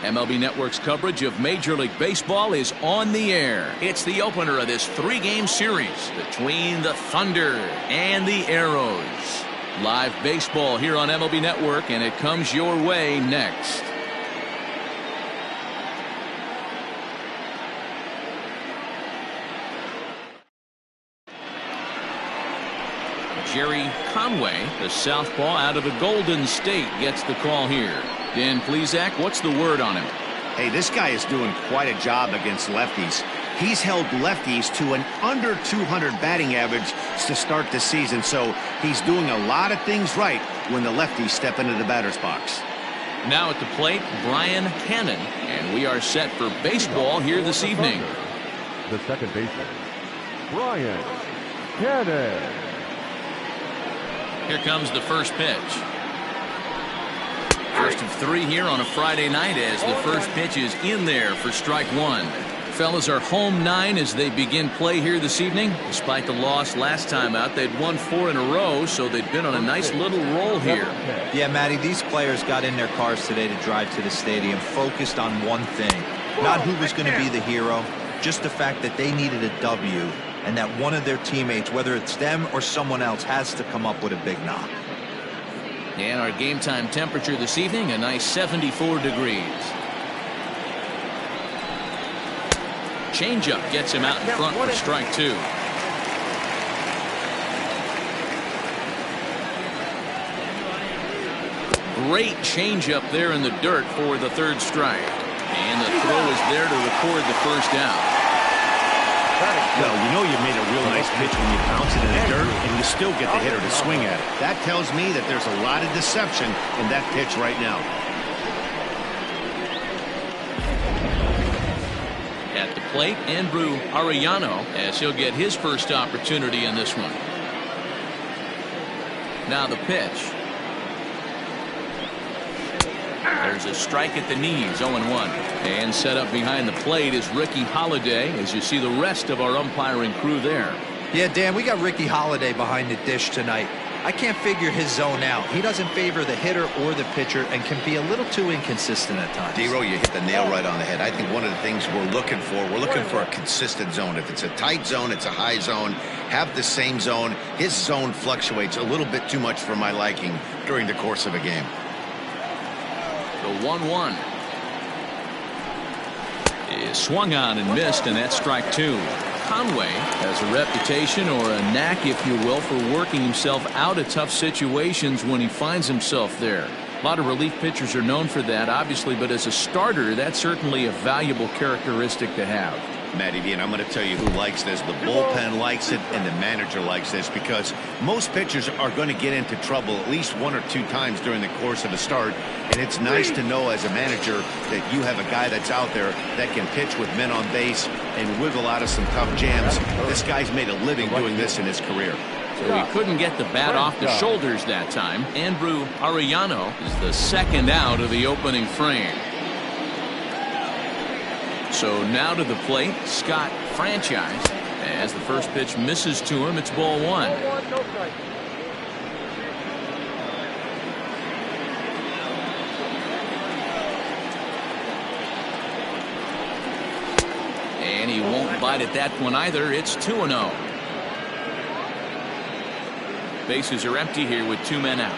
MLB Network's coverage of Major League Baseball is on the air. It's the opener of this three-game series between the Thunder and the Arrows. Live baseball here on MLB Network, and it comes your way next. Jerry Conway, the southpaw out of the Golden State, gets the call here. Dan Plesac, what's the word on him? Hey, this guy is doing quite a job against lefties. He's held lefties to an under 200 batting average to start the season, so he's doing a lot of things right when the lefties step into the batter's box. Now at the plate, Brian Cannon, and we are set for baseball here this evening. The second baseman, Brian Cannon. Here comes the first pitch. First of three here on a Friday night as the first pitch is in there for strike one. Fellas are home 9 as they begin play here this evening. Despite the loss last time out, they'd won 4 in a row, so they've been on a nice little roll here. Yeah, Matty, these players got in their cars today to drive to the stadium focused on one thing. Not who was going to be the hero, just the fact that they needed a W and that one of their teammates, whether it's them or someone else, has to come up with a big knock. And our game time temperature this evening, a nice 74 degrees. Changeup gets him out in front for strike two. Great changeup there in the dirt for the third strike. And the throw is there to record the first out. Well, you know you made a real nice pitch when you bounce it in the dirt and you still get the hitter to swing at it. That tells me that there's a lot of deception in that pitch right now. At the plate, Andrew Arellano, as he'll get his first opportunity in this one. Now the pitch. There's a strike at the knees, 0-1. And set up behind the plate is Ricky Holiday, as you see the rest of our umpiring crew there. Yeah, Dan, we got Ricky Holiday behind the dish tonight. I can't figure his zone out. He doesn't favor the hitter or the pitcher and can be a little too inconsistent at times. D-Row, you hit the nail right on the head. I think one of the things we're looking for a consistent zone. If it's a tight zone, it's a high zone. Have the same zone. His zone fluctuates a little bit too much for my liking during the course of a game. The 1-1 is swung on and missed, and that's strike two. Conway has a reputation, or a knack if you will, for working himself out of tough situations when he finds himself there. A lot of relief pitchers are known for that, obviously, but as a starter, that's certainly a valuable characteristic to have. Matty V, and I'm going to tell you who likes this. The bullpen likes it, and the manager likes this, because most pitchers are going to get into trouble at least 1 or 2 times during the course of a start, and it's nice to know as a manager that you have a guy that's out there that can pitch with men on base and wiggle out of some tough jams. This guy's made a living doing this in his career. So he couldn't get the bat off the shoulders that time. Andrew Arellano is the second out of the opening frame. So now to the plate, Scott Franchise. As the first pitch misses to him, it's ball one. And he won't bite at that one either. It's 2-0. Bases are empty here with 2 men out.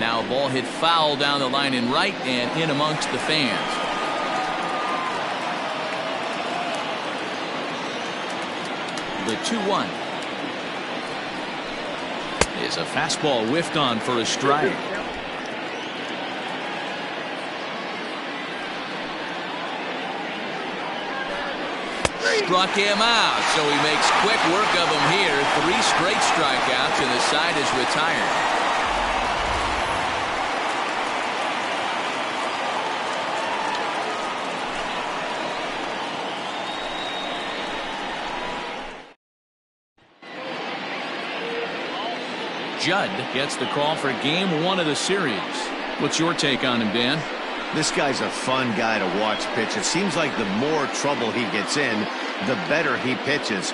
Now a ball hit foul down the line in right and in amongst the fans. The 2-1 is a fastball whiffed on for a strike. Struck him out, so he makes quick work of him here. 3 straight strikeouts, and the side is retired. Judd gets the call for game 1 of the series. What's your take on him, Dan? This guy's a fun guy to watch pitch. It seems like the more trouble he gets in, the better he pitches.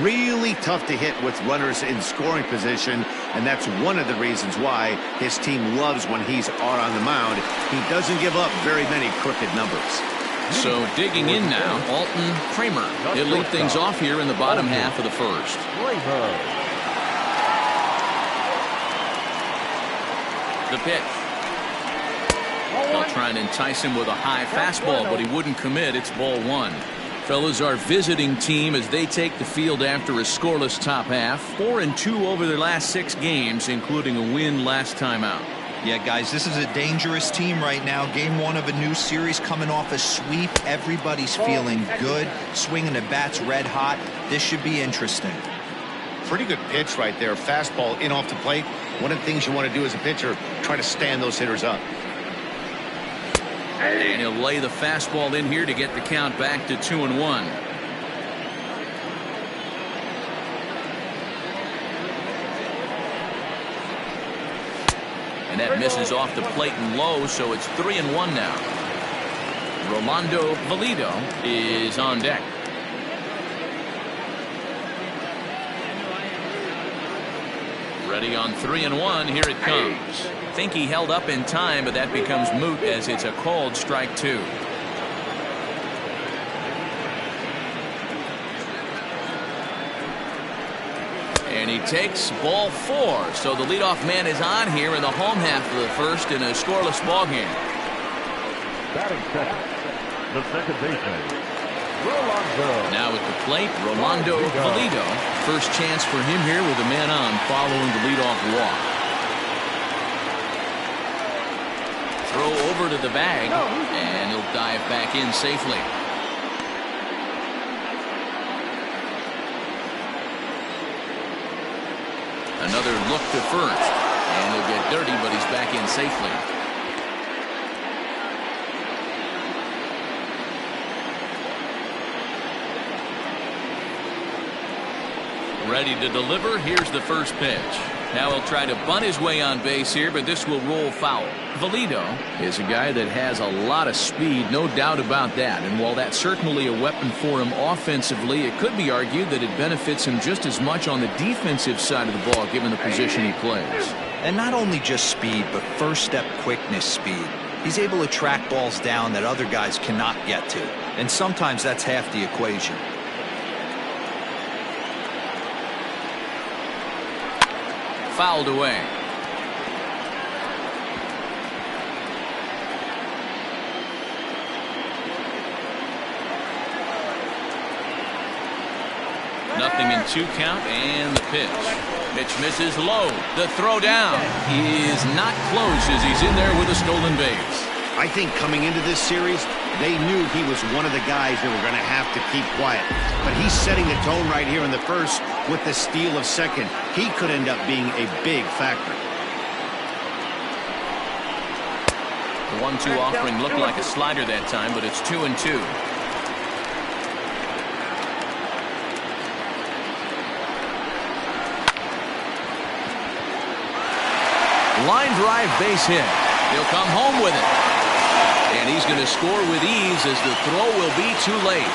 really tough to hit with runners in scoring position, and that's one of the reasons why his team loves when he's out on the mound. He doesn't give up very many crooked numbers. So digging in now, Alton Kramer. He'll lead things off here in the bottom half of the first. The pitch. They'll try and entice him with a high fastball, but he wouldn't commit. It's ball one. Fellas, our visiting team as they take the field after a scoreless top half. 4-2 over their last 6 games, including a win last time out. Yeah, guys, this is a dangerous team right now. Game 1 of a new series, coming off a sweep. Everybody's feeling good, swinging the bats red hot. This should be interesting. Pretty good pitch right there. Fastball in off the plate. One of the things you want to do as a pitcher, try to stand those hitters up. And he'll lay the fastball in here to get the count back to 2-1. And that misses off the plate and low, so it's 3-1 now. Rolando Valido is on deck. Ready on 3-1. Here it comes. Think he held up in time, but that becomes moot as it's a called strike 2. And he takes ball 4. So the leadoff man is on here in the home half of the first in a scoreless ball game. Batting second, the second baseman, Rolando. Now at the plate, Rolando Valido. First chance for him here with a man on following the leadoff walk. Throw over to the bag, and he'll dive back in safely. Another look to first, and he'll get dirty, but he's back in safely. Ready to deliver. Here's the first pitch. Now he'll try to bunt his way on base here, but this will roll foul. Valido is a guy that has a lot of speed, no doubt about that. And while that's certainly a weapon for him offensively, it could be argued that it benefits him just as much on the defensive side of the ball, given the position he plays. And not only just speed, but first step quickness speed. He's able to track balls down that other guys cannot get to. And sometimes that's half the equation. Fouled away. Nothing in 2 count, and the pitch. Pitch misses low. The throw down. He is not close as he's in there with a stolen base. I think coming into this series, they knew he was one of the guys that were going to have to keep quiet. But he's setting the tone right here in the first with the steal of second. He could end up being a big factor. The 1-2 offering looked like a slider that time, but it's 2-2. Line drive base hit. He'll come home with it. And he's going to score with ease as the throw will be too late.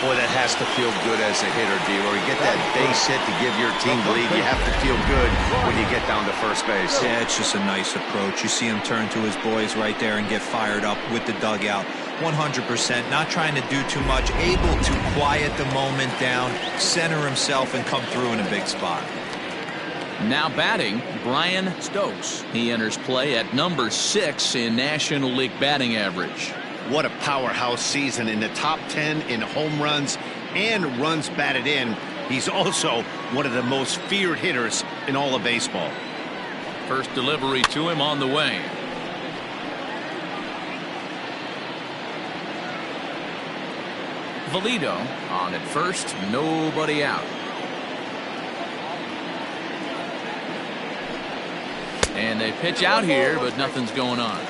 Boy, that has to feel good as a hitter, D-Roy. You get that base hit to give your team the lead. You have to feel good when you get down to first base. Yeah, it's just a nice approach. You see him turn to his boys right there and get fired up with the dugout. 100%, not trying to do too much, able to quiet the moment down, center himself, and come through in a big spot. Now batting, Brian Stokes. He enters play at number 6 in National League batting average. What a powerhouse season, in the top 10 in home runs and runs batted in. He's also one of the most feared hitters in all of baseball. First delivery to him on the way. Valido on at first, nobody out. And they pitch out here, but nothing's going on.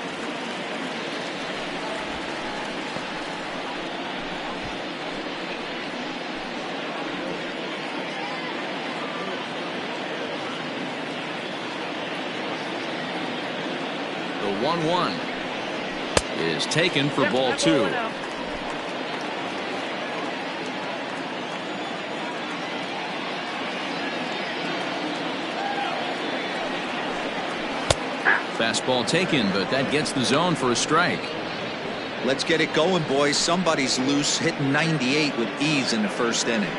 The 1-1 is taken for ball 2. Fastball taken, but that gets the zone for a strike. Let's get it going, boys. Somebody's loose, hitting 98 with ease in the first inning.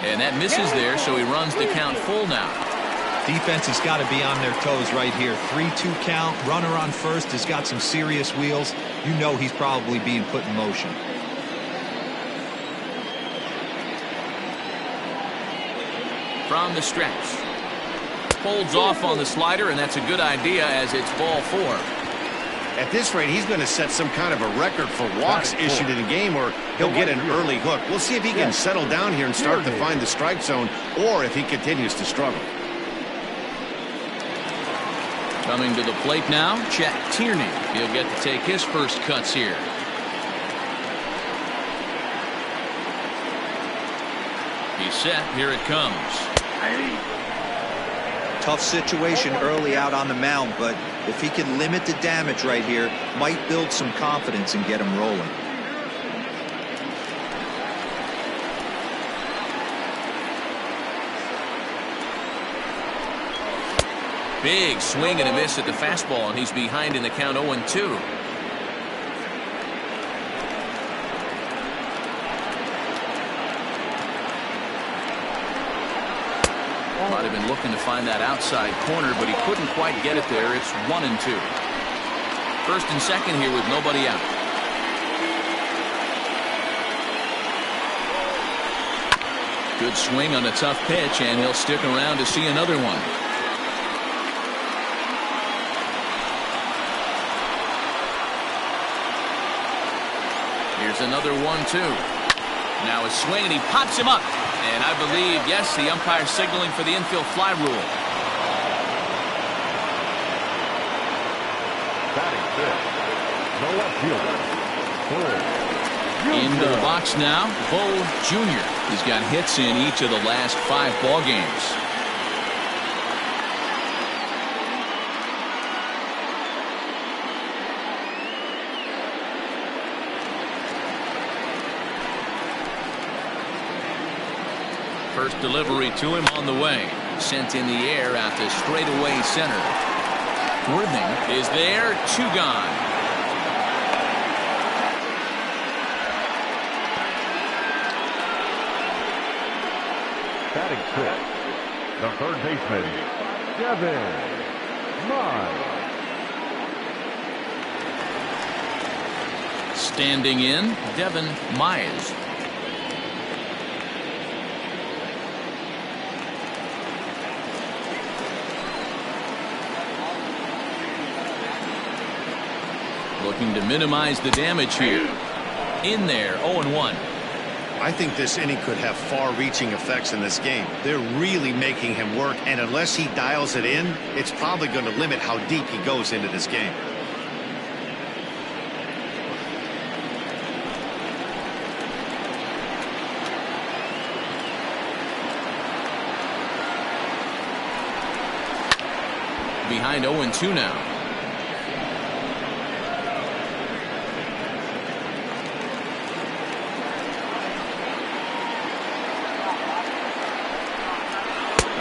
And that misses there, so he runs the count full now. Defense has got to be on their toes right here. 3-2 count. Runner on first has got some serious wheels. You know he's probably being put in motion. From the stretch. Holds off on the slider, and that's a good idea as it's ball 4. At this rate, he's going to set some kind of a record for walks issued in a game, or he'll get an early hook. We'll see if he can settle down here and start to find the strike zone, or if he continues to struggle. Coming to the plate now, Chet Tierney. He'll get to take his first cuts here. He's set. Here it comes. Tough situation early out on the mound, but if he can limit the damage right here, might build some confidence and get him rolling. Big swing and a miss at the fastball, and he's behind in the count 0-2. Might have been looking to find that outside corner, but he couldn't quite get it there. It's 1-2. First and second here with nobody out. Good swing on a tough pitch, and he'll stick around to see another one. Here's another 1-2. Now a swing, and he pops him up. And I believe, yes, the umpire signaling for the infield fly rule. Batting fifth, the left fielder, Into the box now, Bo Jr. He's got hits in each of the last 5 ball games. First delivery to him on the way. Sent in the air out to straightaway center. Worthing is there. 2 gone. batting sixth, the third baseman, Devin Mize. Standing in, Devin Mize. Looking to minimize the damage here. In there, 0-1. I think this inning could have far-reaching effects in this game. They're really making him work, and unless he dials it in, it's probably going to limit how deep he goes into this game. Behind 0-2 now.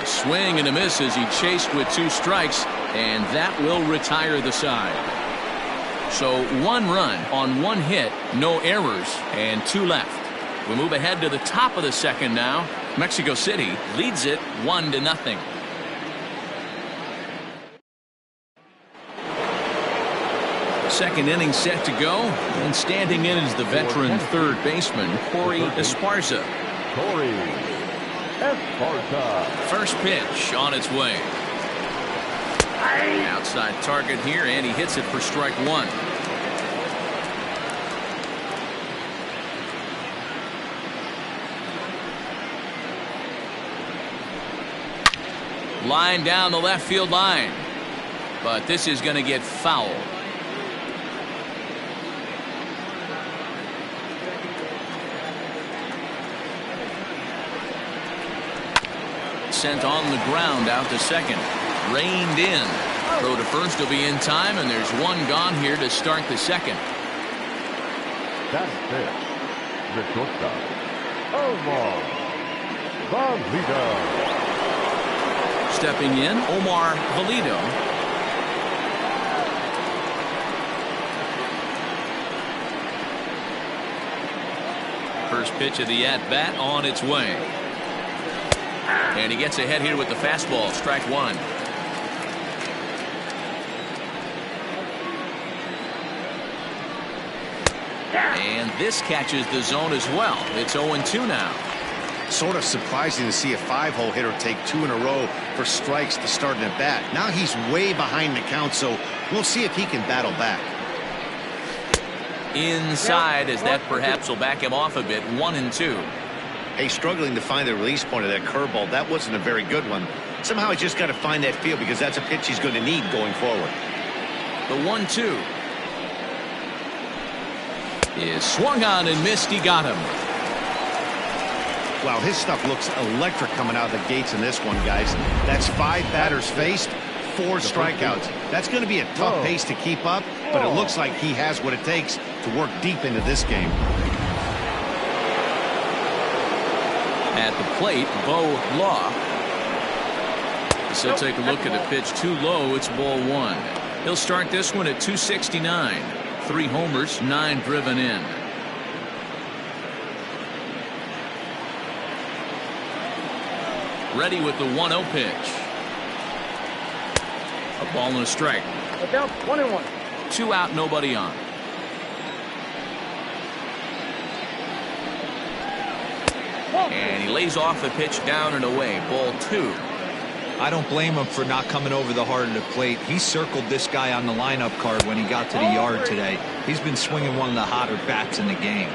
Swing and a miss as he chased with 2 strikes, and that will retire the side. So 1 run on 1 hit, no errors, and 2 left. We move ahead to the top of the second now. Mexico City leads it 1-0. Second inning set to go, and standing in is the veteran third baseman, Corey Esparza. First pitch on its way. Outside target here, and he hits it for strike 1. Line down the left field line, but this is going to get foul. Sent on the ground out to second. Reined in. Throw to first will be in time, and there's 1 gone here to start the second. That's it. the shortstop, Omar Valido. Stepping in, Omar Valido. First pitch of the at-bat on its way. And he gets ahead here with the fastball. Strike one. And this catches the zone as well. It's 0-2 now. Sort of surprising to see a 5-hole hitter take 2 in a row for strikes to start an at-bat. Now he's way behind the count, so we'll see if he can battle back. Inside, as that perhaps will back him off a bit. 1-2. Hey, struggling to find the release point of that curveball. That wasn't a very good one. Somehow he's just got to find that feel, because that's a pitch he's going to need going forward. The 1-2 is swung on and missed. He got him. Wow, his stuff looks electric coming out of the gates in this one, guys. That's 5 batters faced, 4 strikeouts. That's going to be a tough pace to keep up, but it looks like he has what it takes to work deep into this game. At the plate, Bo Law. So take a look at the pitch. Too low. It's ball 1. He'll start this one at 269. 3 homers, 9 driven in. Ready with the 1-0 pitch. A ball and a strike. 1-1. 2 out, nobody on. And he lays off the pitch down and away. Ball 2. I don't blame him for not coming over the heart of the plate. He circled this guy on the lineup card when he got to the yard today. He's been swinging one of the hotter bats in the game.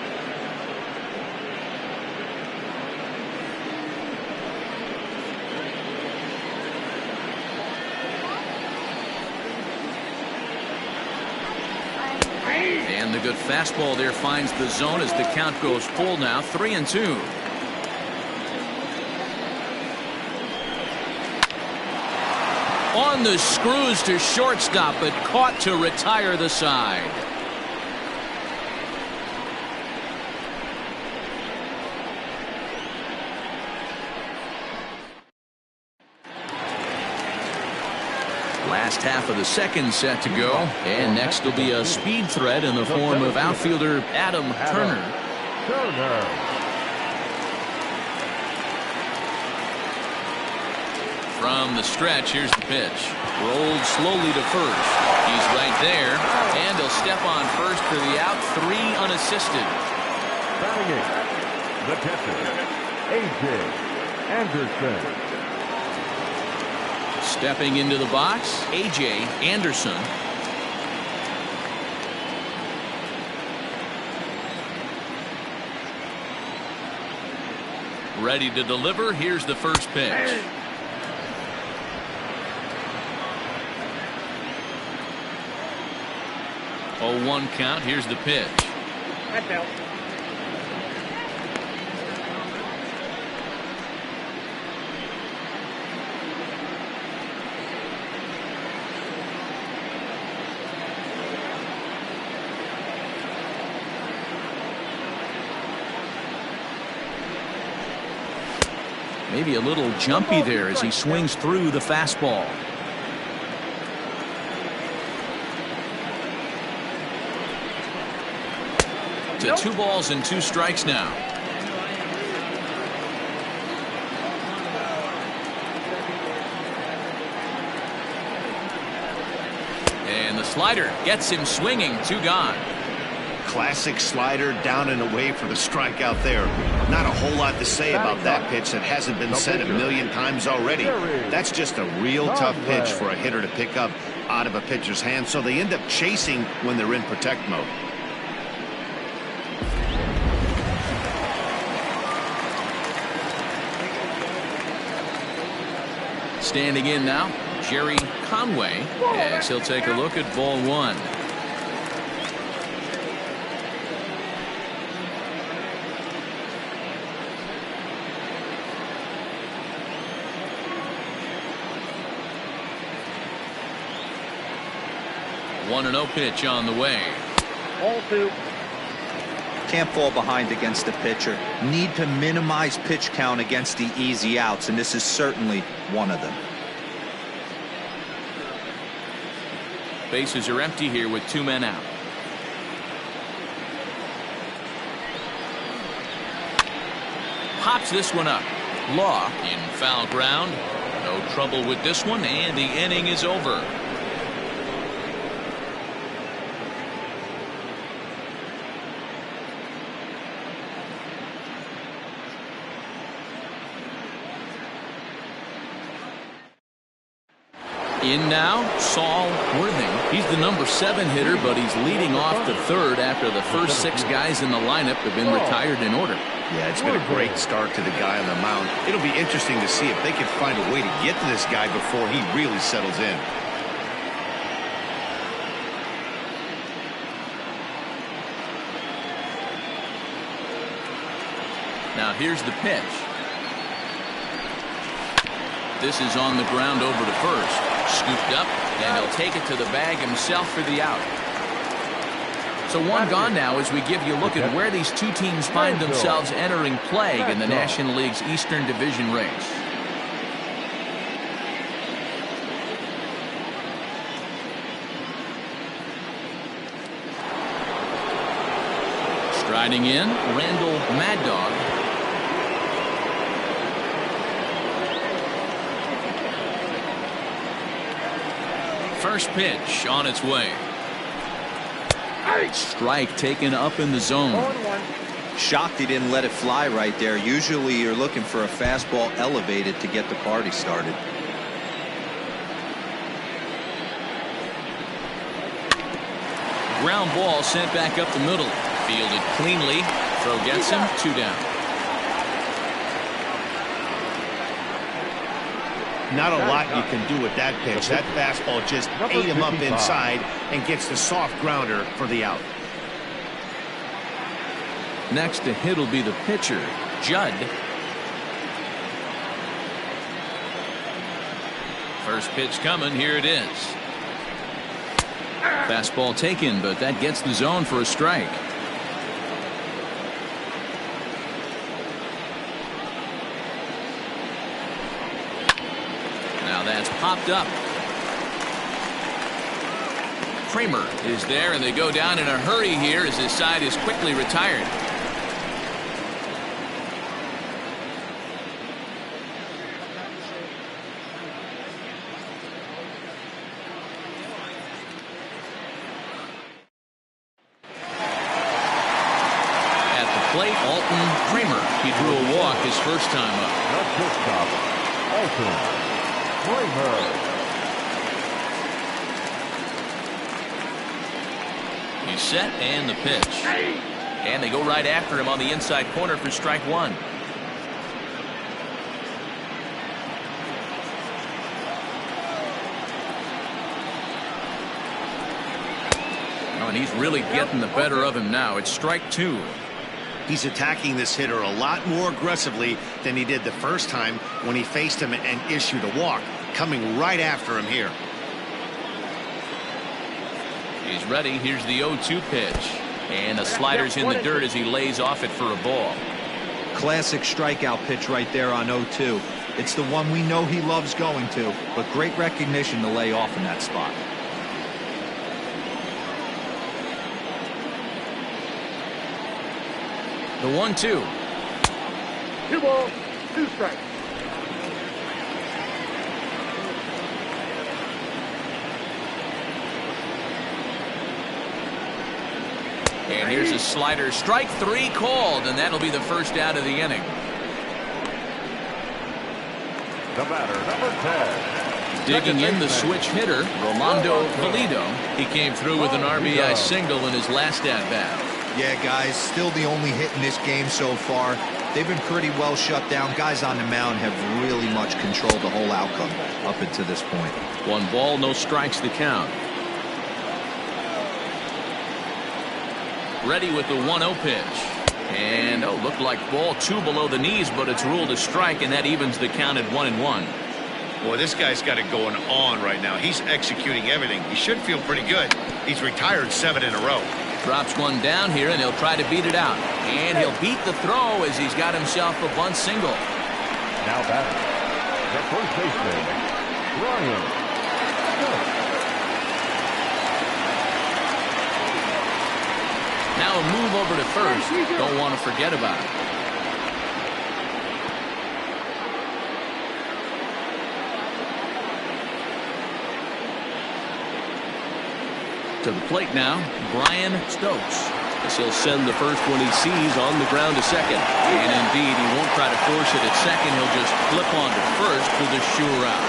And the good fastball there finds the zone as the count goes full now. 3-2. On the screws to shortstop, but caught to retire the side. Last half of the second set to go, and next will be a speed threat in the form of outfielder Adam Turner. From the stretch, here's the pitch. Rolled slowly to first. He's right there, and he'll step on first for the out. 3 unassisted. Batting it, the catcher, A.J. Anderson. Stepping into the box, A.J. Anderson. Ready to deliver. Here's the first pitch. 0-1 count. Here's the pitch. That's out. Maybe a little jumpy there as he swings through the fastball. To 2 balls and 2 strikes now. And the slider gets him swinging. 2 gone. Classic slider down and away for the strikeout there. Not a whole lot to say about that pitch that hasn't been said a million times already. That's just a real tough pitch for a hitter to pick up out of a pitcher's hand, so they end up chasing when they're in protect mode. Standing in now, Jerry Conway, as he'll take a look at ball 1. One 1-0 pitch on the way. Ball 2. Can't fall behind against the pitcher. Need to minimize pitch count against the easy outs, and this is certainly one of them. Bases are empty here with 2 men out. Pops this one up. Law in foul ground. No trouble with this one, and the inning is over. In now, Saul Worthing. He's the number 7 hitter, but he's leading off the third after the first 6 guys in the lineup have been retired in order. Yeah, it's been a great start to the guy on the mound. It'll be interesting to see if they can find a way to get to this guy before he really settles in. Now here's the pitch. This is on the ground over to first. Scooped up, and he'll take it to the bag himself for the out. So 1 gone now as we give you a look at where these 2 teams find themselves entering play in the National League's Eastern Division race. Striding in, Randall Mad Dog. First pitch on its way. Strike taken up in the zone. Shocked he didn't let it fly right there. Usually you're looking for a fastball elevated to get the party started. Ground ball sent back up the middle. Fielded cleanly. Throw gets him. 2 down. Not a lot you can do with that pitch. That fastball just ate him up inside and gets the soft grounder for the out. Next to hit will be the pitcher, Judd. First pitch coming. Here it is. Fastball taken, but that gets the zone for a strike. Now that's popped up. Kramer is there, and they go down in a hurry here as his side is quickly retired. Plate, Alton Kramer. He drew a walk his first time up. The shortstop, Alton Kramer. He's set, and the pitch. And they go right after him on the inside corner for strike 1. Oh, and he's really getting the better of him now. It's strike 2. He's attacking this hitter a lot more aggressively than he did the first time when he faced him and issued a walk. Coming right after him here. He's ready. Here's the 0-2 pitch. And the slider's in the dirt as he lays off it for a ball. Classic strikeout pitch right there on 0-2. It's the one we know he loves going to, but great recognition to lay off in that spot. The 1-2. 2 balls, 2 strikes. And here's a slider. Strike 3 called, and that'll be the first out of the inning. The batter, number 10. Digging in the switch hitter, Rolando Valido. He came through with an RBI single in his last at-bat. Yeah, guys, still the only hit in this game so far. They've been pretty well shut down. Guys on the mound have really much controlled the whole outcome up until this point. 1 ball, no strikes to count. Ready with the 1-0 pitch. And, looked like ball 2 below the knees, but it's ruled a strike, and that evens the count at 1-1. Boy, this guy's got it going on right now. He's executing everything. He should feel pretty good. He's retired 7 in a row. Drops one down here, and he'll try to beat it out. And he'll beat the throw as he's got himself a bunt single. Now batting, the first baseman, Ryan. Now a move over to first. Don't want to forget about it. To the plate now, Brian Stokes. As he'll send the first one he sees on the ground to second. And indeed, he won't try to force it at second. He'll just flip on to first for the sure out.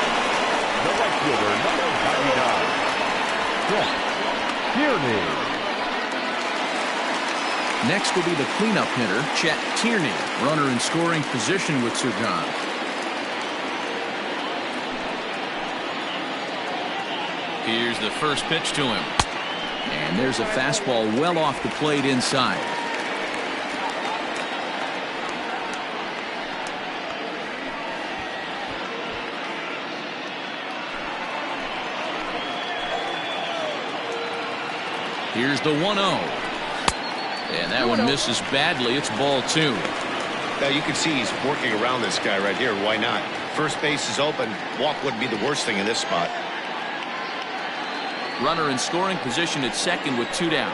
The right fielder, number 99, Chet Tierney. Next will be the cleanup hitter, Chet Tierney. Runner in scoring position with two gone. Here's the first pitch to him. And there's a fastball well off the plate inside. Here's the 1-0. And that one misses badly. It's ball two. Now you can see he's working around this guy right here. Why not? First base is open. Walk wouldn't be the worst thing in this spot. Runner in scoring position at second with two down.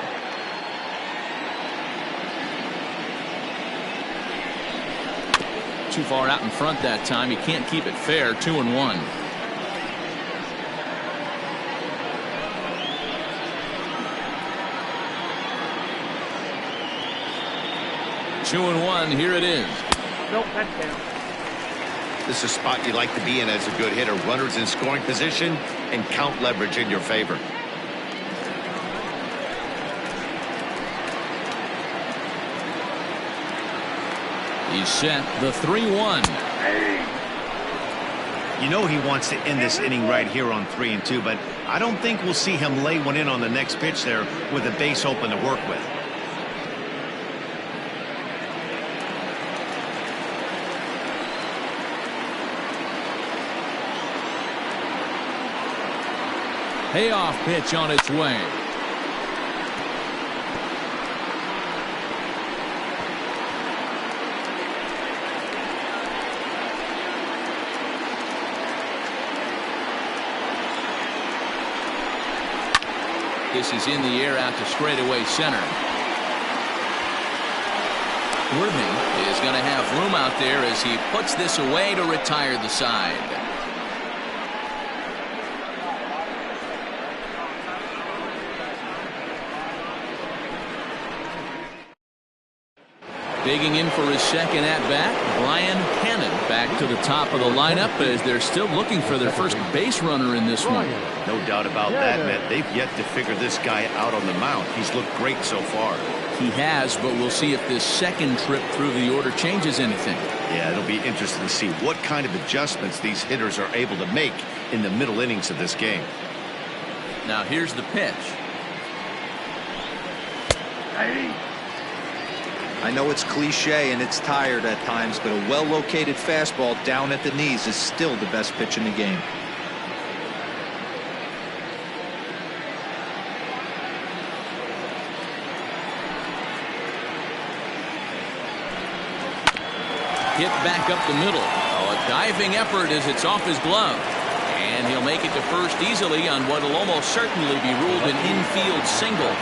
Too far out in front that time. He can't keep it fair. 2-1. Two and one. Here it is. Nope, that's down. This is a spot you like to be in as a good hitter. Runners in scoring position and count leverage in your favor. He's set. The 3-1. You know he wants to end this inning right here on 3-2, but I don't think we'll see him lay one in on the next pitch there with a base open to work with. Payoff pitch on its way. This is in the air out to straightaway center. Worthy is going to have room out there as he puts this away to retire the side. Digging in for his second at-bat, Brian Cannon back to the top of the lineup as they're still looking for their first base runner in this one. No doubt about that, Matt. They've yet to figure this guy out on the mound. He's looked great so far. He has, but we'll see if this second trip through the order changes anything. Yeah, it'll be interesting to see what kind of adjustments these hitters are able to make in the middle innings of this game. Now here's the pitch. I know it's cliche and it's tired at times, but a well-located fastball down at the knees is still the best pitch in the game. Hit back up the middle. Oh, a diving effort as it's off his glove. And he'll make it to first easily on what will almost certainly be ruled an infield single.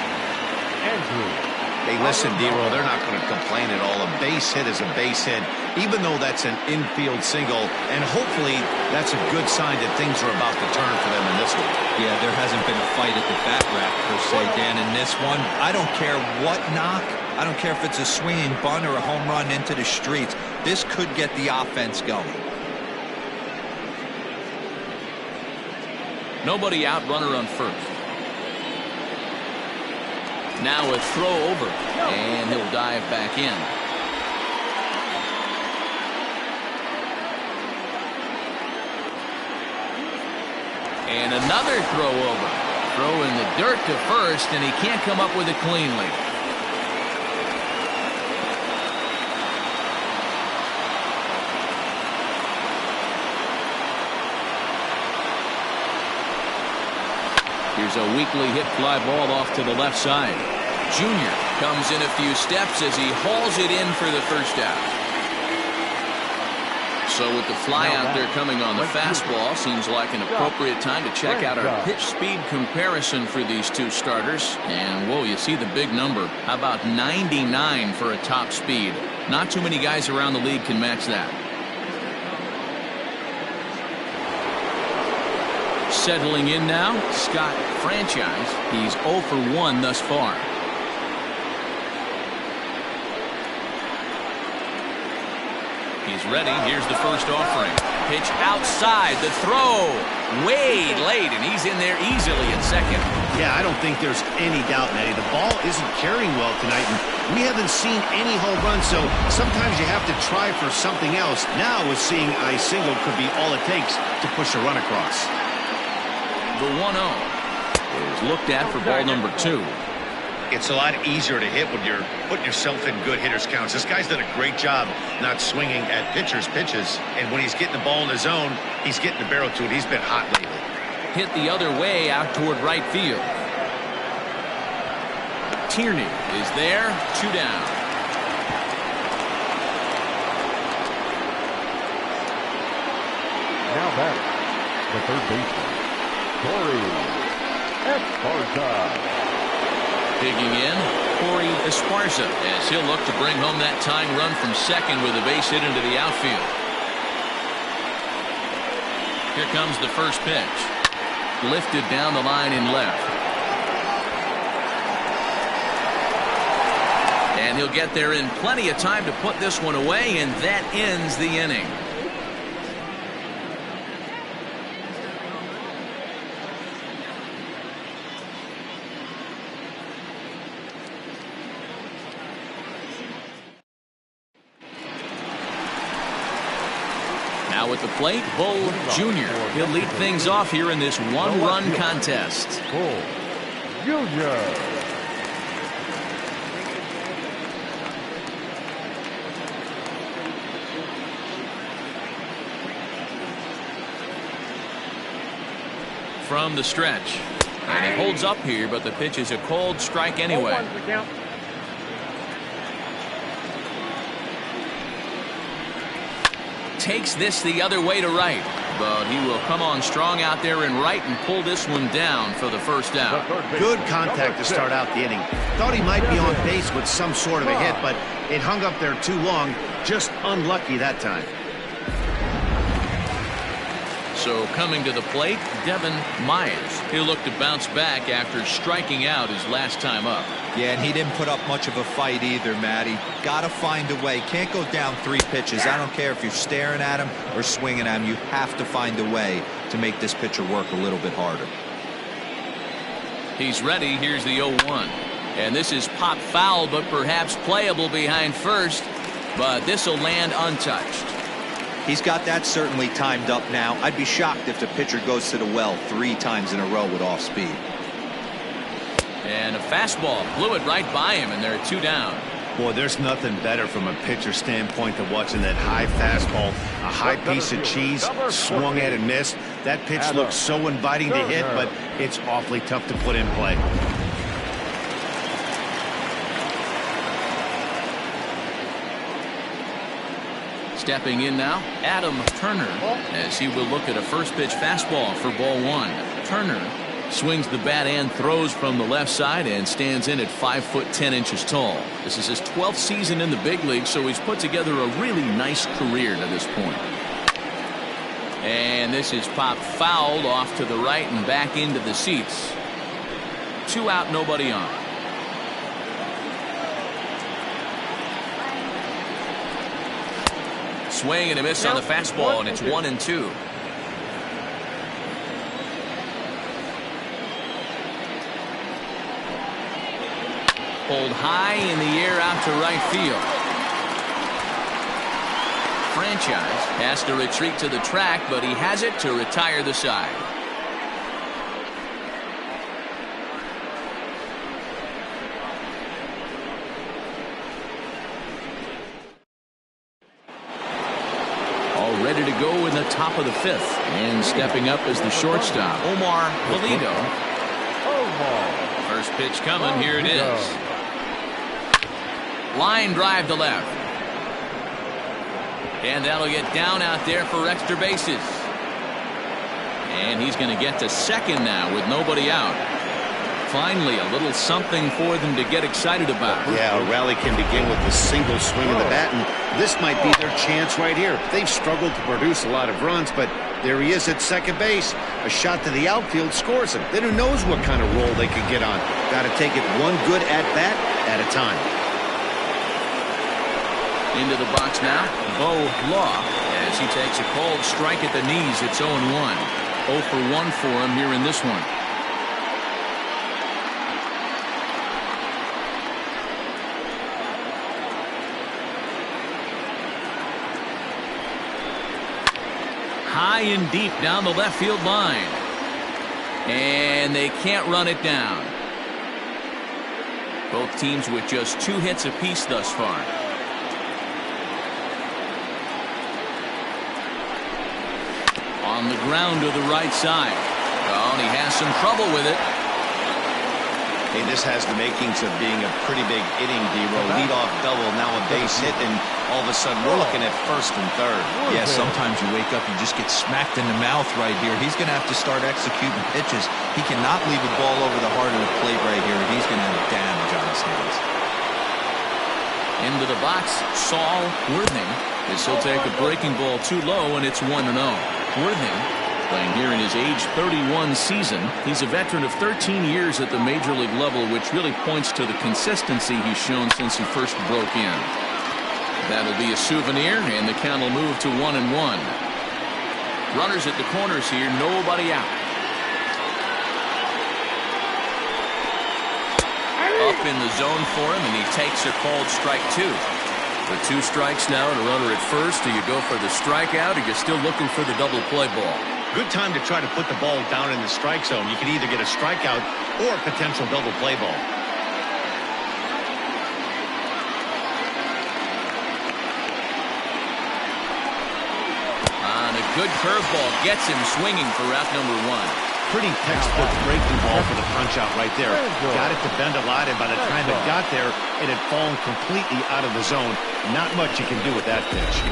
Andrew. Hey, listen, D-Roll, they're not going to complain at all. A base hit is a base hit, even though that's an infield single. And hopefully that's a good sign that things are about to turn for them in this one. Yeah, there hasn't been a fight at the bat rack, per se, Dan, in this one. I don't care what knock. I don't care if it's a swinging bunt or a home run into the streets. This could get the offense going. Nobody out, runner on first. Now a throw over, and he'll dive back in. And another throw over. Throw in the dirt to first, and he can't come up with it cleanly. Here's a weakly hit fly ball off to the left side. Jr. comes in a few steps as he hauls it in for the first out. So with the fly out there coming on the fastball, seems like an appropriate time to check out our pitch speed comparison for these two starters. And whoa, you see the big number. How about 99 for a top speed? Not too many guys around the league can match that. Settling in now, Scott Franchise. He's 0 for 1 thus far. He's ready. Here's the first offering. Pitch outside. The throw way late, and he's in there easily at second. Yeah, I don't think there's any doubt, Matty. The ball isn't carrying well tonight, and we haven't seen any home runs, so sometimes you have to try for something else. Now, with seeing a single could be all it takes to push a run across. The 1-0 is looked at for ball number 2. It's a lot easier to hit when you're putting yourself in good hitters' counts. This guy's done a great job not swinging at pitchers' pitches, and when he's getting the ball in the zone, he's getting the barrel to it. He's been hot lately. Hit the other way out toward right field. Tierney is there, 2 down. Now back, the third baseman, Corey Esparza. Digging in, Corey Esparza, as he'll look to bring home that tying run from second with a base hit into the outfield. Here comes the first pitch. Lifted down the line in left. And he'll get there in plenty of time to put this one away, and that ends the inning. Now at the plate, Bull Jr. He'll lead things off here in this one-run contest. Bull Jr. From the stretch. And he holds up here, but the pitch is a cold strike anyway. Takes this the other way to right, but he will come on strong out there in right and pull this one down for the first out. Good contact to start out the inning. Thought he might be on base with some sort of a hit, but it hung up there too long. Just unlucky that time. So coming to the plate, Devin Myers. He'll look to bounce back after striking out his last time up. Yeah, and he didn't put up much of a fight either, Matty. Gotta find a way. Can't go down 3 pitches. I don't care if you're staring at him or swinging at him. You have to find a way to make this pitcher work a little bit harder. He's ready. Here's the 0-1. And this is pop foul, but perhaps playable behind first. But this will land untouched. He's got that certainly timed up now. I'd be shocked if the pitcher goes to the well 3 times in a row with off speed. And a fastball blew it right by him, and they're 2 down. Boy, there's nothing better from a pitcher standpoint than watching that high fastball, a high piece of cheese, swung at and missed. That pitch looks so inviting to hit, but it's awfully tough to put in play. Stepping in now, Adam Turner, as he will look at a first pitch fastball for ball 1. Turner swings the bat and throws from the left side and stands in at 5'10" tall. This is his 12th season in the big league, so he's put together a really nice career to this point. And this is pop fouled off to the right and back into the seats. 2 out, nobody on. Swing and a miss on the fastball, and it's 1-2. Pulled high in the air out to right field. Franchise has to retreat to the track, but he has it to retire the side. All ready to go in the top of the 5th. And stepping up is the shortstop, Omar Pulido. First pitch coming, here it is. Line drive to left. And that'll get down out there for extra bases. And he's going to get to second now with nobody out. Finally, a little something for them to get excited about. Yeah, a rally can begin with a single swing of the bat, and this might be their chance right here. They've struggled to produce a lot of runs, but there he is at second base. A shot to the outfield scores him. Then who knows what kind of roll they could get on. Got to take it one good at-bat at a time. Into the box now, Bo Law, as he takes a cold strike at the knees. It's 0-1. 0 for 1 for him here in this one. High and deep down the left field line. And they can't run it down. Both teams with just 2 hits apiece thus far. On the ground to the right side. Oh, and he has some trouble with it. Hey, this has the makings of being a pretty big inning, D-Row. Leadoff double, now a base hit, and all of a sudden we're looking at first and third. Yeah, sometimes you wake up, you just get smacked in the mouth right here. He's going to have to start executing pitches. He cannot leave a ball over the heart of the plate right here. He's going to have damage on his hands. Into the box, Saul Worthing, as he'll take a breaking ball too low, and it's 1-0. Worthing, playing here in his age 31 season. He's a veteran of 13 years at the major league level, which really points to the consistency he's shown since he first broke in. That'll be a souvenir, and the count will move to 1-1. Runners at the corners here, nobody out. Up in the zone for him, and he takes a called strike 2. With 2 strikes now and a runner at first, do you go for the strikeout, or you're still looking for the double play ball? Good time to try to put the ball down in the strike zone. You can either get a strikeout or a potential double play ball. And a good curveball gets him swinging for route number 1. Pretty textbook breaking ball for the punch out right there. Got it to bend a lot, and by the time it got there, it had fallen completely out of the zone. Not much you can do with that pitch.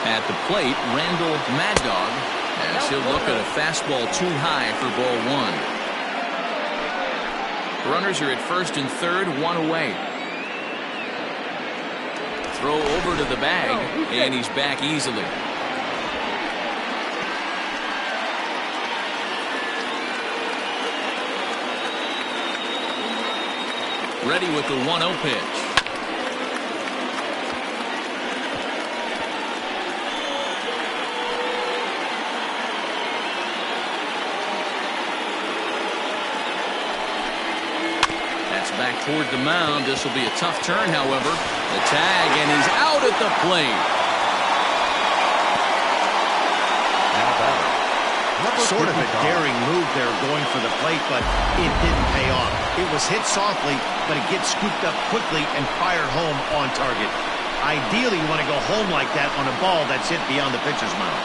At the plate, Randall Mad Dog, as he'll look at a fastball too high for ball 1. Runners are at first and third, 1 away. Throw over to the bag, and he's back easily. Ready with the 1-0 pitch. Back toward the mound. This will be a tough turn, however. The tag, and he's out at the plate. Sort of a daring move there going for the plate, but it didn't pay off. It was hit softly, but it gets scooped up quickly and fired home on target. Ideally, you want to go home like that on a ball that's hit beyond the pitcher's mound.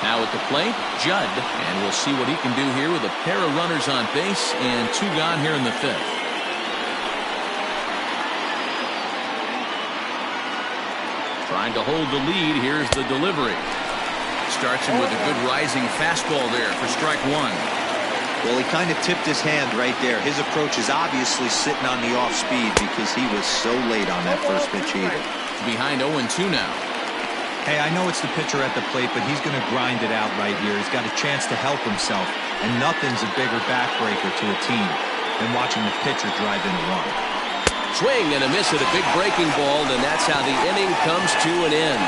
Now at the plate, Judd, and we'll see what he can do here with a pair of runners on base and 2 gone here in the 5th. Trying to hold the lead. Here's the delivery. Starts him with a good rising fastball there for strike 1. Well, he kind of tipped his hand right there. His approach is obviously sitting on the off speed because he was so late on that first pitch either. Behind 0-2 now. Hey, I know it's the pitcher at the plate, but he's going to grind it out right here. He's got a chance to help himself, and nothing's a bigger backbreaker to a team than watching the pitcher drive in a run. Swing and a miss at a big breaking ball, and that's how the inning comes to an end.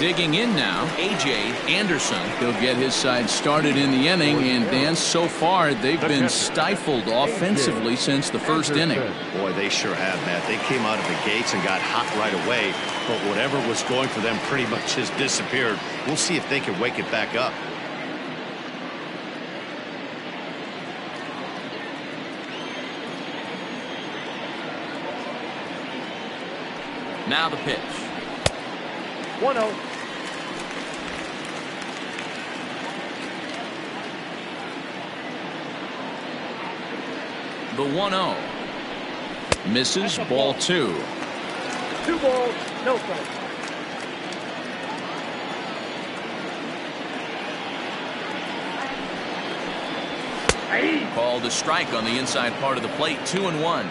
Digging in now, A.J. Anderson. He'll get his side started in the inning, and Dan, so far they've been stifled offensively since the first inning. Boy, they sure have, Matt. They came out of the gates and got hot right away, but whatever was going for them pretty much has disappeared. We'll see if they can wake it back up. Now the pitch. 1-0. The 1-0. Misses, ball 2. 2 balls, no strikes. Called a strike on the inside part of the plate. 2-1.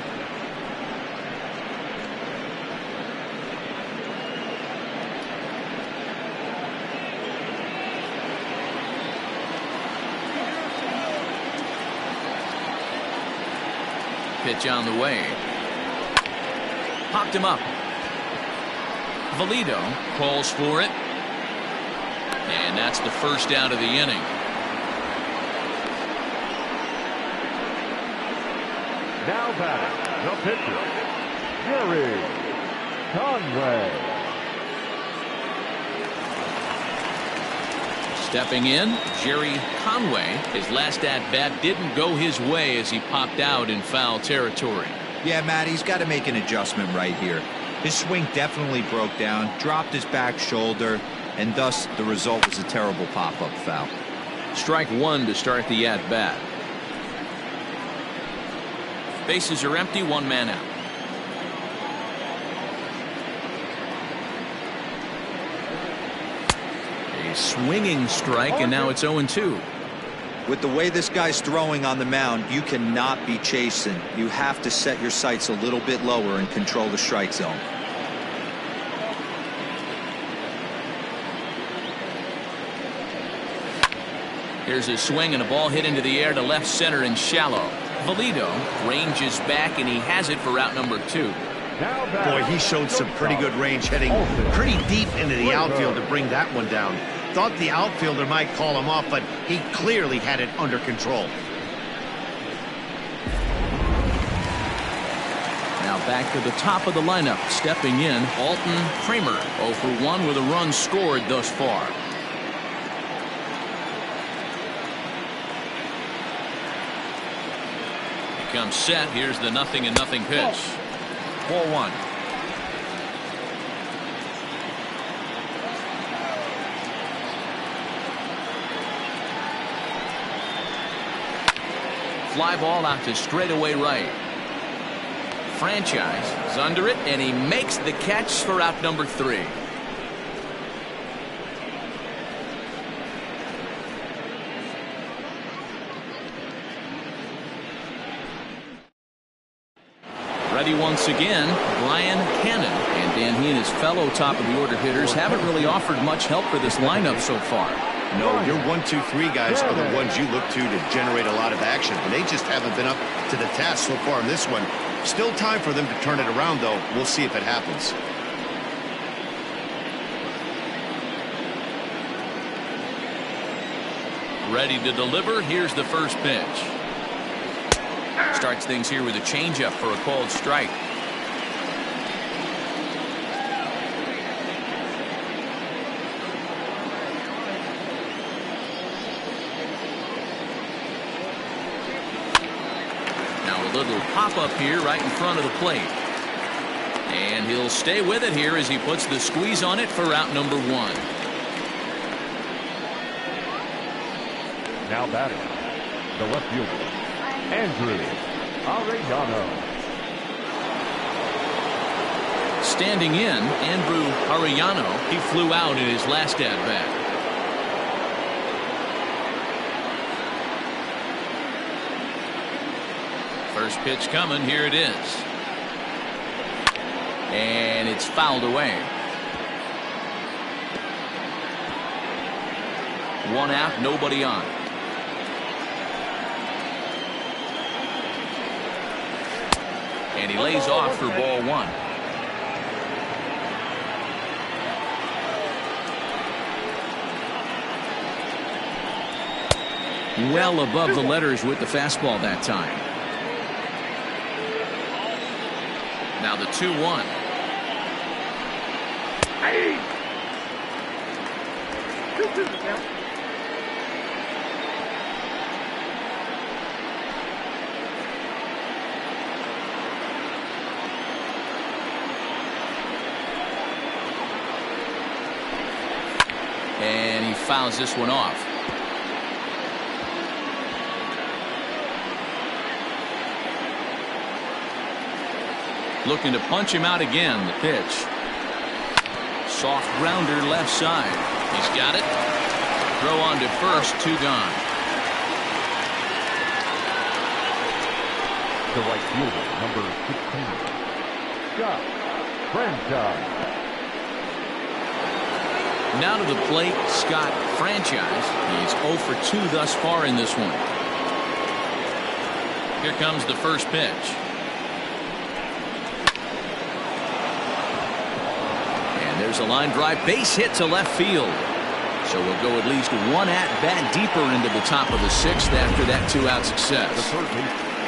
Pitch on the way. Popped him up. Valido calls for it. And that's the first out of the inning. Now batting, the pitcher, Jerry Conway. Stepping in, Jerry Conway. His last at-bat didn't go his way as he popped out in foul territory. Yeah, Matt, he's got to make an adjustment right here. His swing definitely broke down, dropped his back shoulder, and thus the result was a terrible pop-up foul. Strike 1 to start the at-bat. Bases are empty, 1 man out. A swinging strike, and now it's 0-2. With the way this guy's throwing on the mound, you cannot be chasing. You have to set your sights a little bit lower and control the strike zone. Here's a swing and a ball hit into the air to left center and shallow. Valido ranges back, and he has it for out number 2. Boy, he showed some pretty good range, heading pretty deep into the outfield to bring that one down. Thought the outfielder might call him off, but he clearly had it under control. Now back to the top of the lineup. Stepping in, Alton Kramer. 0 for 1 with a run scored thus far. Comes set. Here's the 0-0 pitch. Ball 1. Fly ball out to straightaway right. Franchise is under it, and he makes the catch for out number 3. Ready once again, Brian Cannon. And Dan, he and his fellow top of the order hitters haven't really offered much help for this lineup so far. No, your 1, 2, 3 guys are the ones you look to generate a lot of action, and they just haven't been up to the task so far in this one. Still time for them to turn it around, though. We'll see if it happens. Ready to deliver. Here's the first pitch. Starts things here with a changeup for a called strike. Now a little pop-up here right in front of the plate. And he'll stay with it here as he puts the squeeze on it for out number 1. Now batting, the left fielder, Andrew Arellano. Standing in, Andrew Arellano. He flew out in his last at-bat. First pitch coming. Here it is. And it's fouled away. 1 out, nobody on. And he lays off for ball 1. Well above the letters with the fastball that time. Now the 2-1. Hey. 2-2 now. And he fouls this one off. Looking to punch him out again. The pitch. Soft grounder left side. He's got it. Throw on to first. 2 gone. The right fielder, number 16, Scott Franchise. Now to the plate, Scott Franchise. He's 0 for 2 thus far in this one. Here comes the first pitch. And there's a line drive, base hit to left field. So we'll go at least 1 at-bat deeper into the top of the 6th after that 2-out success.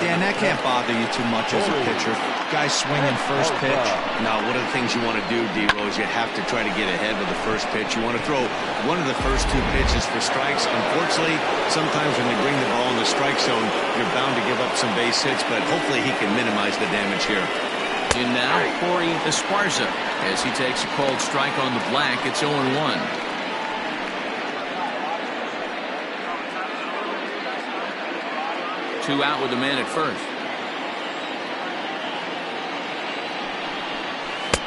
Dan, that can't bother you too much as a pitcher. Guys swinging first pitch. Now, one of the things you want to do, D-Ro, is you have to try to get ahead with the first pitch. You want to throw one of the first 2 pitches for strikes. Unfortunately, sometimes when they bring the ball in the strike zone, you're bound to give up some base hits, but hopefully he can minimize the damage here. In now, Corey Esparza. As he takes a cold strike on the black, it's 0-1. Two out with the man at first.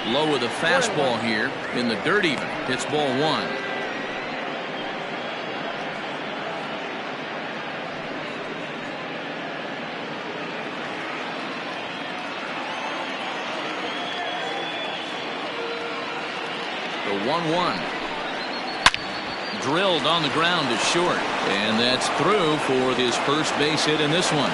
Low with a fastball here in the dirt even. Hits ball 1. The 1-1. Drilled on the ground to short, and that's through for his first base hit in this one.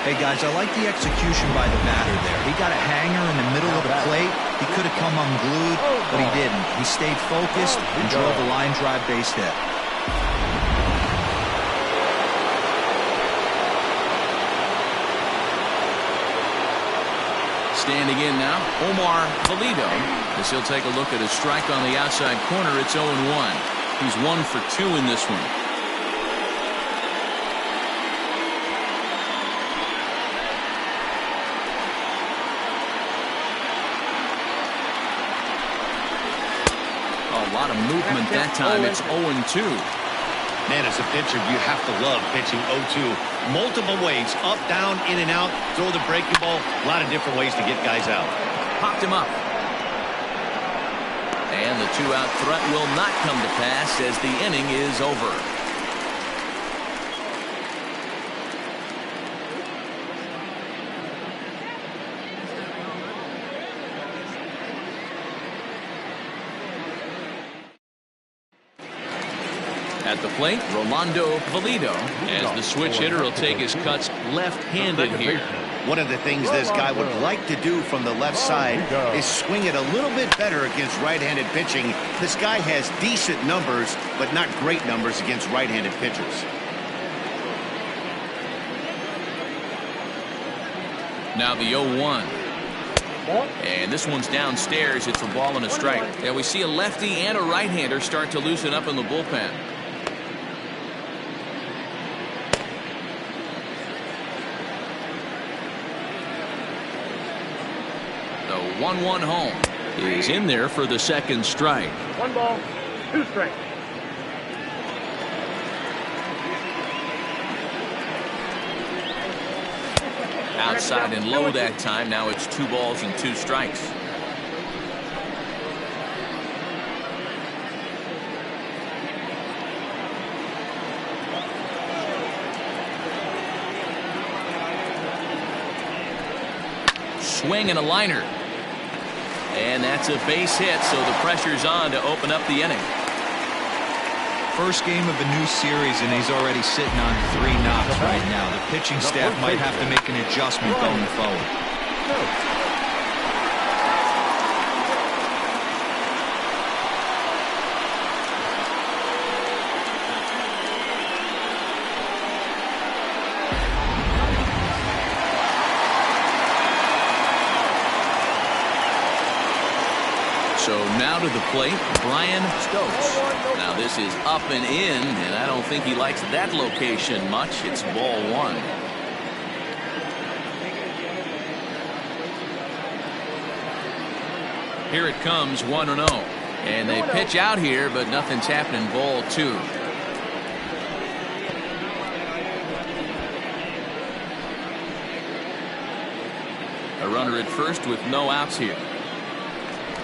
Hey guys, I like the execution by the batter there. He got a hanger in the middle of the plate. He could have come unglued, but he didn't. He stayed focused and drove a line drive base hit. Standing in now, Omar Valido, as he'll take a look at a strike on the outside corner. It's 0-1. He's 1 for 2 in this one. A lot of movement that time. It's 0-2. Man, as a pitcher, you have to love pitching 0-2. Multiple ways, up, down, in and out, throw the breaking ball. A lot of different ways to get guys out. Popped him up. And the 2-out threat will not come to pass as the inning is over. At the plate, Rolando Valido, as the switch hitter will take his cuts left-handed here. One of the things this guy would like to do from the left side is swing it a little bit better against right-handed pitching. This guy has decent numbers, but not great numbers against right-handed pitchers. Now the 0-1. And this one's downstairs. It's a ball and a strike. And we see a lefty and a right-hander start to loosen up in the bullpen. The 1-1 home is in there for the second strike. 1 ball, 2 strikes. Outside and low that time. Now it's 2 balls and 2 strikes. Swing and a liner. And that's a base hit, so the pressure's on to open up the inning. First game of a new series, and he's already sitting on 3 knocks right now. The pitching staff might have to make an adjustment going forward. Now to the plate, Brian Stokes. Now this is up and in, and I don't think he likes that location much. It's ball one. Here it comes, 1-0. And they pitch out here, but nothing's happening. Ball two. A runner at first with no outs here.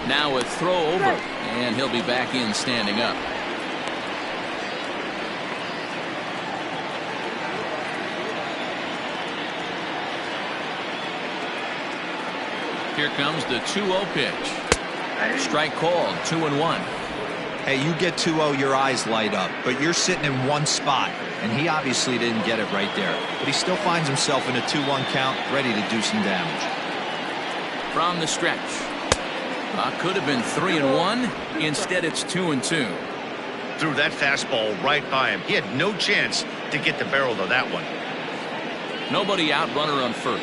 Now a throw over, and he'll be back in standing up. Here comes the 2-0 pitch. Strike called, 2-1. Hey, you get 2-0, your eyes light up, but you're sitting in one spot, and he obviously didn't get it right there. But he still finds himself in a 2-1 count, ready to do some damage. From the stretch. Could have been 3-1. Instead, it's 2-2. Threw that fastball right by him. He had no chance to get the barrel to that one. Nobody out, runner on first.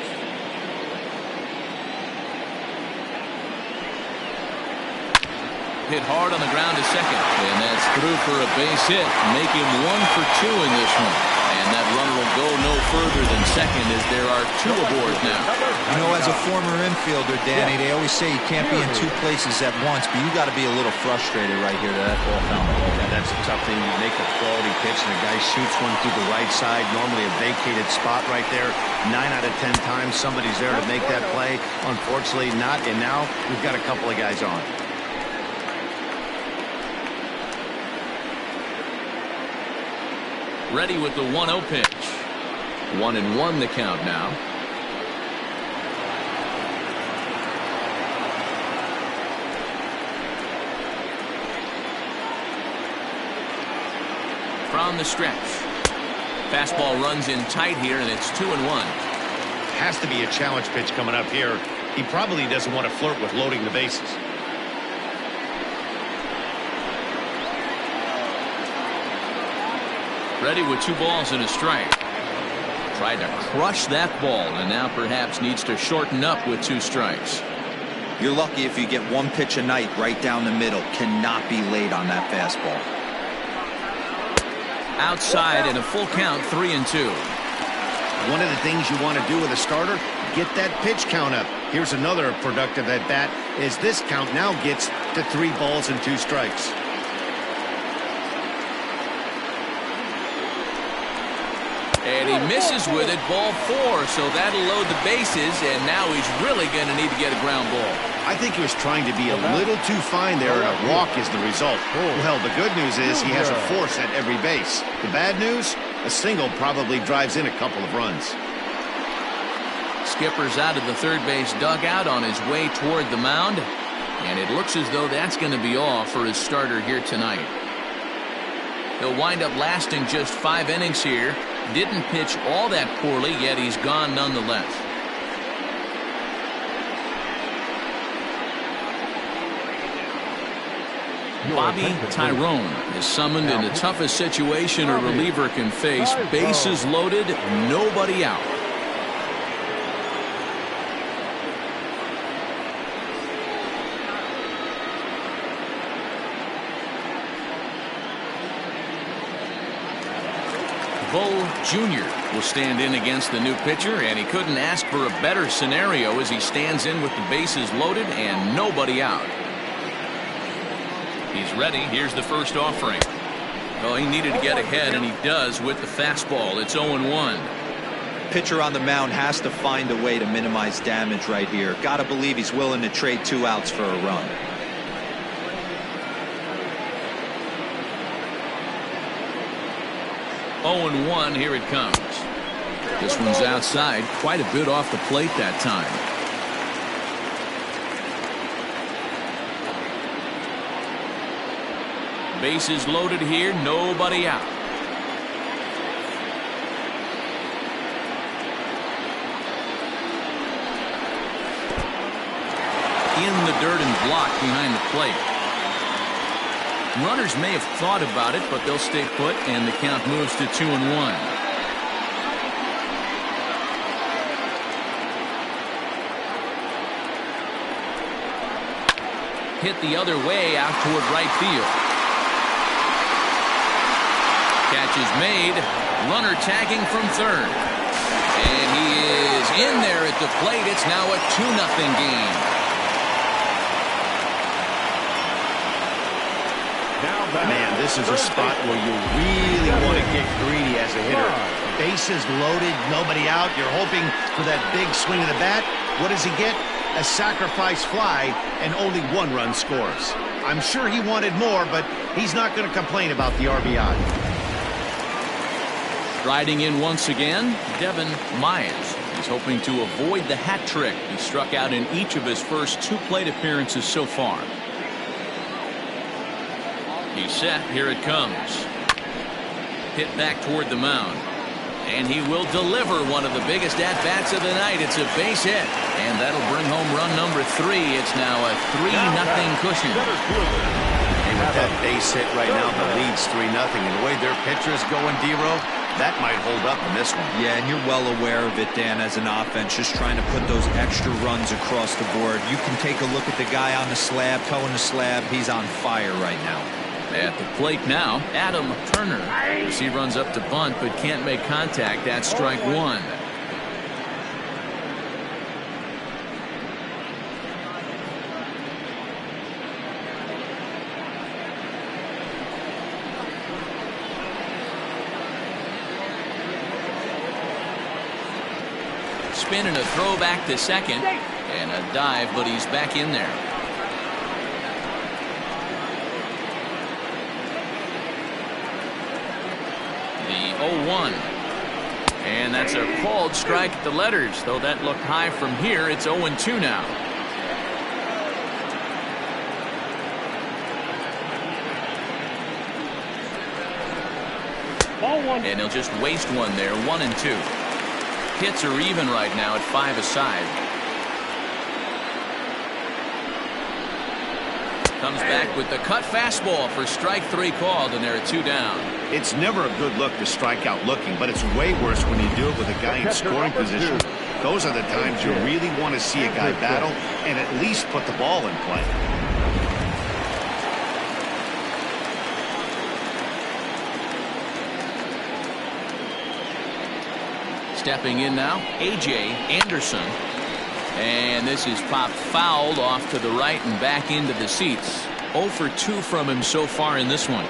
Hit hard on the ground to second, and that's through for a base hit. Make him 1 for 2 in this one, and that runner will go no further than second as there are 2 aboard now. You know, as a former infielder, Danny, they always say you can't be in 2 places at once, but you got to be a little frustrated right here that ball found the hole. Yeah, that's a tough thing. You make a quality pitch and a guy shoots one through the right side, normally a vacated spot right there. 9 out of 10 times somebody's there to make that play. Unfortunately not, and now we've got a couple of guys on. Ready with the 1-0 pitch. 1-1 the count now. From the stretch. Fastball runs in tight here, and it's 2-1. Has to be a challenge pitch coming up here. He probably doesn't want to flirt with loading the bases. Ready with 2 balls and a strike. Tried to crush that ball, and now perhaps needs to shorten up with 2 strikes. You're lucky if you get 1 pitch a night right down the middle. Cannot be late on that fastball. Outside in a full count, 3-2. One of the things you want to do with a starter, get that pitch count up. Here's another productive at bat as this count now gets to 3 balls and 2 strikes. And he misses with it, ball 4, so that'll load the bases, and now he's really going to need to get a ground ball. I think he was trying to be a little too fine there, and a walk is the result. Well, the good news is he has a force at every base. The bad news, a single probably drives in a couple of runs. Skipper's out of the third base dugout on his way toward the mound, and it looks as though that's going to be all for his starter here tonight. He'll wind up lasting just 5 innings here. Didn't pitch all that poorly, yet he's gone nonetheless. Bobby Tyrone is summoned in the toughest situation a reliever can face. Bases loaded, nobody out. Bull Jr. will stand in against the new pitcher, and he couldn't ask for a better scenario as he stands in with the bases loaded and nobody out. He's ready. Here's the first offering. Well, he needed to get ahead, and he does with the fastball. It's 0-1. Pitcher on the mound has to find a way to minimize damage right here. Got to believe he's willing to trade 2 outs for a run. Oh, 0-1, here it comes. This one's outside, quite a bit off the plate that time. Bases loaded here, nobody out. In the dirt and blocked behind the plate. Runners may have thought about it, but they'll stay put, and the count moves to 2-1. hit the other way out toward right field. Catch is made. Runner tagging from third. And he is in there at the plate. It's now a 2-0 game. Man, this is a spot where you really want to get greedy as a hitter. Bases loaded, nobody out. You're hoping for that big swing of the bat. What does he get? A sacrifice fly, and only 1 run scores. I'm sure he wanted more, but he's not going to complain about the RBI. Riding in once again, Devin Myers. He's hoping to avoid the hat trick. He struck out in each of his first 2 plate appearances so far. He's set. Here it comes. Hit back toward the mound. And he will deliver one of the biggest at-bats of the night. It's a base hit. And that'll bring home run number 3. It's now a 3-0 cushion. And with that base hit right now, the lead's 3-0. And the way their pitcher's going, D-Row, that might hold up in this one. Yeah, and you're well aware of it, Dan, as an offense, just trying to put those extra runs across the board. You can take a look at the guy on the slab, towing the slab. He's on fire right now. At the plate now, Adam Turner. As he runs up to bunt but can't make contact. That's strike 1. Spin and a throw back to second. And a dive, but he's back in there. The 0-1. And that's a called strike at the letters. Though that looked high from here, it's 0-2 now. And he'll just waste one there. 1-2. Hits are even right now at 5 aside. Comes back with the cut fastball for strike 3 called, and there are 2 down. It's never a good look to strike out looking, but it's way worse when you do it with a guy in scoring position. Those are the times you really want to see a guy battle and at least put the ball in play. Stepping in now, A.J. Anderson. And this is popped fouled off to the right and back into the seats. 0 for 2 from him so far in this one.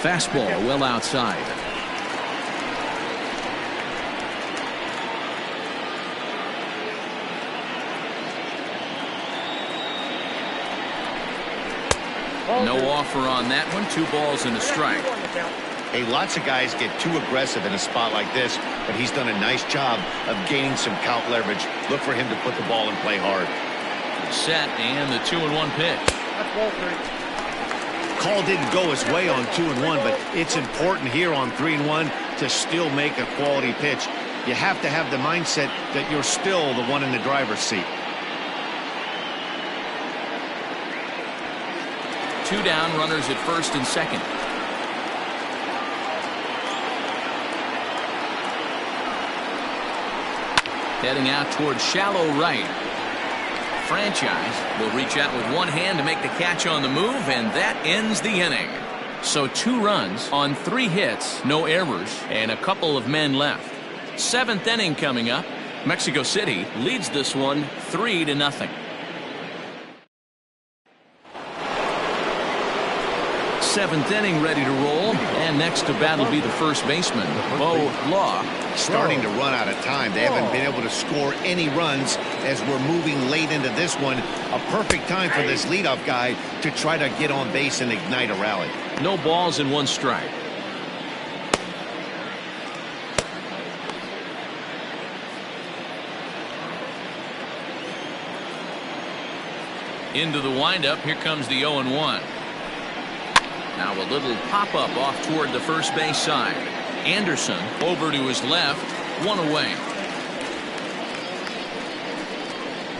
Fastball well outside. No offer on that one. 2 balls and a strike. Hey, lots of guys get too aggressive in a spot like this, but he's done a nice job of gaining some count leverage. Look for him to put the ball and play hard. Set, and the 2-1 pitch. That's ball 3. Call didn't go his way on 2-1, but it's important here on 3-1 to still make a quality pitch. You have to have the mindset that you're still the one in the driver's seat. 2 down, runners at first and second. Heading out toward shallow right. Franchise will reach out with one hand to make the catch on the move, and that ends the inning. So 2 runs on 3 hits, no errors, and a couple of men left. 7th inning coming up. Mexico City leads this one 3-0. 7th inning ready to roll, and next to bat will be the first baseman, Bo Law. Starting to run out of time. They haven't been able to score any runs as we're moving late into this one. A perfect time for this leadoff guy to try to get on base and ignite a rally. No balls and 1 strike. Into the windup. Here comes the 0-1. Now a little pop-up off toward the first base side. Anderson over to his left. 1 away.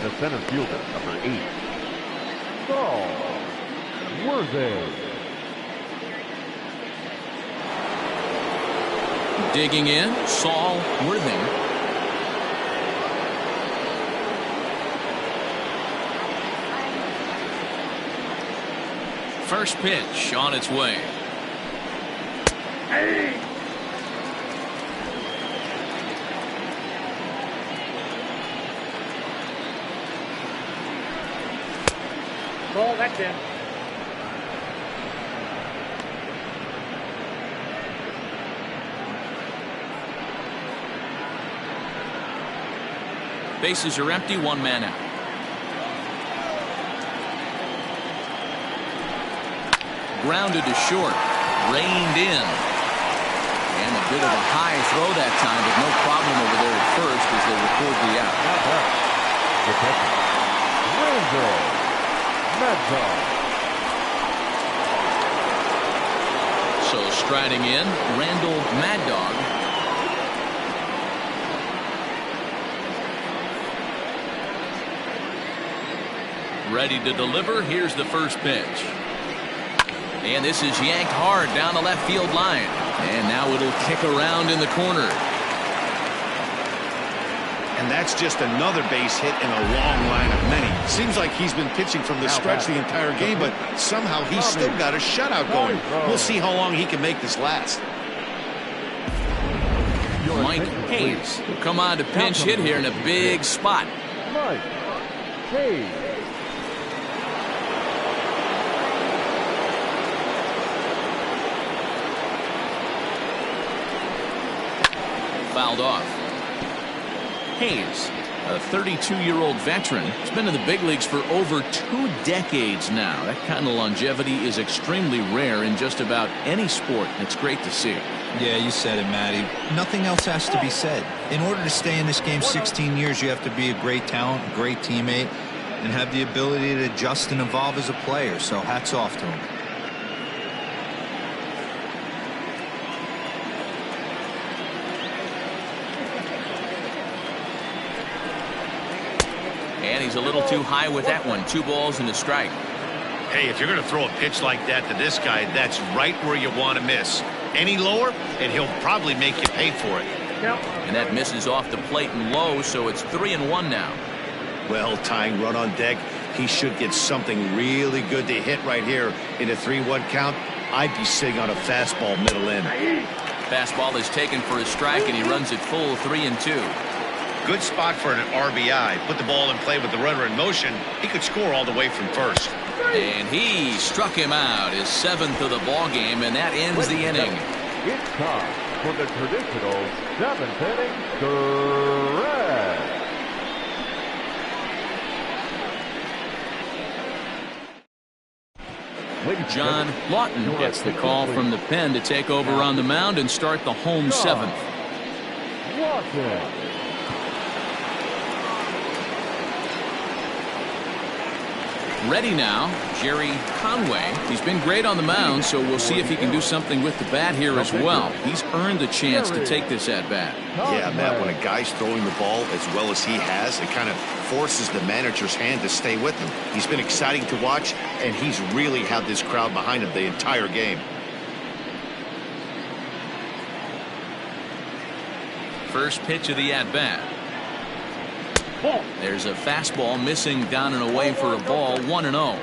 The center fielder, number 8. Saul Worthy. Digging in, Saul Worthing. First pitch on its way. Hey. Ball, that's in. Bases are empty, one man out. Grounded to short, reined in. And a bit of a high throw that time, but no problem over there at first as they record the out. The catcher, Randall Mad Dog. So striding in, Randall Mad Dog. Ready to deliver. Here's the first pitch. And this is yanked hard down the left field line. And now it'll kick around in the corner. And that's just another base hit in a long line of many. Seems like he's been pitching from the stretch the entire game, but somehow he's still got a shutout going. We'll see how long he can make this last. Mike Hayes will come on to pinch hit here in a big spot. Mike Hayes. Fouled off. Hayes, a 32-year-old veteran, has been in the big leagues for over 2 decades now. That kind of longevity is extremely rare in just about any sport. It's great to see. Yeah, you said it, Matty. Nothing else has to be said. In order to stay in this game 16 years, you have to be a great talent, a great teammate, and have the ability to adjust and evolve as a player. So hats off to him. And he's a little too high with that one. 2 balls and a strike. Hey, if you're going to throw a pitch like that to this guy, that's right where you want to miss. Any lower, and he'll probably make you pay for it. And that misses off the plate and low, so it's 3-1 now. Well, tying run on deck, he should get something really good to hit right here in a 3-1 count. I'd be sitting on a fastball middle in. Fastball is taken for a strike, and he runs it full 3-2. Good spot for an RBI. Put the ball in play with the runner in motion. He could score all the way from first. And he struck him out, his 7th of the ball game, and that ends the inning. It's time for the traditional 7th inning stretch. John Lawton gets the call from the pen to take over on the mound and start the home 7th. Lawton. Ready now, Jerry Conway. He's been great on the mound, so we'll see if he can do something with the bat here as well. He's earned a chance to take this at-bat. Yeah, Matt, when a guy's throwing the ball as well as he has, it kind of forces the manager's hand to stay with him. He's been exciting to watch, and he's really had this crowd behind him the entire game. First pitch of the at-bat. There's a fastball missing down and away for a ball, 1-0.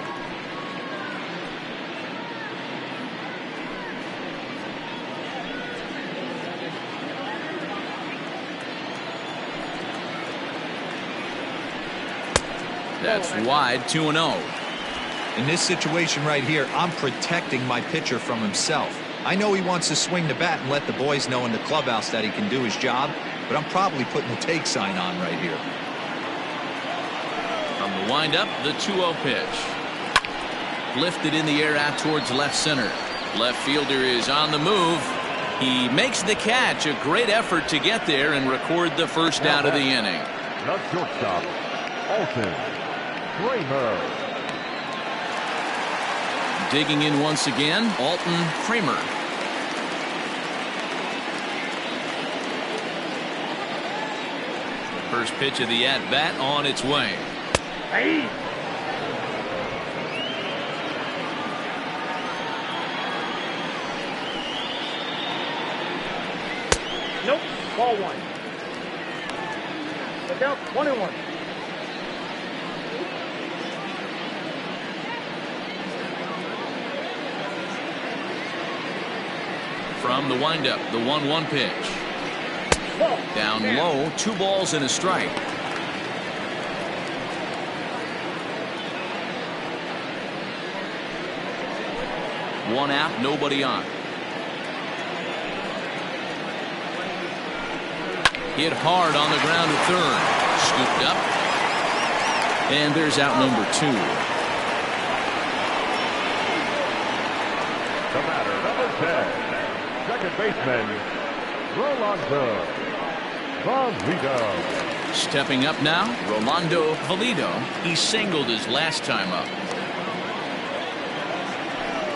That's wide, 2-0. In this situation right here, I'm protecting my pitcher from himself. I know he wants to swing the bat and let the boys know in the clubhouse that he can do his job, but I'm probably putting the take sign on right here. From the windup, the 2-0 pitch. Lifted in the air out towards left center. Left fielder is on the move. He makes the catch. A great effort to get there and record the first out of the inning. The shortstop, Alton Kramer. Digging in once again, Alton Kramer. First pitch of the at-bat on its way. Hey. Ball 1. Look out, 1-1. From the windup, the 1-1 pitch. Ball. Down low, 2 balls and a strike. One out, nobody on. Hit hard on the ground to third. Scooped up. And there's out number 2. The batter, number 10, second baseman, Rolando Valido. Stepping up now, Rolando Valido. He singled his last time up.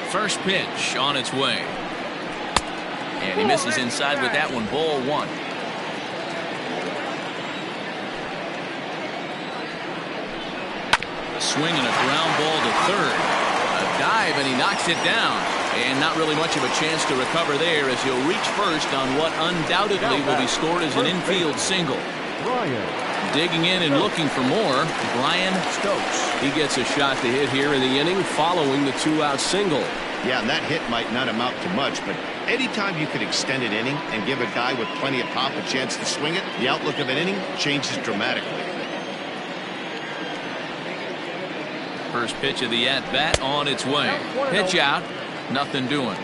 First pitch on its way. And he misses inside with that one, ball 1. A swing and a ground ball to third. A dive and he knocks it down. And not really much of a chance to recover there as he'll reach first on what undoubtedly will be scored as an infield single. Digging in and looking for more, Brian Stokes. He gets a shot to hit here in the inning following the 2-out single. Yeah, and that hit might not amount to much, but anytime you can extend an inning and give a guy with plenty of pop a chance to swing it, the outlook of an inning changes dramatically. First pitch of the at-bat on its way. Pitch out, nothing doing.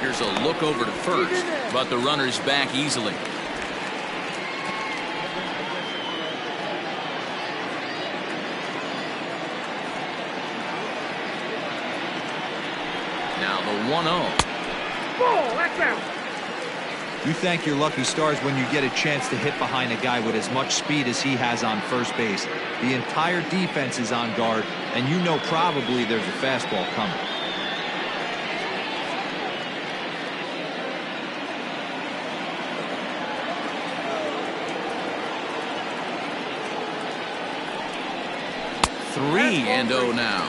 Here's a look over to first, but the runner's back easily. Now the 1-0. Ball, that's out. You thank your lucky stars when you get a chance to hit behind a guy with as much speed as he has on first base. The entire defense is on guard, and you know probably there's a fastball coming. Three and 0 now.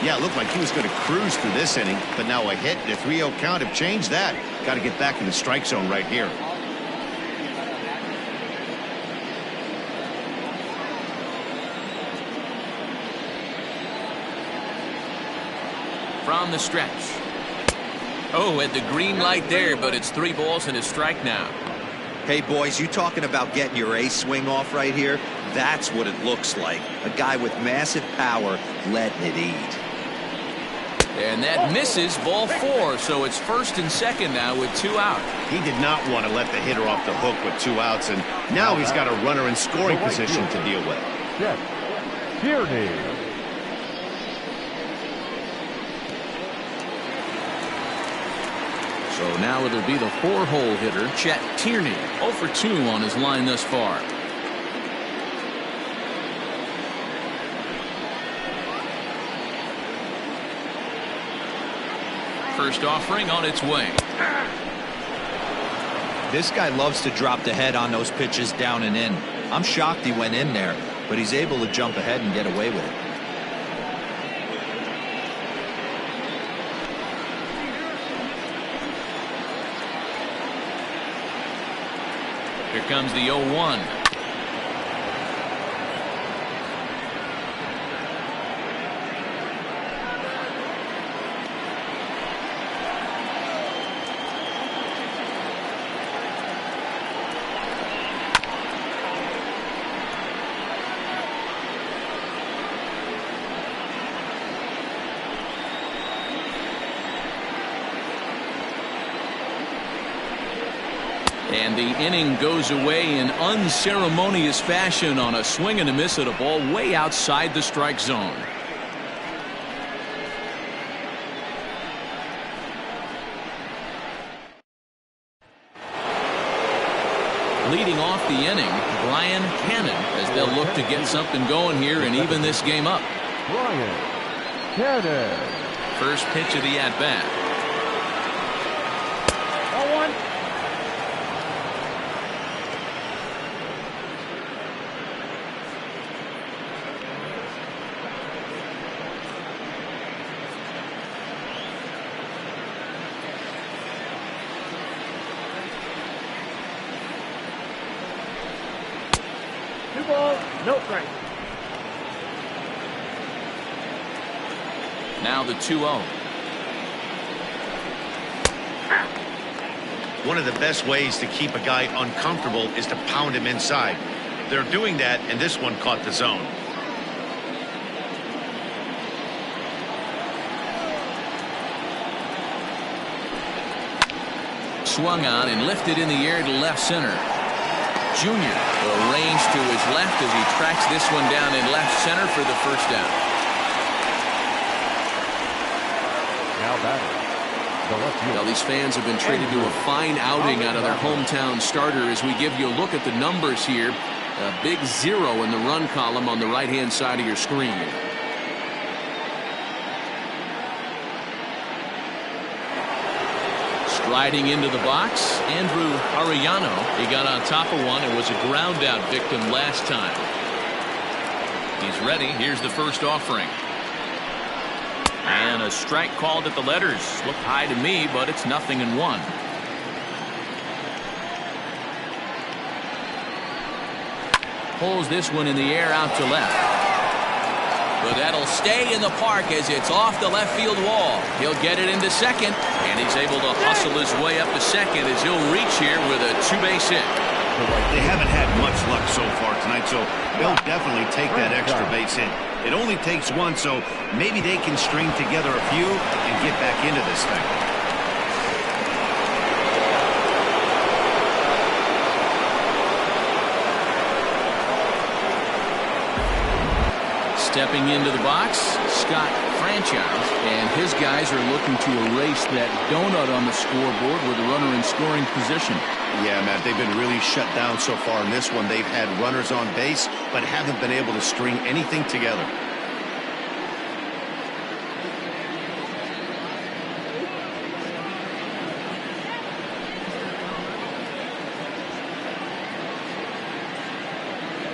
Yeah, it looked like he was going to cruise through this inning, but now a hit and a 3-0 count have changed that. Got to get back in the strike zone right here. From the stretch. Oh, at the green light there, but it's 3 balls and a strike now. Hey, boys, you talking about getting your ace swing off right here? That's what it looks like. A guy with massive power letting it eat. And that misses, ball 4, so it's first and second now with 2 out. He did not want to let the hitter off the hook with 2 outs, and now he's got a runner in scoring position to deal with. Yes, Tierney. So now it'll be the 4-hole hitter, Chet Tierney, 0 for 2 on his line thus far. First offering on its way. This guy loves to drop the head on those pitches down and in. I'm shocked he went in there, but he's able to jump ahead and get away with it. Here comes the 0-1. And the inning goes away in unceremonious fashion on a swing and a miss at a ball way outside the strike zone. Leading off the inning, Brian Cannon, as they'll look to get something going here and even this game up. Brian Cannon. First pitch of the at-bat. Ball 1. 2 balls, no strikes. Now the 2-0. One of the best ways to keep a guy uncomfortable is to pound him inside. They're doing that, and this one caught the zone. Swung on and lifted in the air to left center. Junior will range to his left as he tracks this one down in left center for the first down. Now batting, the left field. Well, these fans have been treated to a fine outing out of their hometown starter as we give you a look at the numbers here. A big 0 in the run column on the right-hand side of your screen. Striding into the box, Andrew Arellano. He got on top of one and was a ground out victim last time. He's ready. Here's the first offering. And a strike called at the letters. Looked high to me, but it's 0-1. Pulls this one in the air out to left. But that'll stay in the park as it's off the left field wall. He'll get it into second, and he's able to hustle his way up to second as he'll reach here with a 2-base hit. They haven't had much luck so far tonight, so they'll definitely take that extra base hit. It only takes one, so maybe they can string together a few and get back into this thing. Stepping into the box, Scott Franchise, and his guys are looking to erase that donut on the scoreboard with a runner in scoring position. Yeah, Matt, they've been really shut down so far in this one. They've had runners on base, but haven't been able to string anything together.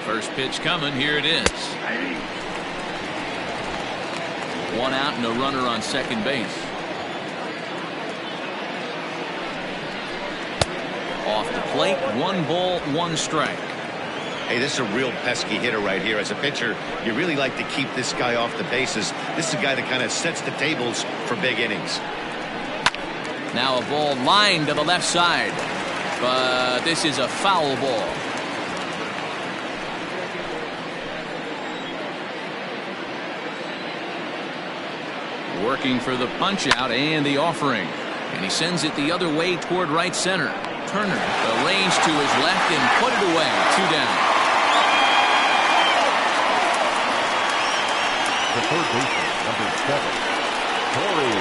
First pitch coming. Here it is. One out and a runner on second base. Off the plate, 1 ball, 1 strike. Hey, this is a real pesky hitter right here. As a pitcher, you really like to keep this guy off the bases. This is a guy that kind of sets the tables for big innings. Now a ball lined to the left side, but this is a foul ball. Working for the punch out and the offering, and he sends it the other way toward right center. Turner arranged to his left and put it away. 2 down. The third baseman, number 7, Corey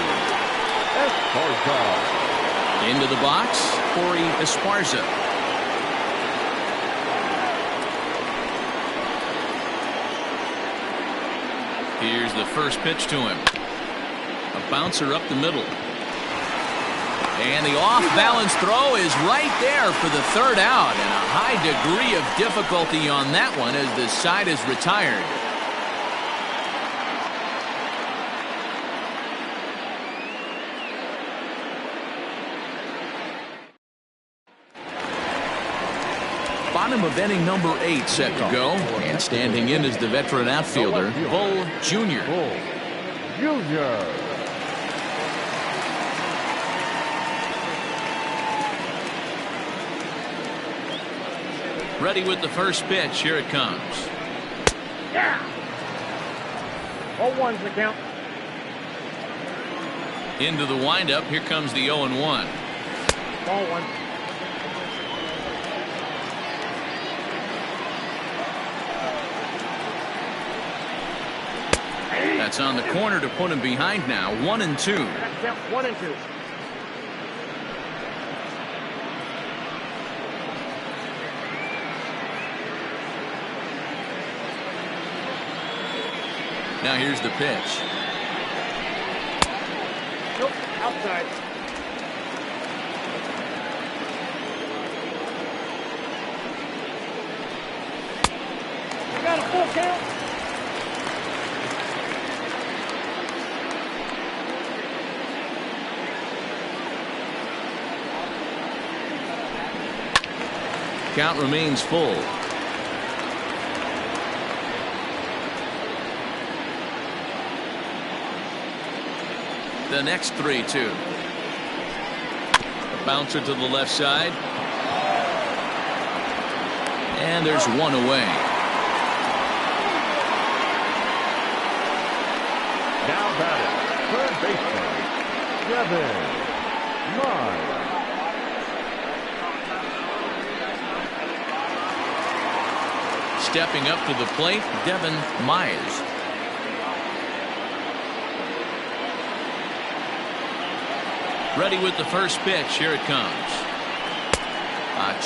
Esparza. Into the box, Corey Esparza. Here's the first pitch to him. A bouncer up the middle. And the off-balance throw is right there for the 3rd out, and a high degree of difficulty on that one as the side is retired. Bottom of inning number 8 set to go, and standing in is the veteran outfielder, Bull Jr. Bull Jr. Ready with the first pitch. Here it comes. Yeah. 0-1's the count. Into the windup. Here comes the 0-1. Ball 1. That's on the corner to put him behind now. 1-2. That's count 1-2. Now here's the pitch. Nope, outside. You got a full count. Count remains full. The next 3-2. A bouncer to the left side. And there's one away. Now batting, third baseman, Devin Mize. Stepping up to the plate, Devin Mize. Ready with the first pitch. Here it comes.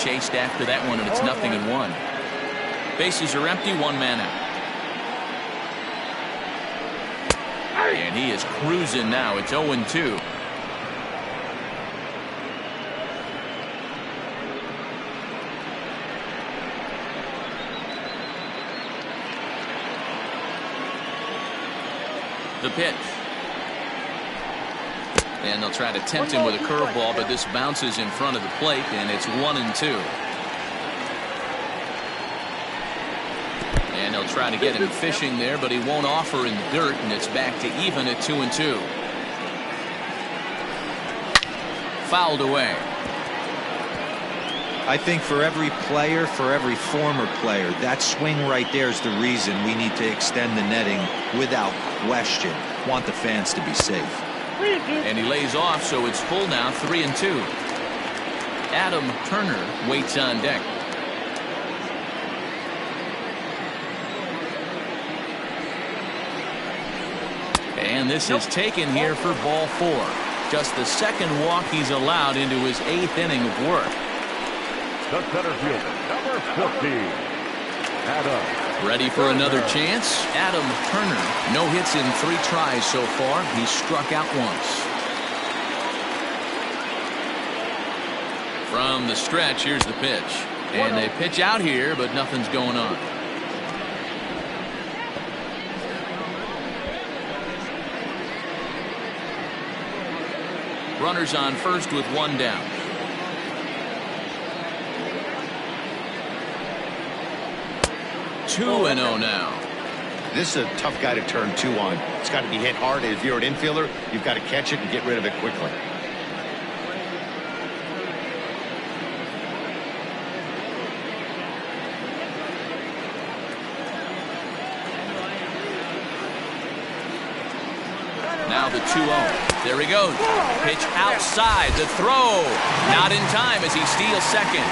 Chased after that one, and it's 0-1. Bases are empty, one man out. And he is cruising now. It's 0-2. The pitch. And they'll try to tempt him with a curveball, but this bounces in front of the plate, and it's 1-2. And they'll try to get him fishing there, but he won't offer in the dirt, and it's back to even at 2-2. Fouled away. I think for every player, for every former player, that swing right there is the reason we need to extend the netting without question. Want the fans to be safe. And he lays off, so it's full now, 3-2. Adam Turner waits on deck. And this is taken here for ball 4. Just the second walk he's allowed into his 8th inning of work. The center fielder, number 15, Adam. Ready for another chance? Adam Turner. No hits in 3 tries so far. He's struck out once. From the stretch, here's the pitch. And they pitch out here, but nothing's going on. Runners on first with one down. 2-0 now. This is a tough guy to turn 2 on. It's got to be hit hard. If you're an infielder, you've got to catch it and get rid of it quickly. Now the 2-0. There he goes. Pitch outside. The throw. Not in time as he steals second.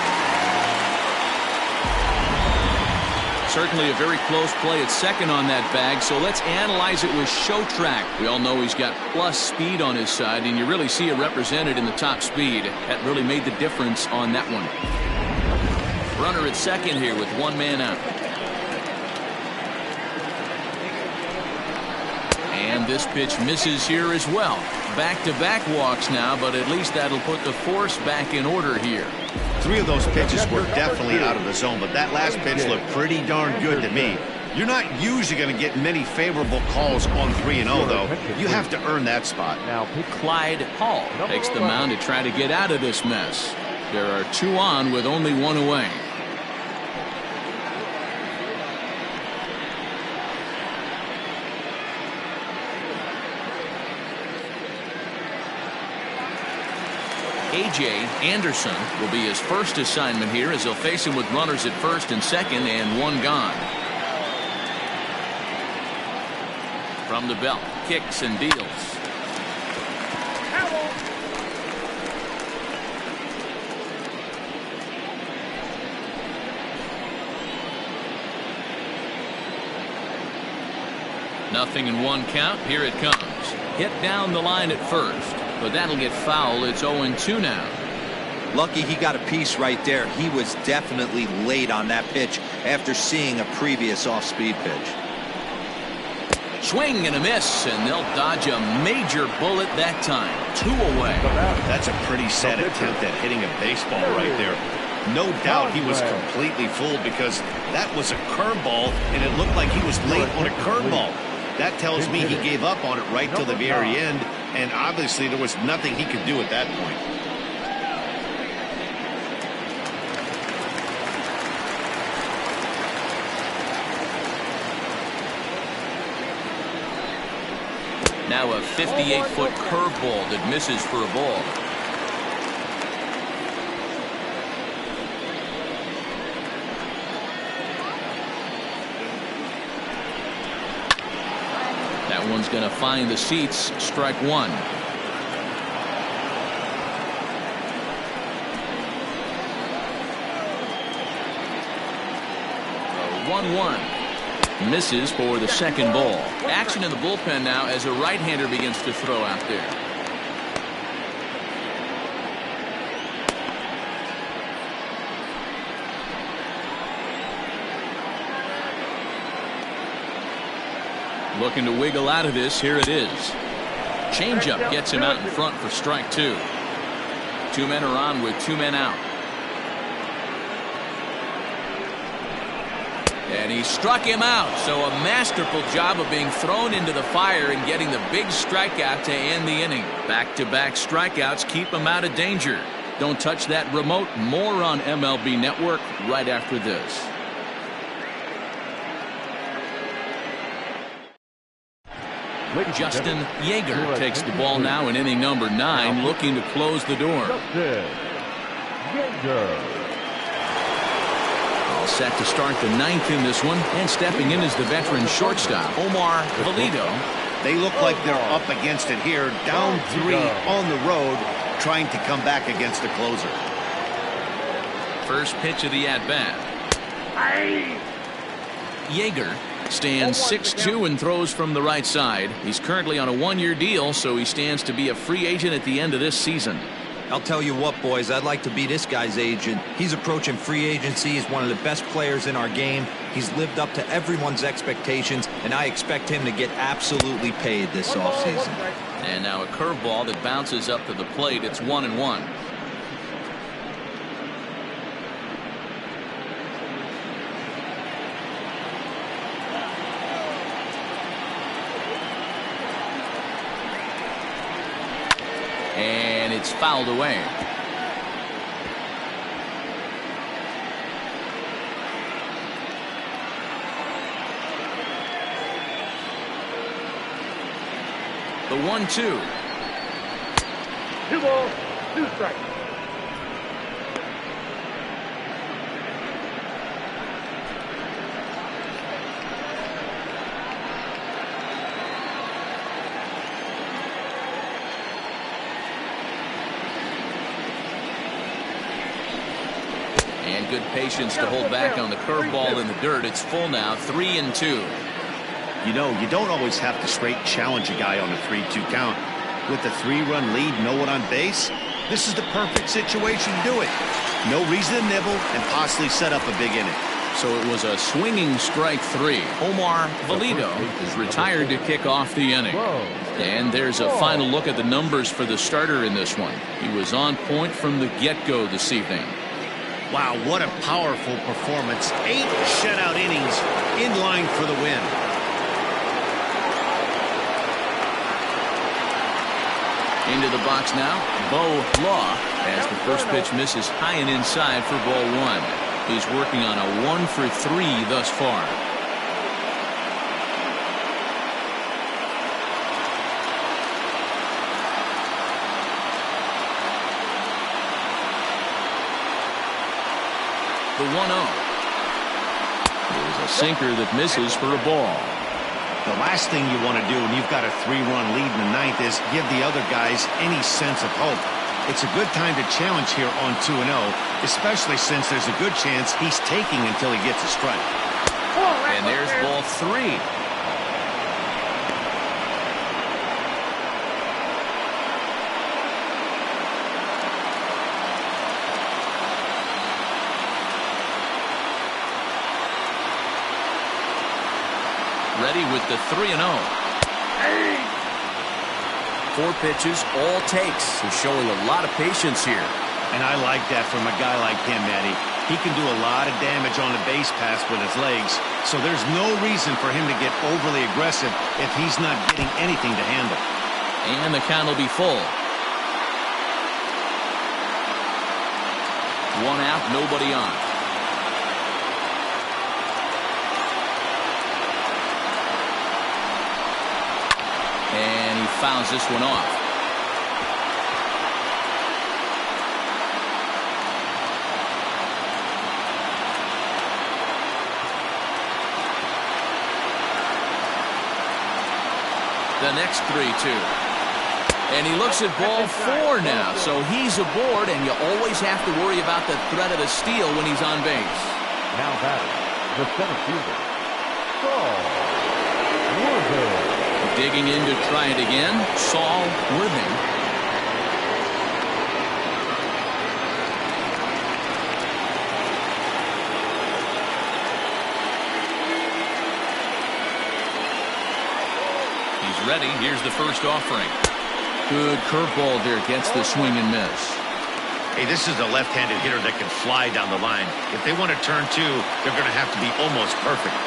Certainly a very close play at second on that bag, so let's analyze it with show track. We all know he's got plus speed on his side, and you really see it represented in the top speed. That really made the difference on that one. Runner at second here with one man out. And this pitch misses here as well. Back-to-back walks now, but at least that'll put the force back in order here. 3 of those pitches were definitely out of the zone, but that last pitch looked pretty darn good to me. You're not usually going to get many favorable calls on 3-0, though. You have to earn that spot. Now, Clyde Hall takes the mound to try to get out of this mess. There are 2 on with only 1 away. A.J. Anderson will be his first assignment here as he'll face him with runners at first and second and 1 gone. From the belt, kicks and deals. Nothing in 1 count. Here it comes. Hit down the line at first. But that'll get foul. It's 0-2 now. Lucky he got a piece right there. He was definitely late on that pitch after seeing a previous off-speed pitch. Swing and a miss, and they'll dodge a major bullet that time. 2 away. That's a pretty sad attempt at hitting a baseball right there. No doubt he was completely fooled because that was a curveball, and it looked like he was late on a curveball. That tells me he gave up on it right till the very end, and obviously there was nothing he could do at that point. Now a 58-foot curveball that misses for a ball. That one's going to find the seats. Strike one. 1-1. Misses for the second ball. Action in the bullpen now as a right-hander begins to throw out there. Looking to wiggle out of this. Here it is. Changeup gets him out in front for strike two. Two men are on with two men out. And he struck him out. So a masterful job of being thrown into the fire and getting the big strikeout to end the inning. Back-to-back strikeouts keep him out of danger. Don't touch that remote. More on MLB Network right after this. Justin Yeager takes the ball now in inning number 9, looking to close the door. All set to start the 9th in this one, and stepping in is the veteran shortstop, Omar Valido. They look like they're up against it here, down 3 on the road, trying to come back against the closer. First pitch of the at-bat. Yeager stands 6'2" and throws from the right side. He's currently on a 1-year deal, so he stands to be a free agent at the end of this season. I'll tell you what, boys, I'd like to be this guy's agent. He's approaching free agency. He's one of the best players in our game. He's lived up to everyone's expectations, and I expect him to get absolutely paid this offseason. And now a curveball that bounces up to the plate. It's 1-1. And it's fouled away. The 1-2. 2 balls, 2 strikes. And good patience to hold back on the curveball in the dirt. It's full now, 3-2. You know, you don't always have to straight challenge a guy on a 3-2 count. With the 3-run lead, no one on base, this is the perfect situation to do it. No reason to nibble and possibly set up a big inning. So it was a swinging strike 3. Omar Valido is retired to kick off the inning. And there's a final look at the numbers for the starter in this one. He was on point from the get-go this evening. Wow, what a powerful performance. 8 shutout innings in line for the win. Into the box now, Bo Law, as the first pitch misses high and inside for ball 1. He's working on a 1 for 3 thus far. The 1-0. There's a sinker that misses for a ball. The last thing you want to do when you've got a 3-run lead in the 9th is give the other guys any sense of hope. It's a good time to challenge here on 2-0, especially since there's a good chance he's taking until he gets a strike. And there's ball 3. Ready with the 3-0. 4 pitches, all takes. He's showing a lot of patience here. And I like that from a guy like him, Eddie. He can do a lot of damage on the base pass with his legs, so there's no reason for him to get overly aggressive if he's not getting anything to handle. And the count will be full. 1 out, nobody on. And he fouls this one off. The next 3-2. And he looks at ball 4 now, so he's aboard, and you always have to worry about the threat of the steal when he's on base. Now batting, the center fielder, Saul Worthing. Digging in to try it again, Saul Worthing. He's ready. Here's the first offering. Good curveball there. Gets the swing and miss. Hey, this is a left-handed hitter that can fly down the line. If they want to turn 2, they're going to have to be almost perfect.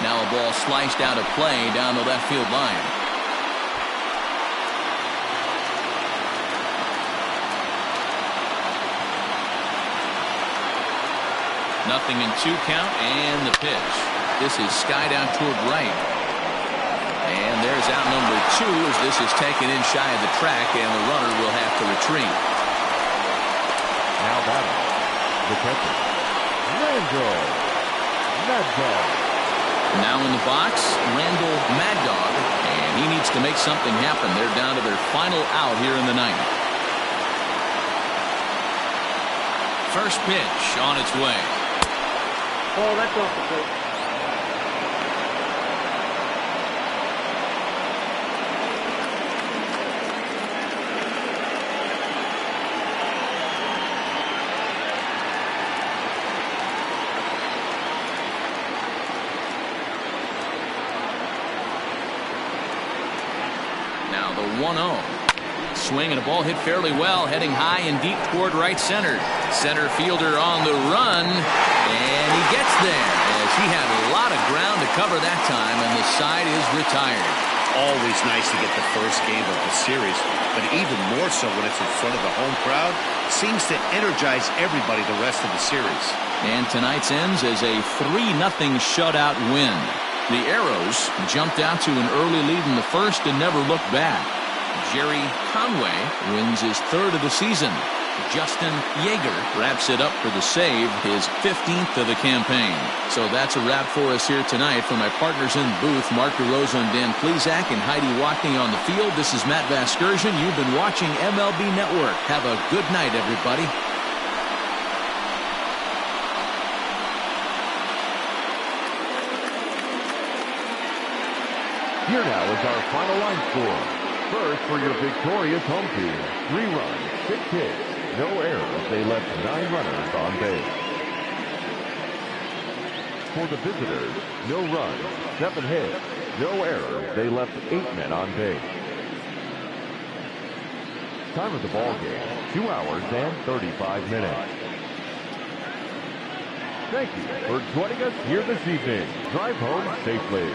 Now a ball sliced out of play down the left field line. Nothing in 2 count, and the pitch. This is skied out toward right. And there's out number 2 as this is taken in shy of the track, and the runner will have to retreat. Now batting, the catcher, Randall Mad Dog. Now in the box, Randall Mad Dog, and he needs to make something happen. They're down to their final out here in the 9th. First pitch on its way. Oh, that's off the plate. Now the 1-0. Swing and a ball hit fairly well, heading high and deep toward right center. Center fielder on the run, and he gets there as he had a lot of ground to cover that time, and the side is retired. Always nice to get the first game of the series, but even more so when it's in front of the home crowd. Seems to energize everybody the rest of the series. And tonight's ends as a 3-0 shutout win. The Arrows jumped out to an early lead in the first and never looked back. Jerry Conway wins his 3rd of the season. Justin Yeager wraps it up for the save, his 15th of the campaign. So that's a wrap for us here tonight. From my partners in the booth, Mark DeRosa and Dan Plezak, and Heidi Watney on the field, this is Matt Vasgersian. You've been watching MLB Network. Have a good night, everybody. Here now is our final line score. First, for your victorious home team, 3 runs, 6 hits, no errors. They left 9 runners on base. For the visitors, no runs, 7 hits, no errors. They left 8 men on base. Time of the ball game, 2 hours and 35 minutes. Thank you for joining us here this evening. Drive home safely.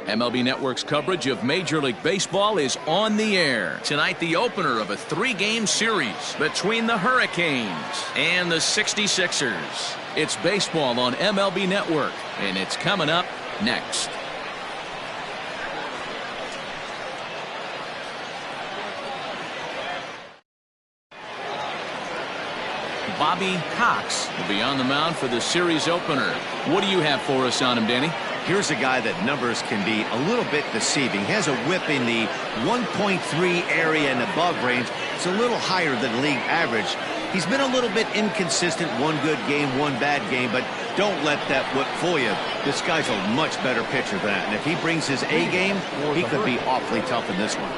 MLB Network's coverage of Major League Baseball is on the air. Tonight, the opener of a 3-game series between the Hurricanes and the 66ers. It's baseball on MLB Network, and it's coming up next. Bobby Cox will be on the mound for the series opener. What do you have for us on him, Danny? Here's a guy that numbers can be a little bit deceiving. He has a whip in the 1.3 area and above range. It's a little higher than league average. He's been a little bit inconsistent. One good game, one bad game, but don't let that whip fool you. This guy's a much better pitcher than that, and if he brings his A game, he could be awfully tough in this one.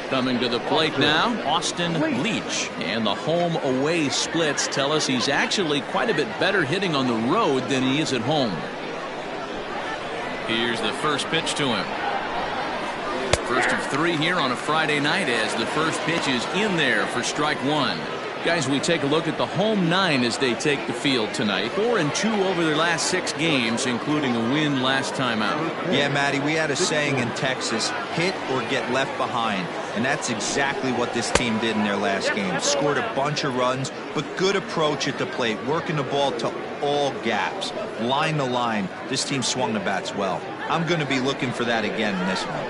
Coming to the plate now, Austin Leach. And the home-away splits tell us he's actually quite a bit better hitting on the road than he is at home. Here's the first pitch to him. First of 3 here on a Friday night as the first pitch is in there for strike 1. Guys, we take a look at the home 9 as they take the field tonight. 4-2 over their last 6 games, including a win last time out. Yeah, Matty, we had a saying in Texas, hit or get left behind. And that's exactly what this team did in their last game. Scored a bunch of runs, but good approach at the plate, working the ball to all gaps. Line to line, this team swung the bats well. I'm going to be looking for that again in this one.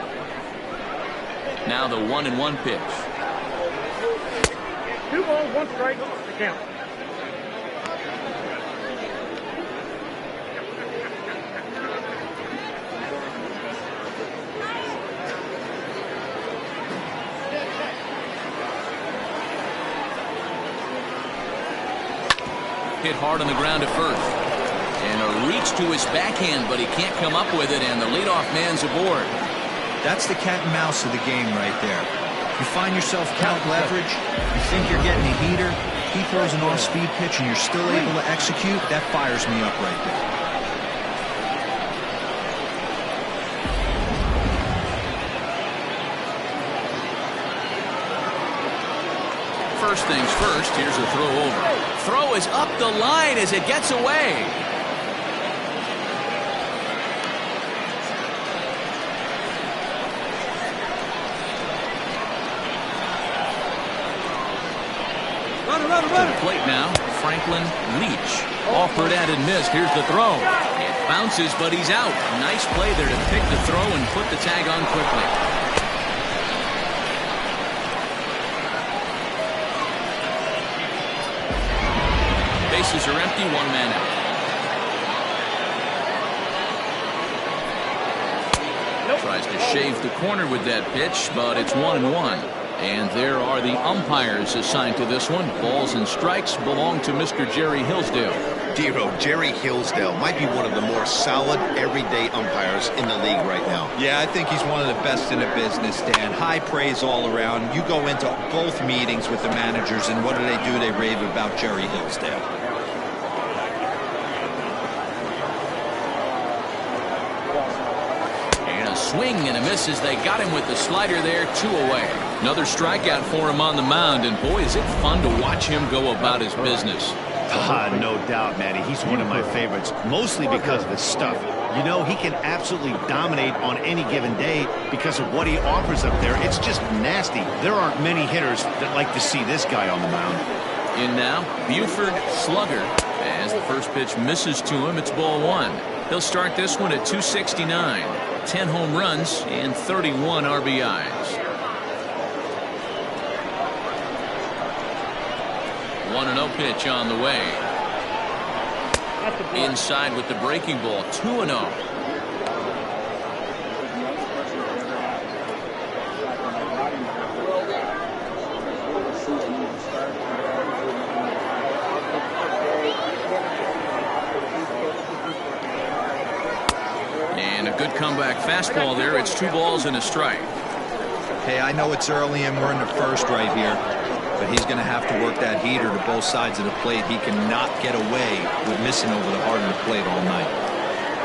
Now the 1-1 pitch. 2 balls, 1 strike, the count. Hit hard on the ground at first. And a reach to his backhand, but he can't come up with it, and the leadoff man's aboard. That's the cat and mouse of the game right there. You find yourself count leverage, you think you're getting a heater, he throws an off-speed pitch and you're still able to execute, that fires me up right there. First things first, here's a throw over. Throw is up the line as it gets away. To the plate now, Franklin Leach. Offered at and missed. Here's the throw. It bounces, but he's out. Nice play there to pick the throw and put the tag on quickly. Bases are empty, 1 man out. Tries to shave the corner with that pitch, but it's 1-1. And there are the umpires assigned to this one. Balls and strikes belong to Mr. Jerry Hillsdale. Dero, Jerry Hillsdale might be one of the more solid everyday umpires in the league right now. Yeah, I think he's one of the best in the business, Dan. High praise all around. You go into both meetings with the managers, and what do? They rave about Jerry Hillsdale. Swing and a miss as they got him with the slider there, 2 away. Another strikeout for him on the mound, and boy, is it fun to watch him go about his business. No doubt, Matty. He's one of my favorites, mostly because of his stuff. You know, he can absolutely dominate on any given day because of what he offers up there. It's just nasty. There aren't many hitters that like to see this guy on the mound. In now, Buford Slugger. As the first pitch misses to him, it's ball 1. He'll start this one at 269. 10 home runs and 31 RBIs. 1-0 pitch on the way. Inside with the breaking ball, 2-0. And a good comeback fastball there. It's 2 balls and a strike. Hey, I know it's early and we're in the first right here, but he's going to have to work that heater to both sides of the plate. He cannot get away with missing over the heart of the plate all night.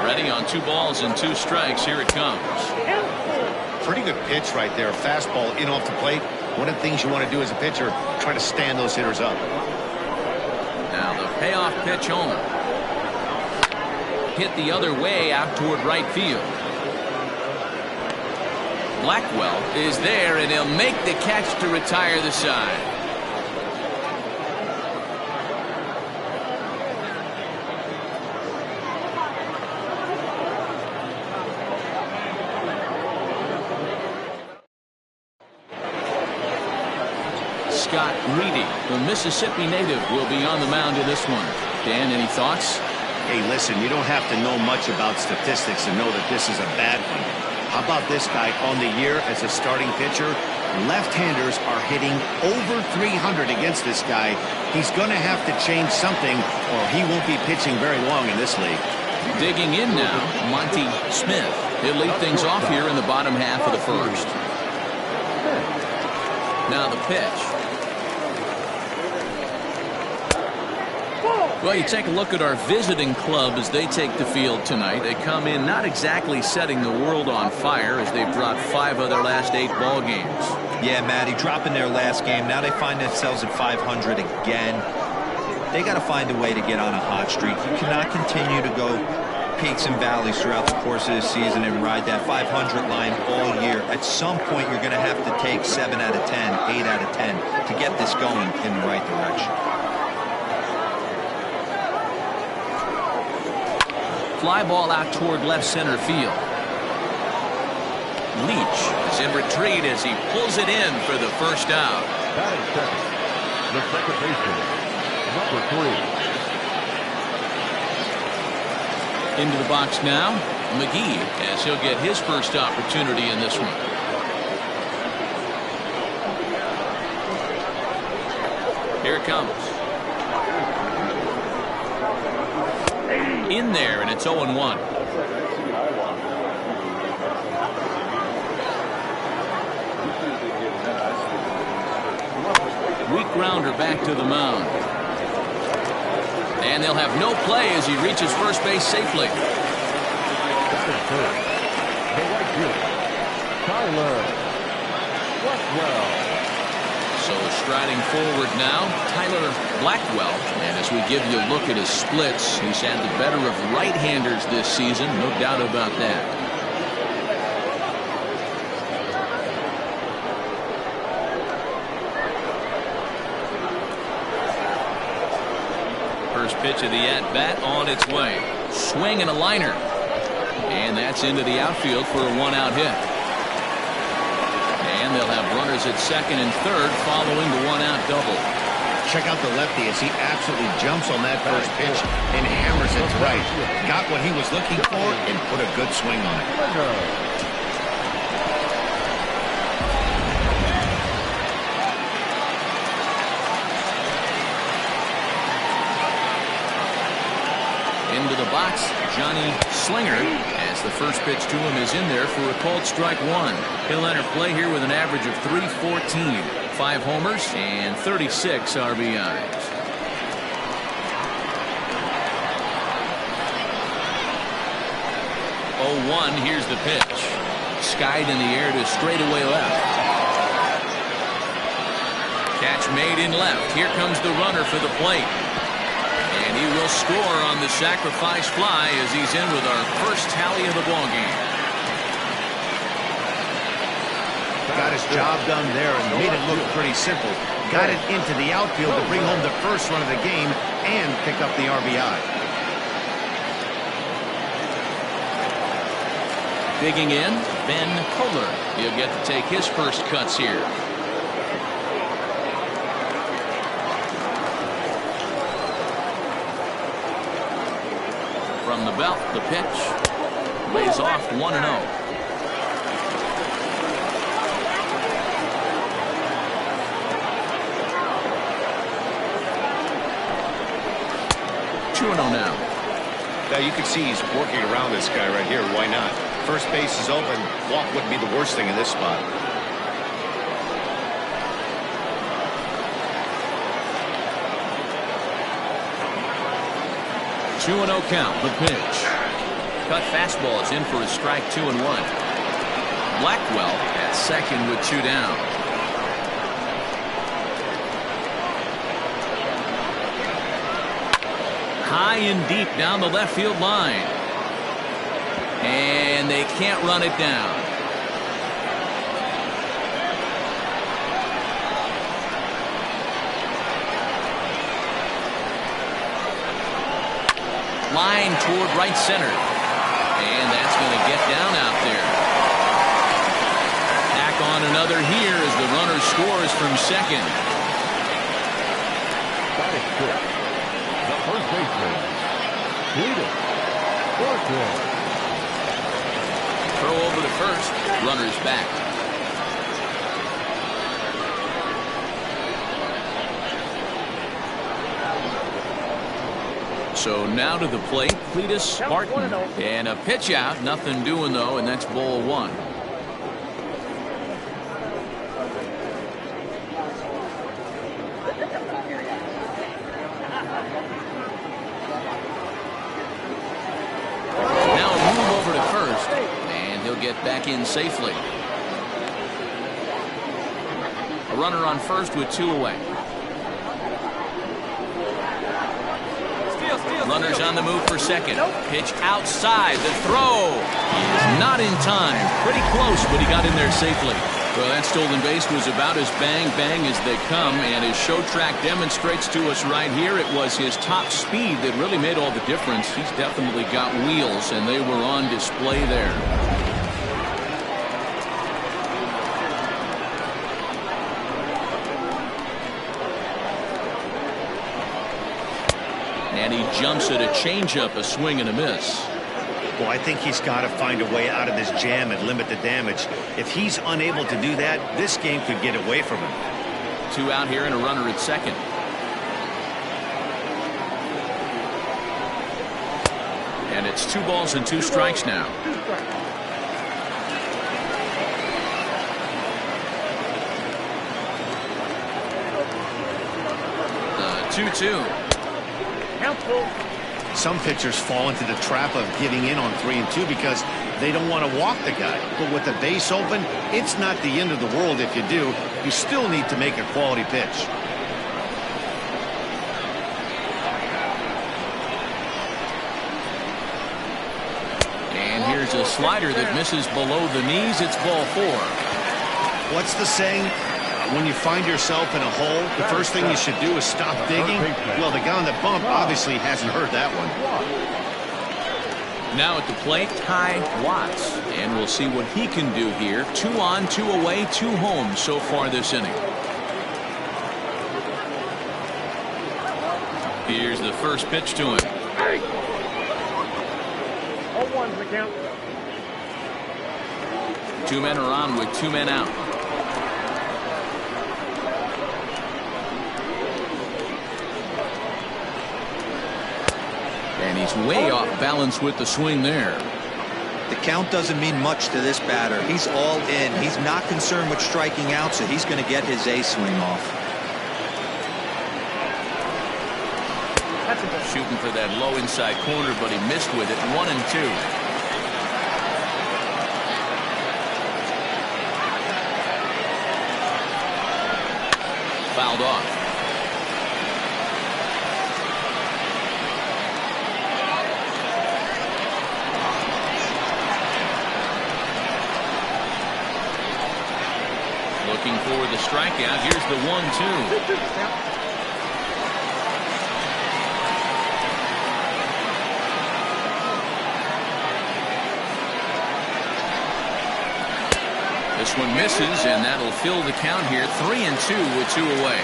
Ready on 2 balls and 2 strikes. Here it comes. Pretty good pitch right there. Fastball in off the plate. One of the things you want to do as a pitcher, try to stand those hitters up. Now the payoff pitch home. Hit the other way out toward right field. Blackwell is there, and he'll make the catch to retire the side. Scott Reedy, the Mississippi native, will be on the mound in this one. Dan, any thoughts? Hey, listen, you don't have to know much about statistics to know that this is a bad one. How about this guy on the year as a starting pitcher? Left-handers are hitting over 300 against this guy. He's going to have to change something or he won't be pitching very long in this league. Digging in now, Monty Smith. He'll lead things off here in the bottom half of the first. Now the pitch. Well, you take a look at our visiting club as they take the field tonight. They come in not exactly setting the world on fire as they've dropped 5 of their last 8 ball games. Yeah, Matty, dropping their last game. Now they find themselves at 500 again. They got to find a way to get on a hot streak. You cannot continue to go peaks and valleys throughout the course of the season and ride that 500 line all year. At some point, you're going to have to take 7 out of 10, 8 out of 10 to get this going in the right direction. Fly ball out toward left center field. Leach is in retreat as he pulls it in for the first out. Batting second, the second baseman, number 3. Into the box now, McGee, as he'll get his first opportunity in this one. Here it comes. In there, and it's 0-1. Weak grounder back to the mound. And they'll have no play as he reaches first base safely. Batting third, the right fielder, Tyler Blackwell. So striding forward now, Tyler Blackwell. And as we give you a look at his splits, he's had the better of right-handers this season, no doubt about that. First pitch of the at-bat on its way. Swing and a liner. And that's into the outfield for a 1-out hit. And they'll have runners at second and third following the 1-out double. Check out the lefty as he absolutely jumps on that first pitch and hammers it to right. Got what he was looking for and put a good swing on it. Into the box, Johnny Slinger, as the first pitch to him is in there for a called strike 1. He'll enter play here with an average of .314, 5 homers and 36 RBIs. Oh, 1, here's the pitch. Skied in the air to straightaway left. Catch made in left. Here comes the runner for the plate. And he will score on the sacrifice fly as he's in with our first tally of the ballgame. Got his job done there and made it look pretty simple. Got it into the outfield to bring home the first run of the game and pick up the RBI. Digging in, Ben Kohler. He'll get to take his first cuts here. From the belt, the pitch. Lays off 1-0. Now you can see he's working around this guy right here. Why not? First base is open. Walk wouldn't be the worst thing in this spot. Two 2-0 count. The pitch. Cut fastball is in for a strike. 2-1. Blackwell at second with 2 down. High and deep down the left field line. And they can't run it down. line toward right center. And that's going to get down out there. Tack on another here as the runner scores from second. Batting six, the first baseman, Cletus. Throw over to first. Runner's back. So now to the plate, Cletus Barton. And a pitch out. Nothing doing, though, and that's ball one. Now a move over to first, and he'll get back in safely. A runner on first with two away. Runners on the move for second. Pitch outside. The throw is not in time. Pretty close, but he got in there safely. Well, that stolen base was about as bang as they come, and his show track demonstrates to us right here it was his top speed that really made all the difference. He's definitely got wheels, and they were on display there. And he jumps at a changeup, a swing and a miss. Well, I think he's got to find a way out of this jam and limit the damage. If he's unable to do that, this game could get away from him. Two out here and a runner at second. And it's 2 balls and 2 strikes now. 2-2. Some pitchers fall into the trap of giving in on 3 and 2 because they don't want to walk the guy. But with the base open, it's not the end of the world if you do. You still need to make a quality pitch. And here's a slider that misses below the knees. It's ball 4. What's the saying? When you find yourself in a hole, the first thing you should do is stop digging. Well, the guy on the bump obviously hasn't heard that one. Now at the plate, Ty Watts. And we'll see what he can do here. 2 on, 2 away, 2 home so far this inning. Here's the first pitch to him. 0-1's the count. 2 men are on with 2 men out. And he's way off balance with the swing there. The count doesn't mean much to this batter. He's all in. He's not concerned with striking out, so he's going to get his A swing off. Shooting for that low inside corner, but he missed with it. 1 and 2. Fouled off. Looking for the strikeout. Here's the 1-2. This one misses, and that'll fill the count here. 3 and 2 with 2 away.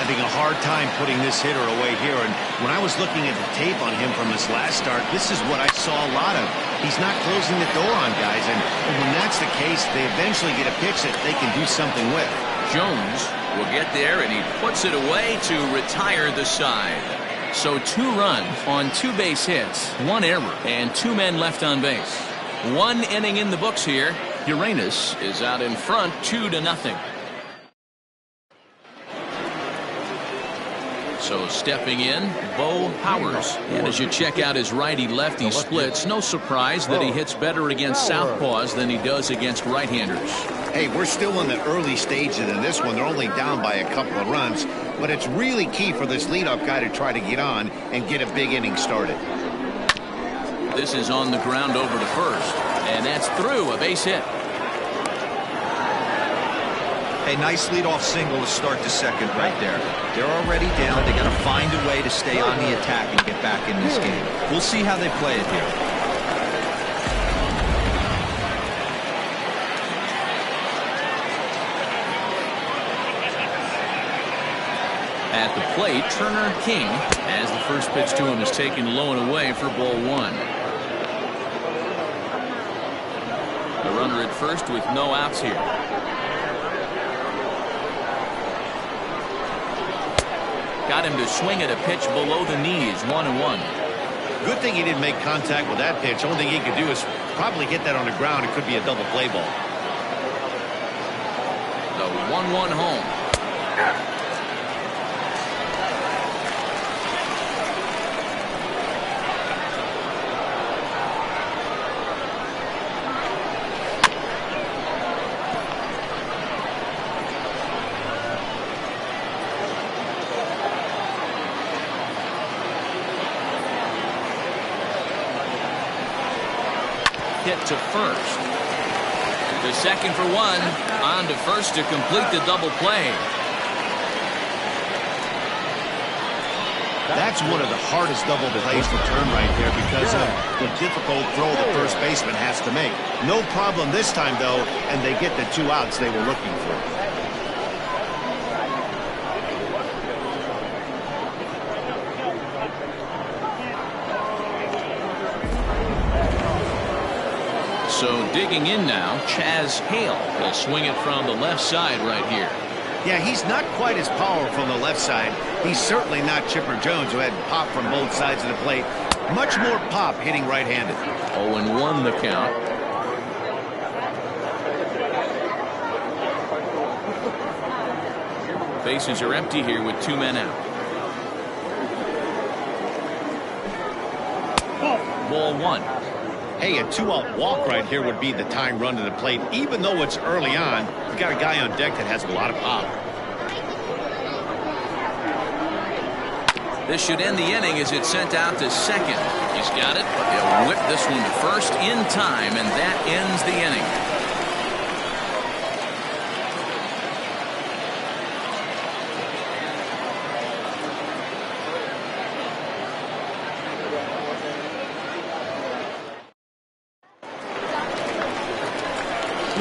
Having a hard time putting this hitter away here. And when I was looking at the tape on him from his last start, this is what I saw a lot of. He's not closing the door on guys. And when that's the case, they eventually get a pitch that they can do something with. Jones will get there, and he puts it away to retire the side. So 2 runs on 2 base hits, 1 error, and 2 men left on base. 1 inning in the books here. Uranus is out in front 2-0. So stepping in, Bo Powers. And as you check out his righty-lefty splits, no surprise that he hits better against southpaws than he does against right-handers. Hey, we're still in the early stages in this one. They're only down by a couple of runs, but it's really key for this leadoff guy to try to get on and get a big inning started. This is on the ground over to first, and that's through, a base hit. Hey, nice leadoff single to start the second right there. They're already down. They got to find a way to stay on the attack and get back in this game. We'll see how they play it here. At the plate, Turner King, as the first pitch to him is taken low and away for ball one. The runner at first with no outs here. Got him to swing at a pitch below the knees, 1-1. Good thing he didn't make contact with that pitch. Only thing he could do is probably hit that on the ground. It could be a double play ball. The 1-1 home. Hit to first. The second for one. On to first to complete the double play. That's one of the hardest double plays to turn right there because of the difficult throw the first baseman has to make. No problem this time, though, and they get the 2 outs they were looking for. So digging in now, Chaz Hale will swing it from the left side right here. Yeah, he's not quite as powerful on the left side. He's certainly not Chipper Jones, who had pop from both sides of the plate. Much more pop hitting right-handed. 0-1 the count. Bases are empty here with 2 men out. Ball one. Hey, a 2-out walk right here would be the tying run to the plate. Even though it's early on, you got a guy on deck that has a lot of pop. This should end the inning as it's sent out to second. He's got it, but they'll whip this one to first in time, and that ends the inning.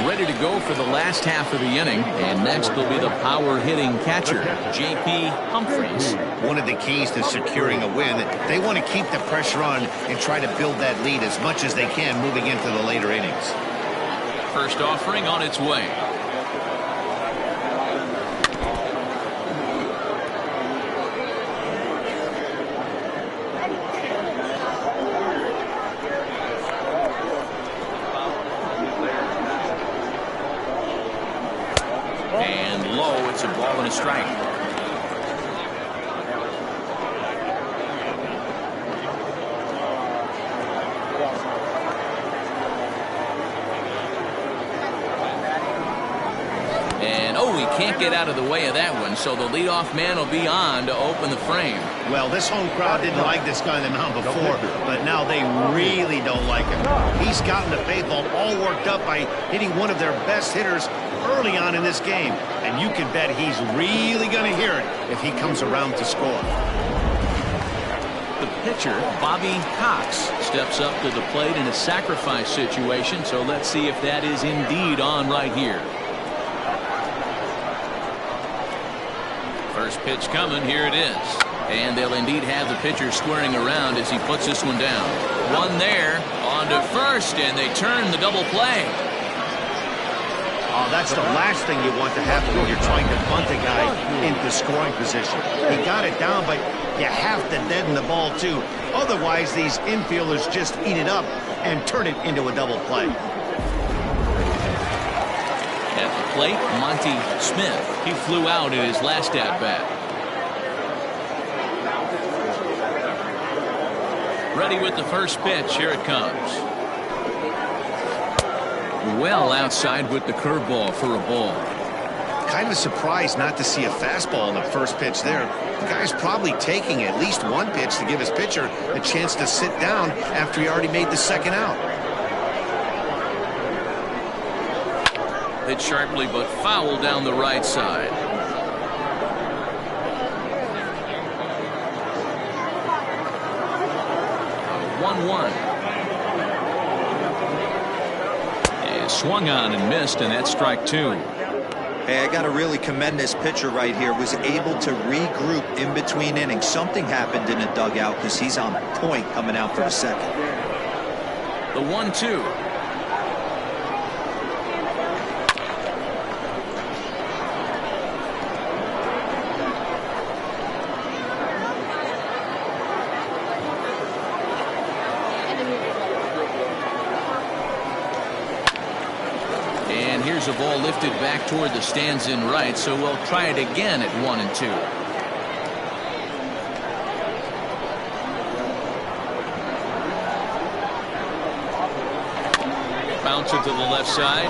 Ready to go for the last half of the inning, and next will be the power-hitting catcher, J.P. Humphries. One of the keys to securing a win, they want to keep the pressure on and try to build that lead as much as they can moving into the later innings. First offering on its way. And low, it's a ball and a strike. And oh, he can't get out of the way of that one, so the leadoff man will be on to open the frame. Well, this home crowd didn't like this guy on the mound before, but now they really don't like him. He's gotten the baseball all worked up by hitting one of their best hitters early on in this game, and you can bet he's really going to hear it if he comes around to score. The pitcher, Bobby Cox, steps up to the plate in a sacrifice situation, so let's see if that is indeed on right here. First pitch coming, here it is. And they'll indeed have the pitcher squaring around as he puts this one down. One there, on to first, and they turn the double play. Oh, that's the last thing you want to happen when you're trying to bunt a guy into scoring position. He got it down, but you have to deaden the ball, too. Otherwise, these infielders just eat it up and turn it into a double play. At the plate, Monty Smith. He flew out in his last at-bat. Ready with the first pitch. Here it comes. Well outside with the curveball for a ball. Kind of surprised not to see a fastball in the first pitch there. The guy's probably taking at least one pitch to give his pitcher a chance to sit down after he already made the second out. Hit sharply but foul down the right side. 1-1. Swung on and missed, and that's strike 2. Hey, I got to really commend this pitcher right here. Was able to regroup in between innings. Something happened in the dugout because he's on point coming out for the second. The 1-2. Here's a ball lifted back toward the stands in right, so we'll try it again at 1-2. Bounce it to the left side.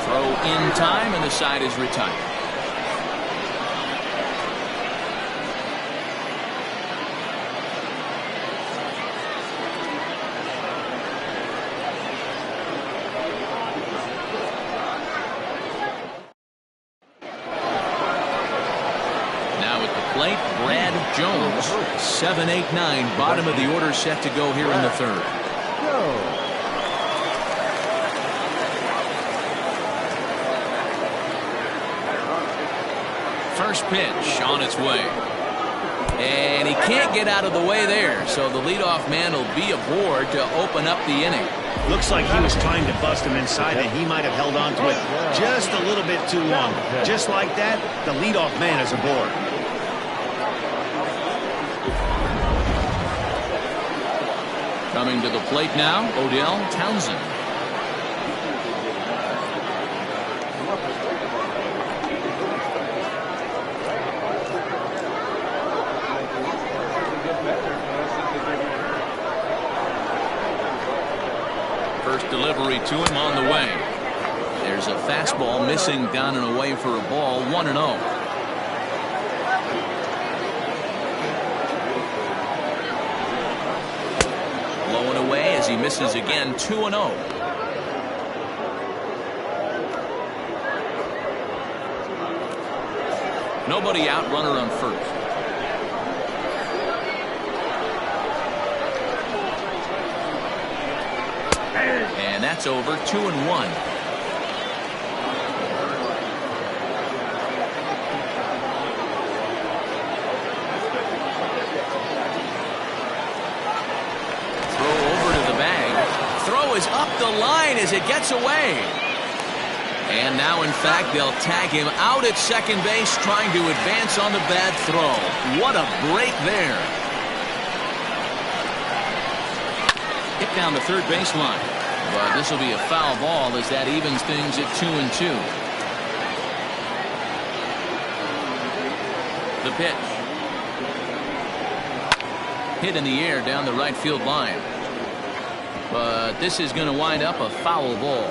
Throw in time, and the side is retired. Jones, 7-8-9, bottom of the order, set to go here in the third. First pitch on its way. And he can't get out of the way there, so the leadoff man will be aboard to open up the inning. Looks like he was trying to bust him inside, and he might have held on to it just a little bit too long. Just like that, the leadoff man is aboard. Coming to the plate now, Odell Townsend. First delivery to him on the way. There's a fastball missing down and away for a ball, 1-0. As he misses again, 2-0. Nobody out, runner on first. And that's over, 2-1. Is up the line as it gets away. And now, in fact, they'll tag him out at second base, trying to advance on the bad throw. What a break there. Hit down the third baseline. But this will be a foul ball as that evens things at 2-2. The pitch. Hit in the air down the right field line. But this is going to wind up a foul ball.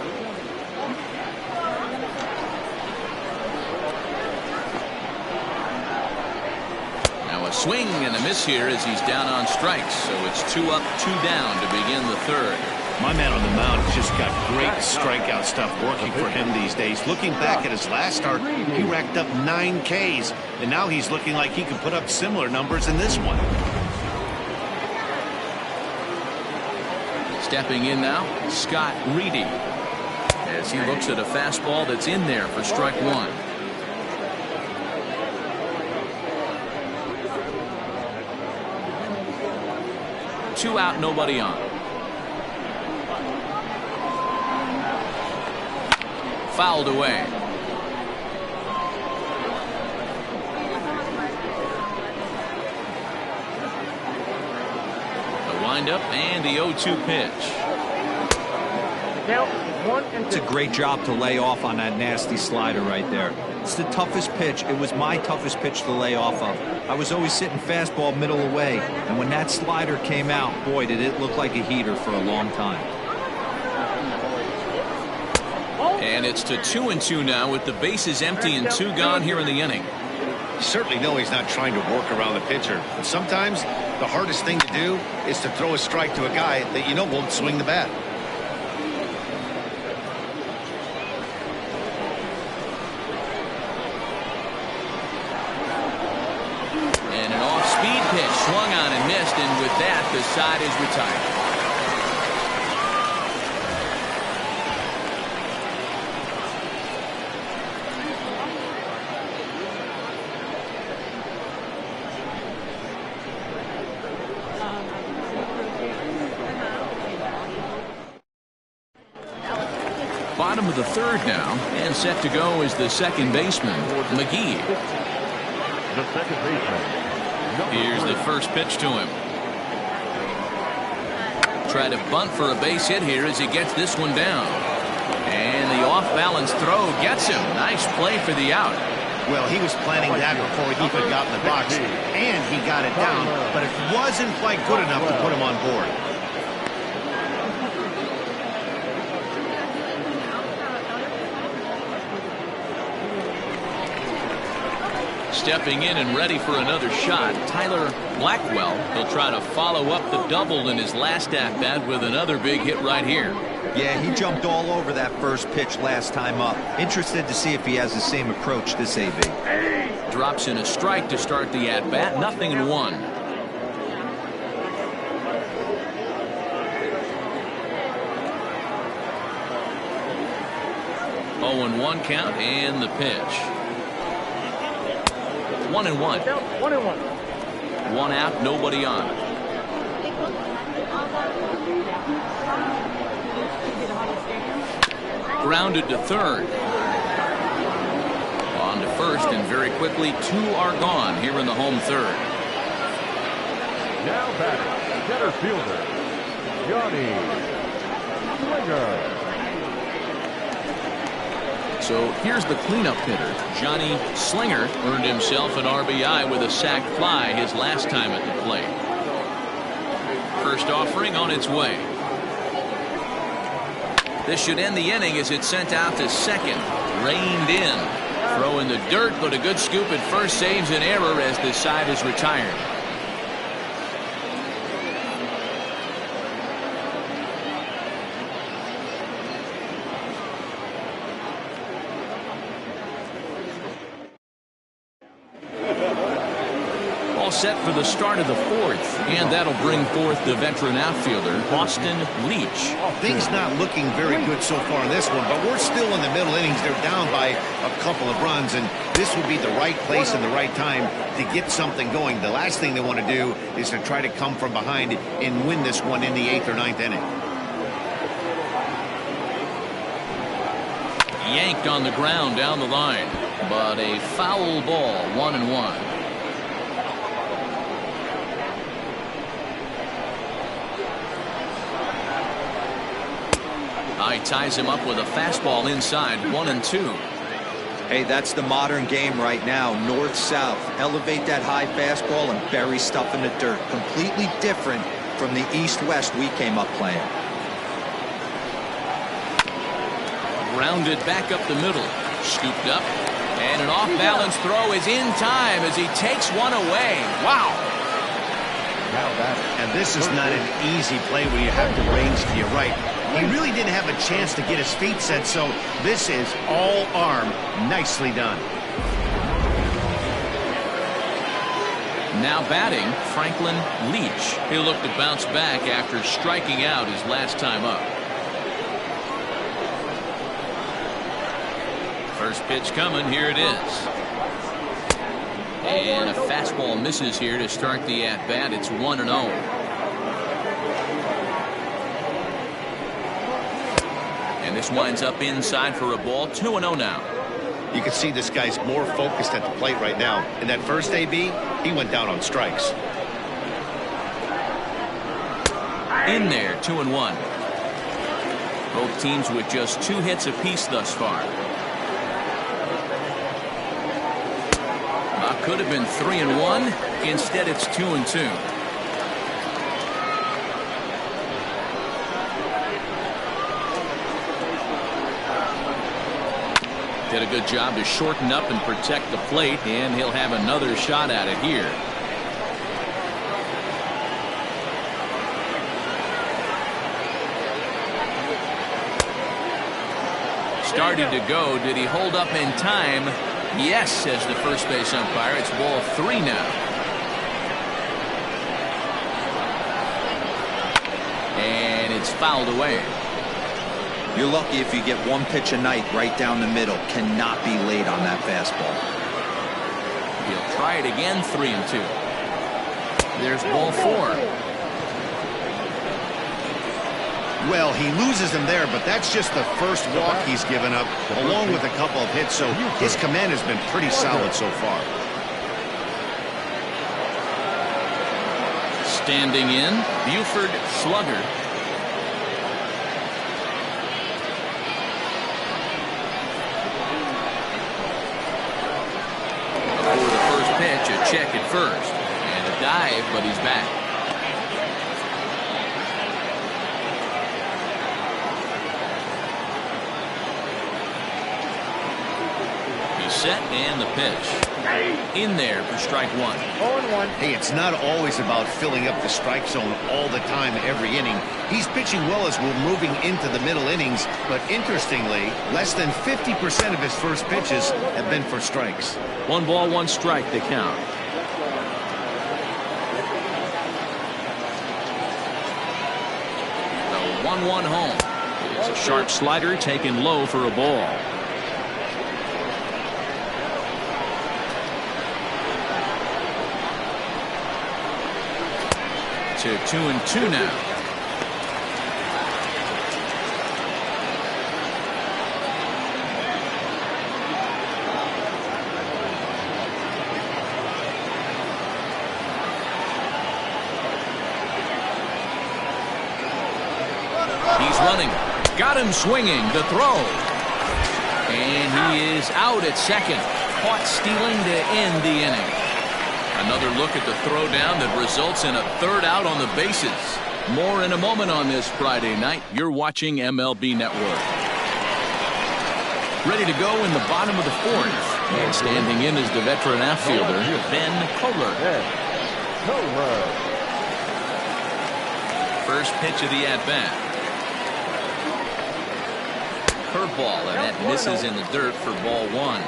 Now a swing and a miss here as he's down on strikes. So it's 2 up, 2 down to begin the third. My man on the mound has just got great strikeout stuff working for him these days. Looking back at his last start, he racked up 9 Ks. And now he's looking like he can put up similar numbers in this one. Stepping in now, Scott Reedy, as he looks at a fastball that's in there for strike 1. Two out, nobody on. Fouled away. Up and the 0-2 pitch. It's a great job to lay off on that nasty slider right there. It's the toughest pitch. It was my toughest pitch to lay off of. I was always sitting fastball middle away, and when that slider came out, boy, did it look like a heater for a long time. And it's to 2-2 now with the bases empty and 2 gone here in the inning. You certainly know he's not trying to work around the pitcher. But sometimes the hardest thing to do is to throw a strike to a guy that you know won't swing the bat. Swung on and missed, and with that, the side is retired. Bottom of the third now, and set to go is the second baseman, McGee. The second baseman. Here's the first pitch to him. Try to bunt for a base hit here as he gets this one down. And the off-balance throw gets him. Nice play for the out. Well, he was planning that before he even got in the box, and he got it down, but it wasn't quite good enough to put him on board. Stepping in and ready for another shot, Tyler Blackwell. He'll try to follow up the double in his last at-bat with another big hit right here. Yeah, he jumped all over that first pitch last time up. Interested to see if he has the same approach this AB. Drops in a strike to start the at-bat. 0-1. Oh, 0-1 count and the pitch. 1-1. 1-1. One out, nobody on. Grounded to third. On to first, and very quickly, two are gone here in the home third. Now batting, center fielder, Johnny Slinger. So here's the cleanup hitter. Johnny Slinger earned himself an RBI with a sac fly his last time at the plate. First offering on its way. This should end the inning as it's sent out to second. Reined in. Throw in the dirt, but a good scoop at first saves an error as the side is retired. All set for the start of the fourth, and that'll bring forth the veteran outfielder, Boston Leach. Things not looking very good so far in this one, but we're still in the middle innings. They're down by a couple of runs, and this would be the right place and the right time to get something going. The last thing they want to do is to try to come from behind and win this one in the 8th or 9th inning. Yanked on the ground down the line, but a foul ball, 1-1. Ties him up with a fastball inside, 1-2. Hey, that's the modern game right now. North-south. Elevate that high fastball and bury stuff in the dirt. Completely different from the east-west we came up playing. Grounded back up the middle. Scooped up. And an off-balance throw is in time as he takes one away. Wow. And this is not an easy play when you have to range to your right. He really didn't have a chance to get his feet set, so this is all arm. Nicely done. Now batting, Franklin Leach. He'll look to bounce back after striking out his last time up. First pitch coming, here it is. And a fastball misses here to start the at-bat. It's 1-0. And this winds up inside for a ball. 2-0 now. You can see this guy's more focused at the plate right now. In that first AB, he went down on strikes. In there, 2-1. Both teams with just 2 hits apiece thus far. Could have been 3-1. Instead, it's 2-2. Did a good job to shorten up and protect the plate, and he'll have another shot at it here. Started to go. Did he hold up in time? Yes, says the first base umpire. It's ball 3 now. It's fouled away. You're lucky if you get one pitch a night right down the middle. Cannot be late on that fastball. He'll try it again. 3-2. There's ball 4. Well, he loses him there, but that's just the first walk he's given up, along with a couple of hits, so his command has been pretty solid so far. Standing in, Buford slugger. Before the first pitch, a check at first. And a dive, but he's back. Set and the pitch in there for strike 1. 0-1. Hey, it's not always about filling up the strike zone all the time every inning. He's pitching well as we're moving into the middle innings, but interestingly, less than 50% of his first pitches have been for strikes. 1 ball, 1 strike, the count. The 1-1 home. It's a sharp slider taken low for a ball. To 2-2 now. He's running. Got him swinging. The throw. And he is out at second. Caught stealing to end the inning. Another look at the throwdown that results in a 3rd out on the bases. More in a moment on this Friday night. You're watching MLB Network. Ready to go in the bottom of the 4th. And standing in is the veteran outfielder, Ben Kohler. First pitch of the at-bat. Curveball, and that misses in the dirt for ball 1.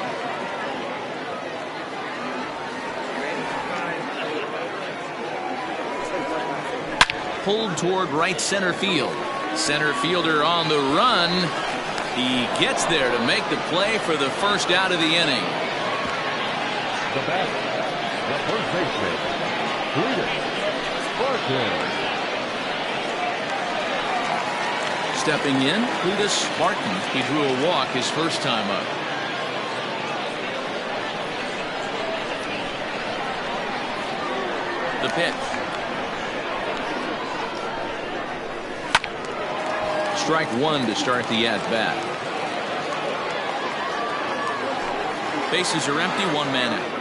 Pulled toward right center field. Center fielder on the run. He gets there to make the play for the first out of the inning. The batter, the first baseman, Spartan. Stepping in, Cletus Spartan. He drew a walk his first time up. The pitch. Strike 1 to start the at-bat. Bases are empty, 1 man out.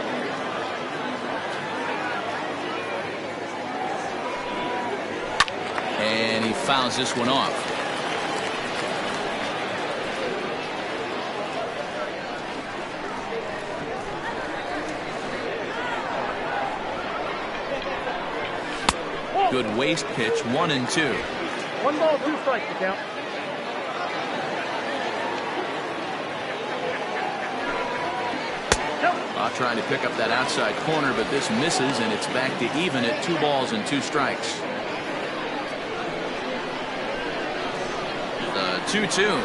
And he fouls this one off. Good waste pitch, 1-2. 1 ball, 2 strikes, the count. Trying to pick up that outside corner, but this misses, and it's back to even at 2 balls and 2 strikes. The 2-2.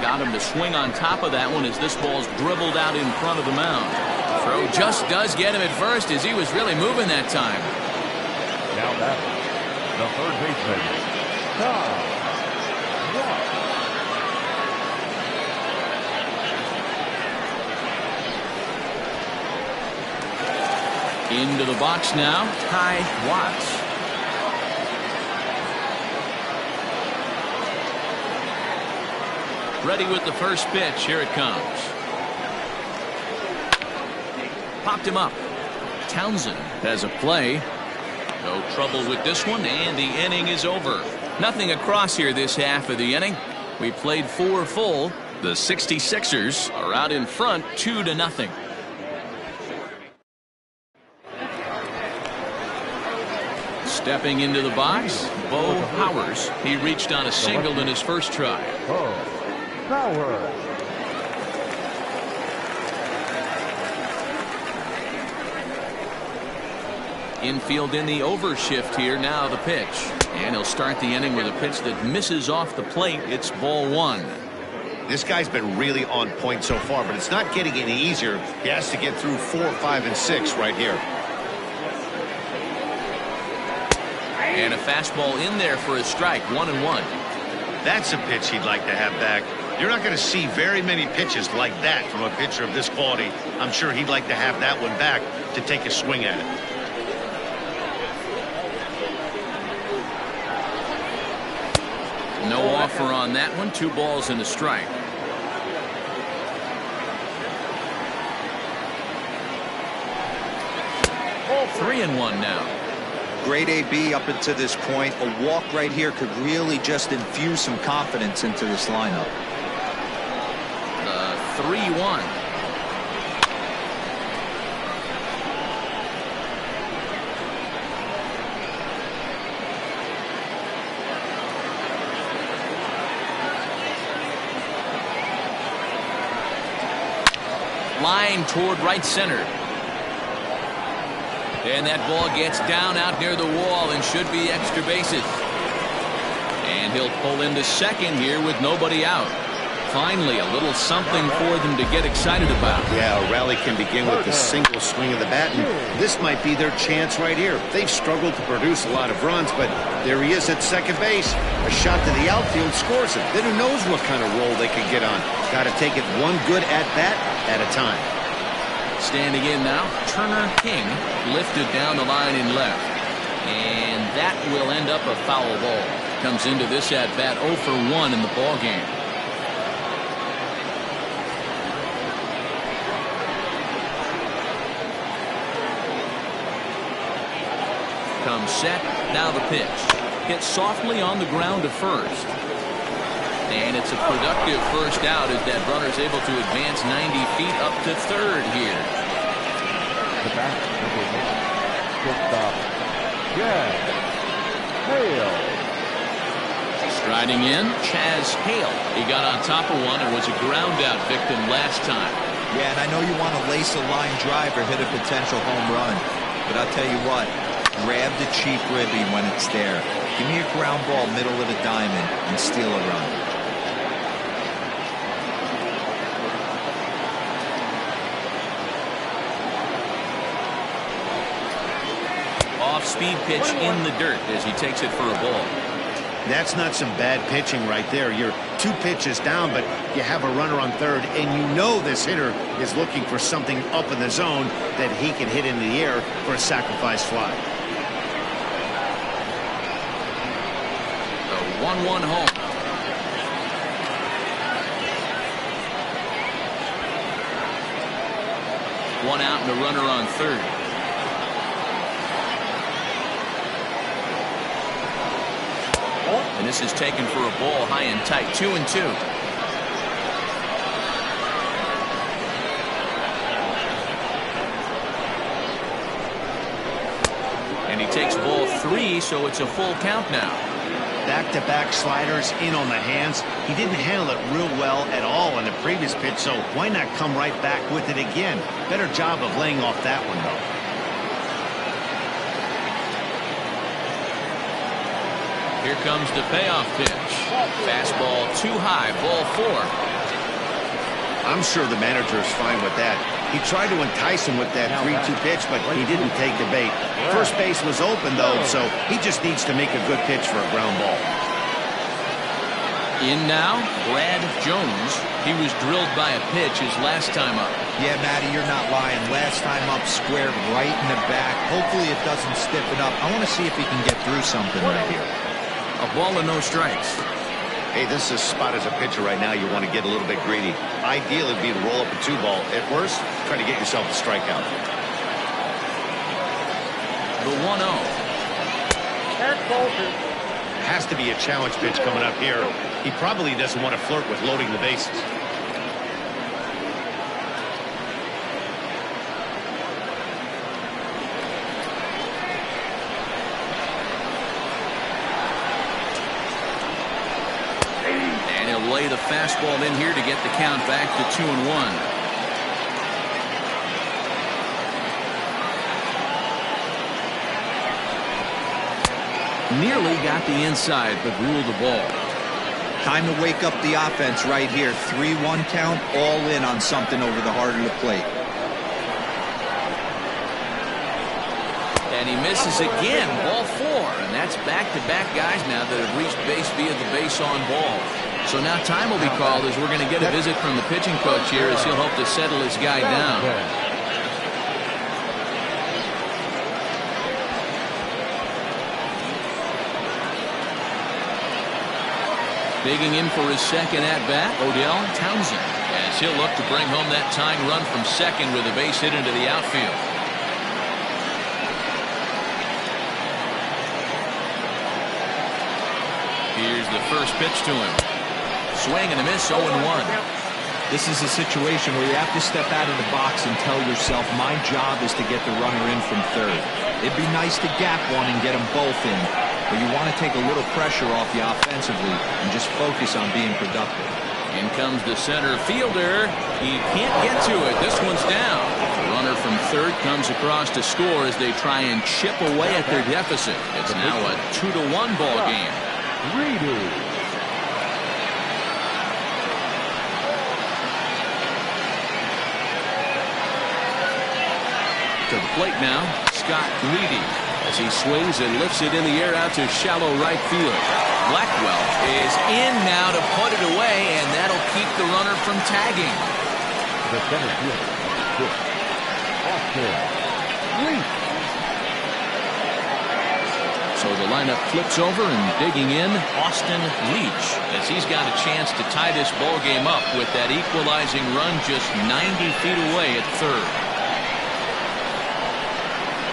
Got him to swing on top of that one as this ball's dribbled out in front of the mound. Throw just does get him at first as he was really moving that time. Now batter, the third baseman, Into the box now, Ty Watts. Ready with the first pitch. Here it comes. Popped him up. Townsend has a play. No trouble with this one, and the inning is over. Nothing across here this half of the inning. We played 4 full. The 66ers are out in front 2-0. Stepping into the box, Bo Powers. He reached on a single in his first try. Powers. Infield in the overshift here. Now the pitch. And he'll start the inning with a pitch that misses off the plate. It's ball one. This guy's been really on point so far, but it's not getting any easier. He has to get through 4, 5, and 6 right here. And a fastball in there for a strike. 1-1. That's a pitch he'd like to have back. You're not going to see very many pitches like that from a pitcher of this quality. I'm sure he'd like to have that one back to take a swing at it. No offer on that one. 2 balls and a strike. Oh, 3-1 now. Great AB up until this point. A walk right here could really just infuse some confidence into this lineup. 3-1. Line toward right center. And that ball gets down out near the wall and should be extra bases. And he'll pull into second here with nobody out. Finally, a little something for them to get excited about. Yeah, a rally can begin with a single swing of the bat, and this might be their chance right here. They've struggled to produce a lot of runs, but there he is at second base. A shot to the outfield scores it. Then who knows what kind of roll they can get on. Got to take it one good at-bat at a time. Standing in now, Turner King lifted down the line in left. And that will end up a foul ball. Comes into this at-bat 0 for 1 in the ball game. Comes set, now the pitch. Hit softly on the ground to first. And it's a productive first out as that runner's able to advance 90 feet up to third here. The back, shortstop, Chaz Hale. Striding in, Chaz Hale. He got on top of one and was a ground out victim last time. Yeah, and I know you want to lace a line drive or hit a potential home run. But I'll tell you what, grab the cheap ribby when it's there. Give me a ground ball middle of the diamond and steal a run. Off-speed pitch in the dirt as he takes it for a ball. That's not some bad pitching right there. You're 2 pitches down, but you have a runner on third, and you know this hitter is looking for something up in the zone that he can hit into the air for a sacrifice fly. The 1-1 home. One out and a runner on third. And this is taken for a ball high and tight. 2-2. And he takes ball 3, so it's a full count now. Back-to-back sliders in on the hands. He didn't handle it real well at all on the previous pitch, so why not come right back with it again? Better job of laying off that one, though. Here comes the payoff pitch. Fastball too high, ball 4. I'm sure the manager is fine with that. He tried to entice him with that 3-2 pitch, but he didn't take the bait. First base was open, though, so he just needs to make a good pitch for a ground ball. In now, Brad Jones. He was drilled by a pitch his last time up. Yeah, Matty, you're not lying. Last time up, squared right in the back. Hopefully it doesn't stiffen up. I want to see if he can get through something right here. A ball and no strikes. Hey, this is a spot as a pitcher right now. You want to get a little bit greedy. Ideal would be to roll up a 2-ball. At worst, try to get yourself a strikeout. The 1-0. Has to be a challenge pitch coming up here. He probably doesn't want to flirt with loading the bases. Lay the fastball in here to get the count back to 2-1. Nearly got the inside, but ruled the ball. Time to wake up the offense right here. 3-1 count, all in on something over the heart of the plate. And he misses again, ball 4. And that's back-to-back guys now that have reached base via the base on ball. So now time will be called as we're going to get a visit from the pitching coach here as he'll hope to settle his guy down. Digging in for his second at-bat, Odell Townsend, as he'll look to bring home that tying run from second with a base hit into the outfield. Here's the first pitch to him. Swing and a miss, 0-1. This is a situation where you have to step out of the box and tell yourself, my job is to get the runner in from third. It'd be nice to gap one and get them both in, but you want to take a little pressure off you offensively and just focus on being productive. In comes the center fielder. He can't get to it. This one's down. The runner from third comes across to score as they try and chip away at their deficit. It's now a 2-1 ball game. To the plate now, Scott Reedy, as he swings and lifts it in the air out to shallow right field. Blackwell is in now to put it away, and that'll keep the runner from tagging. The center fielder, Austin. So the lineup flips over and digging in, Austin Leach, as he's got a chance to tie this ball game up with that equalizing run just 90 feet away at third.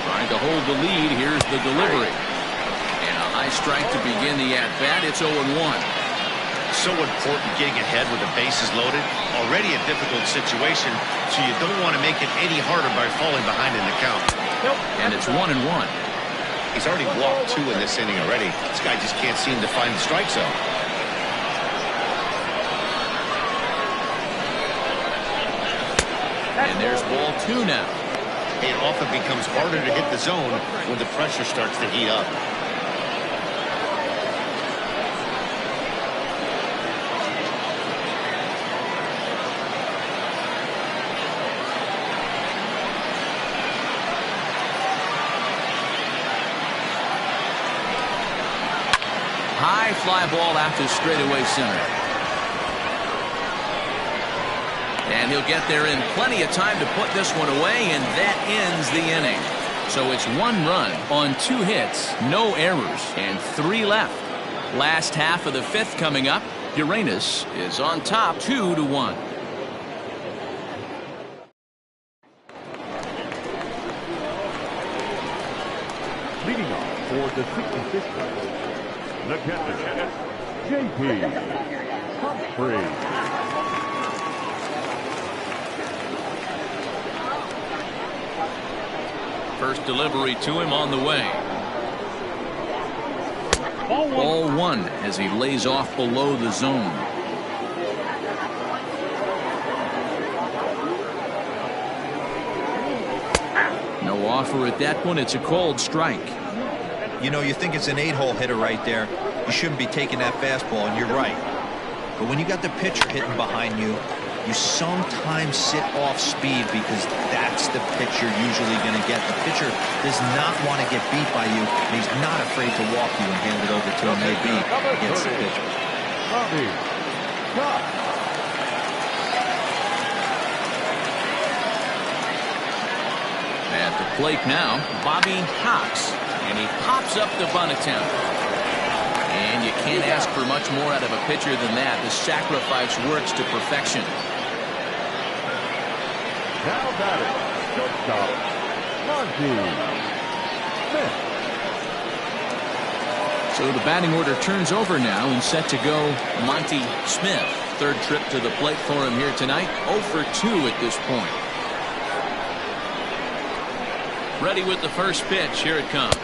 Trying to hold the lead. Here's the delivery. And a high strike to begin the at-bat. It's 0-1. So important getting ahead with the bases loaded. Already a difficult situation, so you don't want to make it any harder by falling behind in the count. And it's 1-1. He's already walked 2 in this inning already. This guy just can't seem to find the strike zone. And there's ball 2 now. It often becomes harder to hit the zone when the pressure starts to heat up. High fly ball out to straightaway center. And he'll get there in plenty of time to put this one away, and that ends the inning. So it's 1 run on 2 hits, no errors, and 3 left. Last half of the 5th coming up. Uranus is on top 2-1. Leading off for the 66ers, the catcher, J.P. Humphrey. First delivery to him on the way. Ball 1 as he lays off below the zone. No offer at that one. It's a cold strike. You know, you think it's an 8-hole hitter right there. You shouldn't be taking that fastball, and you're right. But when you got the pitcher hitting behind you, you sometimes sit off speed because that's the pitch you're usually going to get. The pitcher does not want to get beat by you, and he's not afraid to walk you and hand it over to him, maybe against the pitcher. At the plate now, Bobby Cox, and he pops up the bunt attempt. And you can't ask for much more out of a pitcher than that. The sacrifice works to perfection. Now batting, shortstop, Monty Smith. So the batting order turns over now and set to go Monty Smith. Third trip to the plate for him here tonight. 0 for 2 at this point. Ready with the first pitch. Here it comes.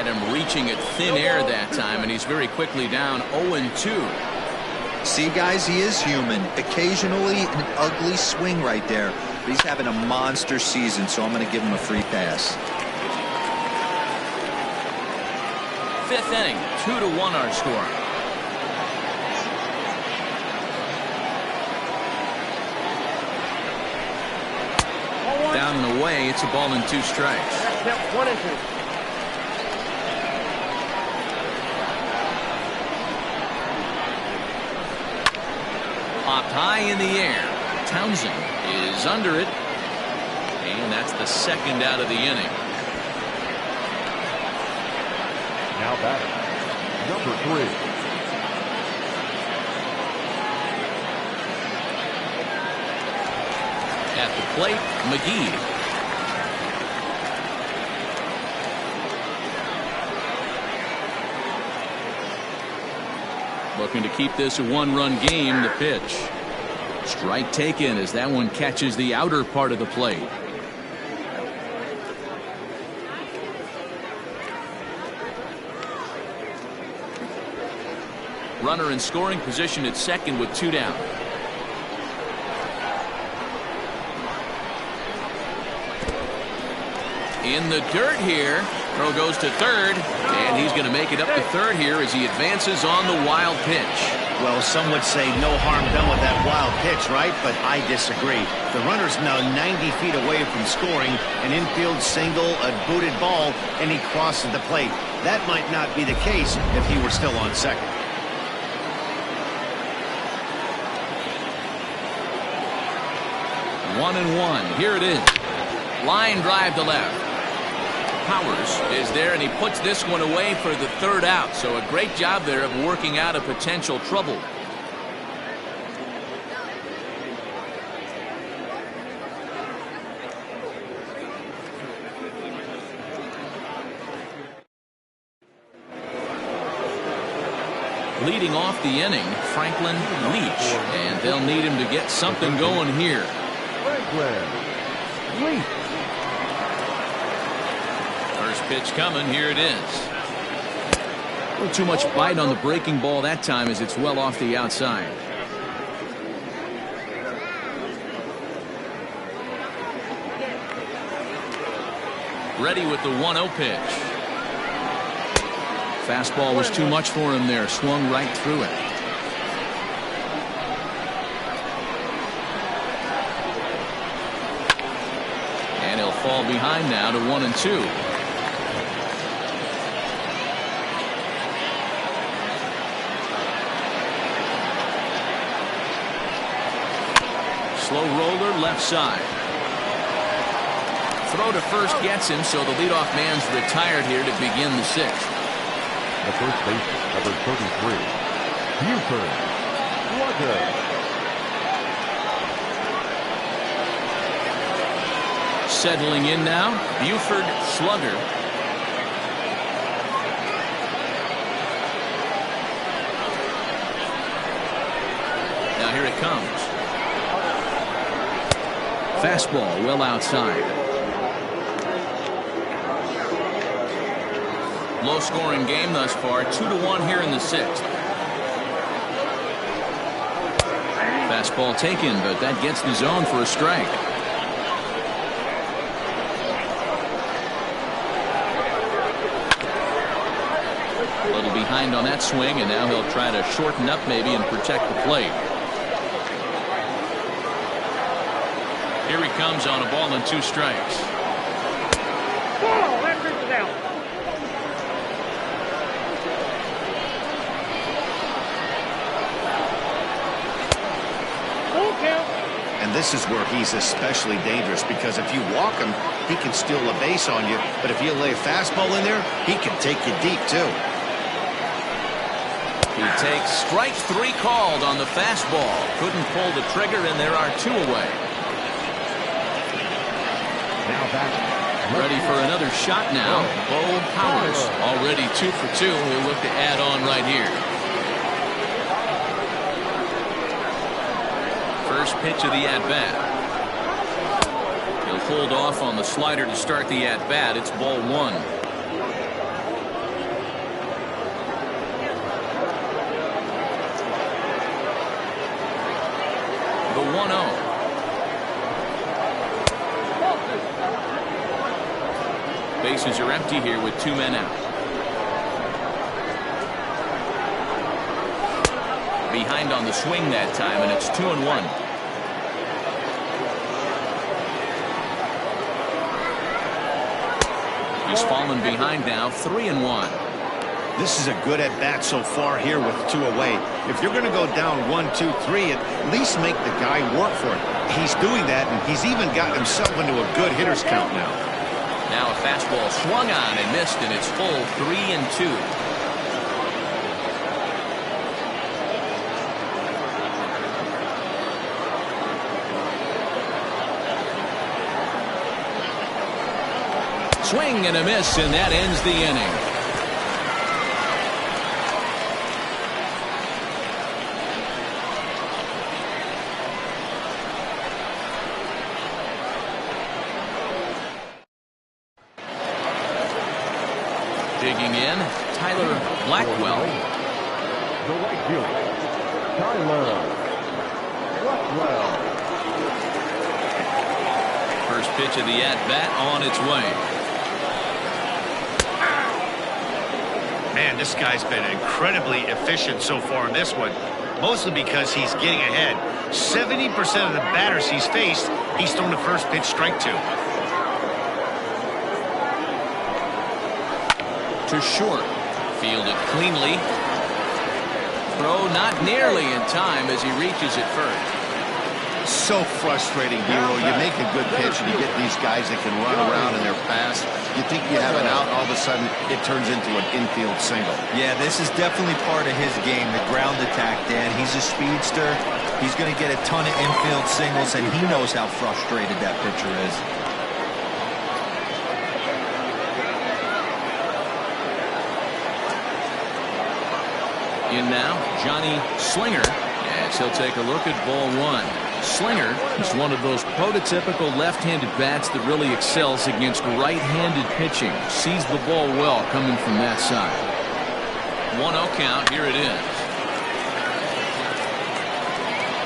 him reaching at thin air that time, and he's very quickly down 0-2. See, guys, he is human. Occasionally an ugly swing right there, but he's having a monster season, so I'm going to give him a free pass. Fifth inning, 2-1 our score. Down and away, it's a ball and 2 strikes. Yep, 1-2. Popped high in the air. Townsend is under it. And that's the second out of the inning. Now batting, number 3. At the plate, McGee. Looking to keep this a 1-run game. The pitch. Strike taken as that one catches the outer part of the plate. Runner in scoring position at second with 2 down. In the dirt here. Throw goes to third, and he's going to make it up to third here as he advances on the wild pitch. Well, some would say no harm done with that wild pitch, right? But I disagree. The runner's now 90 feet away from scoring, an infield single, a booted ball, and he crosses the plate. That might not be the case if he were still on second. One and one. Here it is. Line drive to left. Powers is there, and he puts this one away for the third out. So a great job there of working out a potential trouble. Leading off the inning, Franklin Leach, and they'll need him to get something going here. Franklin Leach. First pitch coming. Here it is. A little too much bite on the breaking ball that time as it's well off the outside. Ready with the 1-0 pitch. Fastball was too much for him there. Swung right through it. And he'll fall behind now to 1-2. Slow roller left side. Throw to first gets him, so the leadoff man's retired here to begin the 6th. The first baseman, number 33, Buford Slugger. Settling in now, Buford Slugger. Now here it comes. Fastball well outside. Low scoring game thus far. 2-1 here in the 6th. Fastball taken, but that gets the zone for a strike. A little behind on that swing, and now he'll try to shorten up maybe and protect the plate. Here he comes on a ball and 2 strikes. Ball, that pitch is out. Full count. And this is where he's especially dangerous, because if you walk him, he can steal a base on you. But if you lay a fastball in there, he can take you deep, too. He takes strike 3 called on the fastball. Couldn't pull the trigger, and there are 2 away. Now back. Ready for another shot now. Bo Powers already 2 for 2. He'll look to add on right here. First pitch of the at-bat. He'll hold off on the slider to start the at-bat. It's ball 1. The 1-0. Bases are empty here with 2 men out. Behind on the swing that time, and it's 2-1. He's fallen behind now, 3-1. This is a good at bat so far here with 2 away. If you're going to go down 1, 2, 3, at least make the guy work for it. He's doing that, and he's even gotten himself into a good hitter's count now. Now a fastball swung on and missed, and it's full 3-2. Swing and a miss, and that ends the inning. Digging in, Tyler Blackwell. The right fielder, Tyler Blackwell. First pitch of the at-bat on its way. Man, this guy's been incredibly efficient so far in this one, mostly because he's getting ahead. 70% of the batters he's faced, he's thrown the first pitch strike to. To short. Fielded cleanly. Throw not nearly in time as he reaches it first. So frustrating, Hero. You make a good pitch and you get these guys that can run around and they're fast. You think you have an out, and all of a sudden it turns into an infield single. Yeah, this is definitely part of his game, the ground attack, Dan. He's a speedster. He's going to get a ton of infield singles, and he knows how frustrated that pitcher is. In now, Johnny Slinger, as he'll take a look at ball 1. Slinger is one of those prototypical left-handed bats that really excels against right-handed pitching. Sees the ball well coming from that side. 1-0 count. Here it is.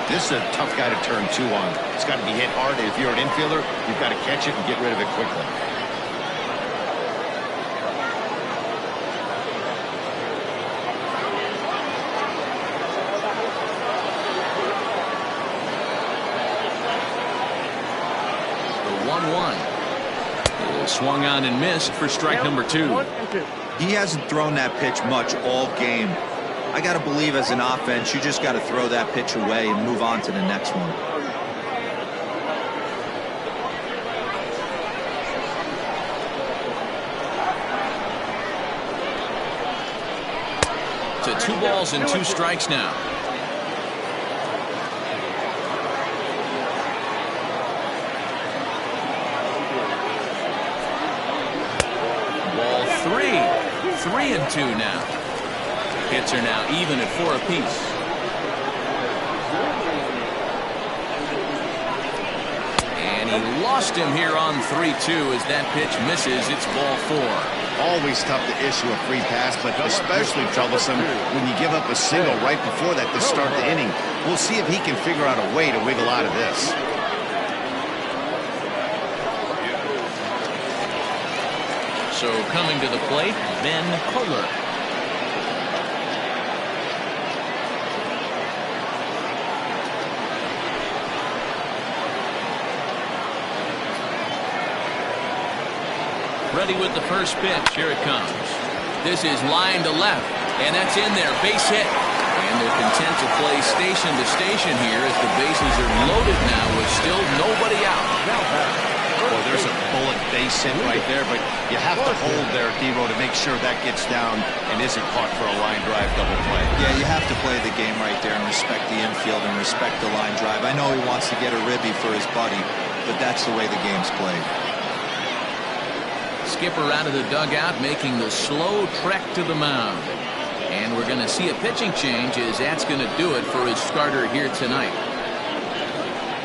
This is a tough guy to turn 2 on. It's got to be hit hard. If you're an infielder, you've got to catch it and get rid of it quickly. Swung on and missed for strike number 2. He hasn't thrown that pitch much all game. I got to believe as an offense, you just got to throw that pitch away and move on to the next one. To 2 balls and 2 strikes now. Ball 3-2 now. Hits are now even at 4 apiece. And he lost him here on 3-2 as that pitch misses. It's ball 4. Always tough to issue a free pass, but especially troublesome when you give up a single right before that to start the inning. We'll see if he can figure out a way to wiggle out of this. So coming to the plate, Ben Kohler. Ready with the first pitch. Here it comes. This is line to left, and that's in there. Base hit. And they're content to play station to station here as the bases are loaded now with still nobody out. Boy, there's a bullet base hit right there, but you have to hold there, Hero, to make sure that gets down and isn't caught for a line drive double play. Yeah, you have to play the game right there and respect the infield and respect the line drive. I know he wants to get a ribby for his buddy, but that's the way the game's played. Skipper out of the dugout making the slow trek to the mound. And we're going to see a pitching change as that's going to do it for his starter here tonight.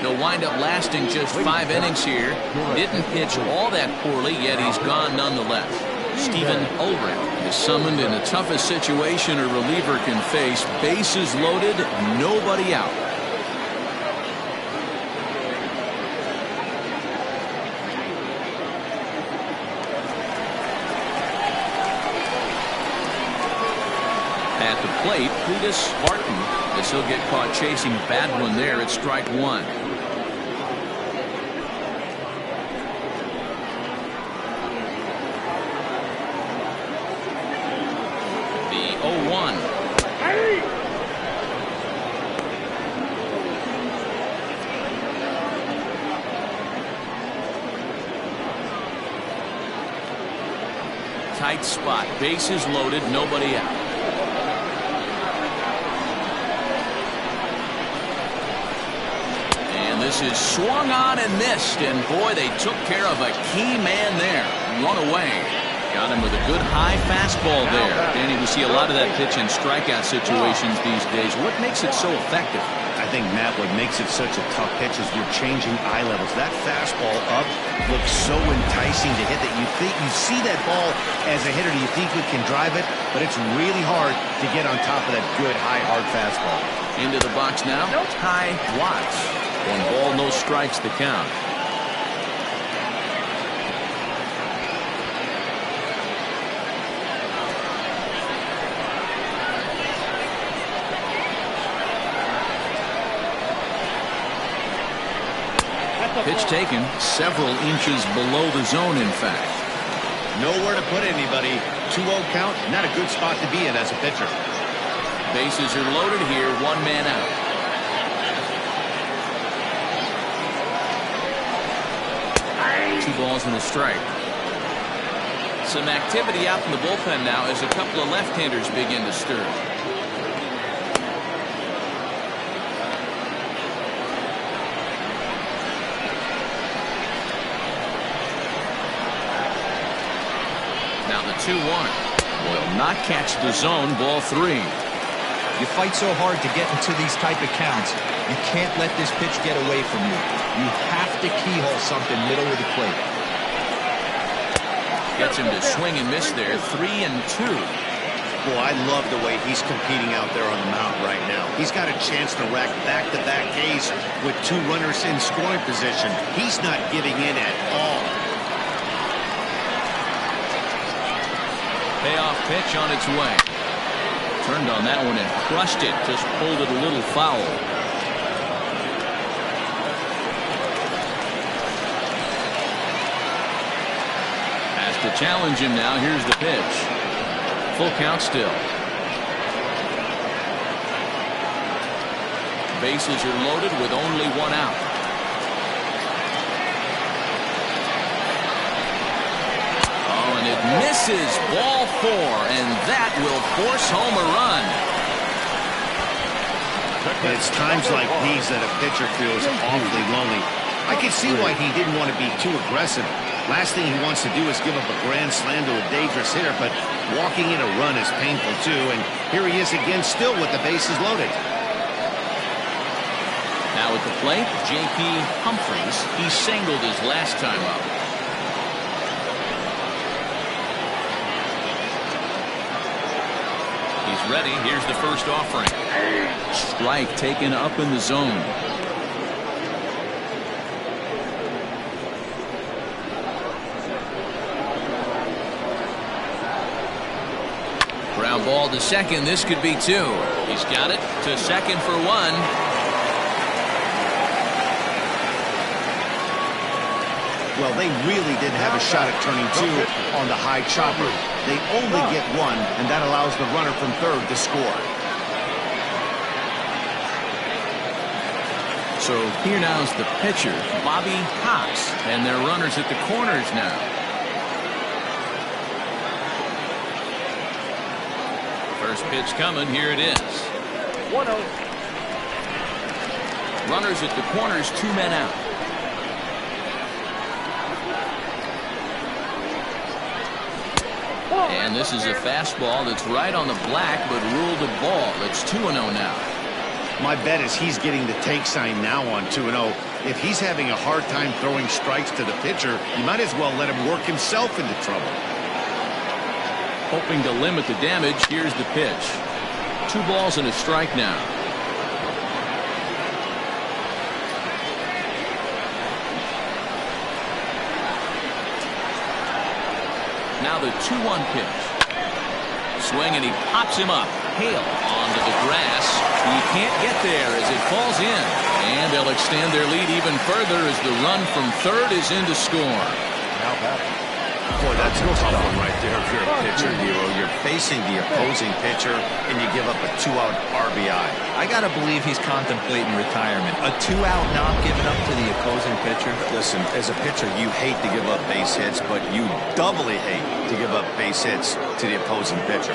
He'll wind up lasting just 5 innings here. Didn't pitch all that poorly, yet he's gone nonetheless. Stephen Ulrich is summoned in the toughest situation a reliever can face. Bases loaded, nobody out. plate, Cletus Barton, as he'll get caught chasing bad one there at strike one. The 0-1. Tight spot, bases loaded, nobody out. And this is swung on and missed, and boy, they took care of a key man there. Run away. Got him with a good high fastball there. Danny, we see a lot of that pitch in strikeout situations these days. What makes it so effective? I think, Matt, what makes it such a tough pitch is you're changing eye levels. That fastball up looks so enticing to hit that you see that ball as a hitter. You think you can drive it, but it's really hard to get on top of that good, high, hard fastball. Into the box now, Ty Watts. 1 ball, no strikes to count. Pitch taken several inches below the zone, in fact. Nowhere to put anybody. 2-0 count, not a good spot to be in as a pitcher. Bases are loaded here, 1 man out. Two balls and a strike. Some activity out in the bullpen now as a couple of left-handers begin to stir. Now the 2-1 will not catch the zone. Ball 3. You fight so hard to get into these type of counts. You can't let this pitch get away from you. You have to keyhole something middle of the plate. Gets him to swing and miss there. 3-2. Boy, I love the way he's competing out there on the mound right now. He's got a chance to rack back-to-back Ks with 2 runners in scoring position. He's not giving in at all. Payoff pitch on its way. Turned on that one and crushed it. Just pulled it a little foul. Has to challenge him now. Here's the pitch. Full count still. Bases are loaded with only 1 out. And it misses. Ball 4, and that will force home a run. And it's times like these that a pitcher feels awfully lonely. I can see why he didn't want to be too aggressive. Last thing he wants to do is give up a grand slam to a dangerous hitter, but walking in a run is painful too. And here he is again, still with the bases loaded. Now at the plate, J.P. Humphries. He singled his last time up. He's ready. Here's the first offering. Strike taken up in the zone. Ground ball to second. This could be 2. He's got it to second for 1. Well, they really didn't have a shot at turning 2 on the high chopper. They only get 1, and that allows the runner from third to score. So here now is the pitcher, Bobby Cox, and their runners at the corners now. First pitch coming. Here it is. 1-0. Runners at the corners, 2 men out. And this is a fastball that's right on the black, but ruled a ball. It's 2-0 now. My bet is he's getting the take sign now on 2-0. If he's having a hard time throwing strikes to the pitcher, you might as well let him work himself into trouble. Hoping to limit the damage. Here's the pitch. 2 balls and a strike now. Now the 2-1 pitch. Swing, and he pops him up. Hale onto the grass. He can't get there as it falls in. And they'll extend their lead even further as the run from third is in to score. Now batting. Boy, that's a tough one right there if you're a pitcher, Hero. You're facing the opposing pitcher, and you give up a 2-out RBI. I got to believe he's contemplating retirement. A 2-out knock given up to the opposing pitcher. Listen, as a pitcher, you hate to give up base hits, but you doubly hate to give up base hits to the opposing pitcher.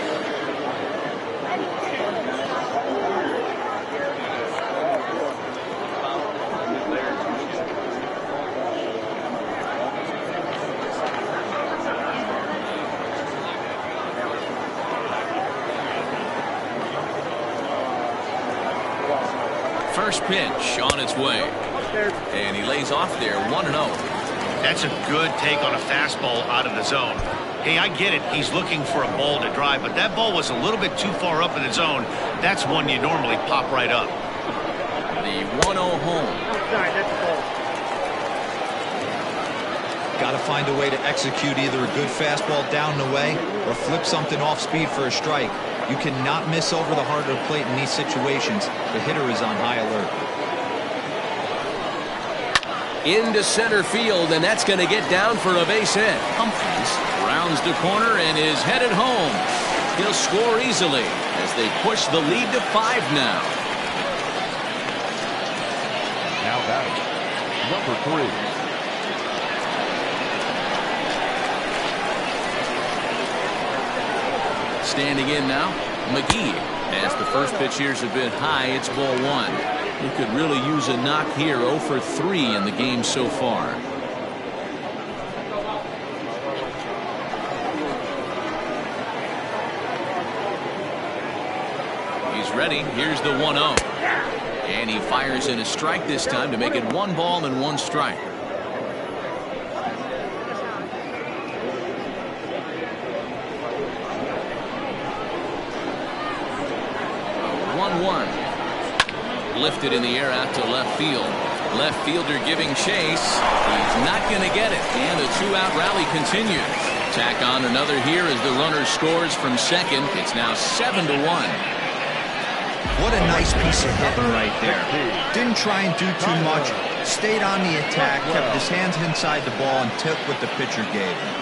First pitch on its way. And he lays off there 1-0. That's a good take on a fastball out of the zone. Hey, I get it. He's looking for a ball to drive, but that ball was a little bit too far up in the zone. That's one you normally pop right up. The 1-0 home. That's a ball. Got to find a way to execute either a good fastball down the way or flip something off speed for a strike. You cannot miss over the heart of the plate in these situations. The hitter is on high alert. Into center field, and that's going to get down for a base hit. Humphries rounds the corner and is headed home. He'll score easily as they push the lead to 5 now. Now batting. Number 3. Standing in now, McGee. As the first pitch here is a bit high, it's ball 1. He could really use a knock here. 0 for 3 in the game so far. He's ready. Here's the 1-0. And he fires in a strike this time to make it 1 ball and 1 strike. 1-1. Lifted in the air out to left field. Left fielder giving chase. He's not going to get it. And the 2-out rally continues. Tack on another here as the runner scores from second. It's now 7-1. What a nice piece of hitting right there. Didn't try and do too much. Stayed on the attack. Kept his hands inside the ball and took what the pitcher gave him.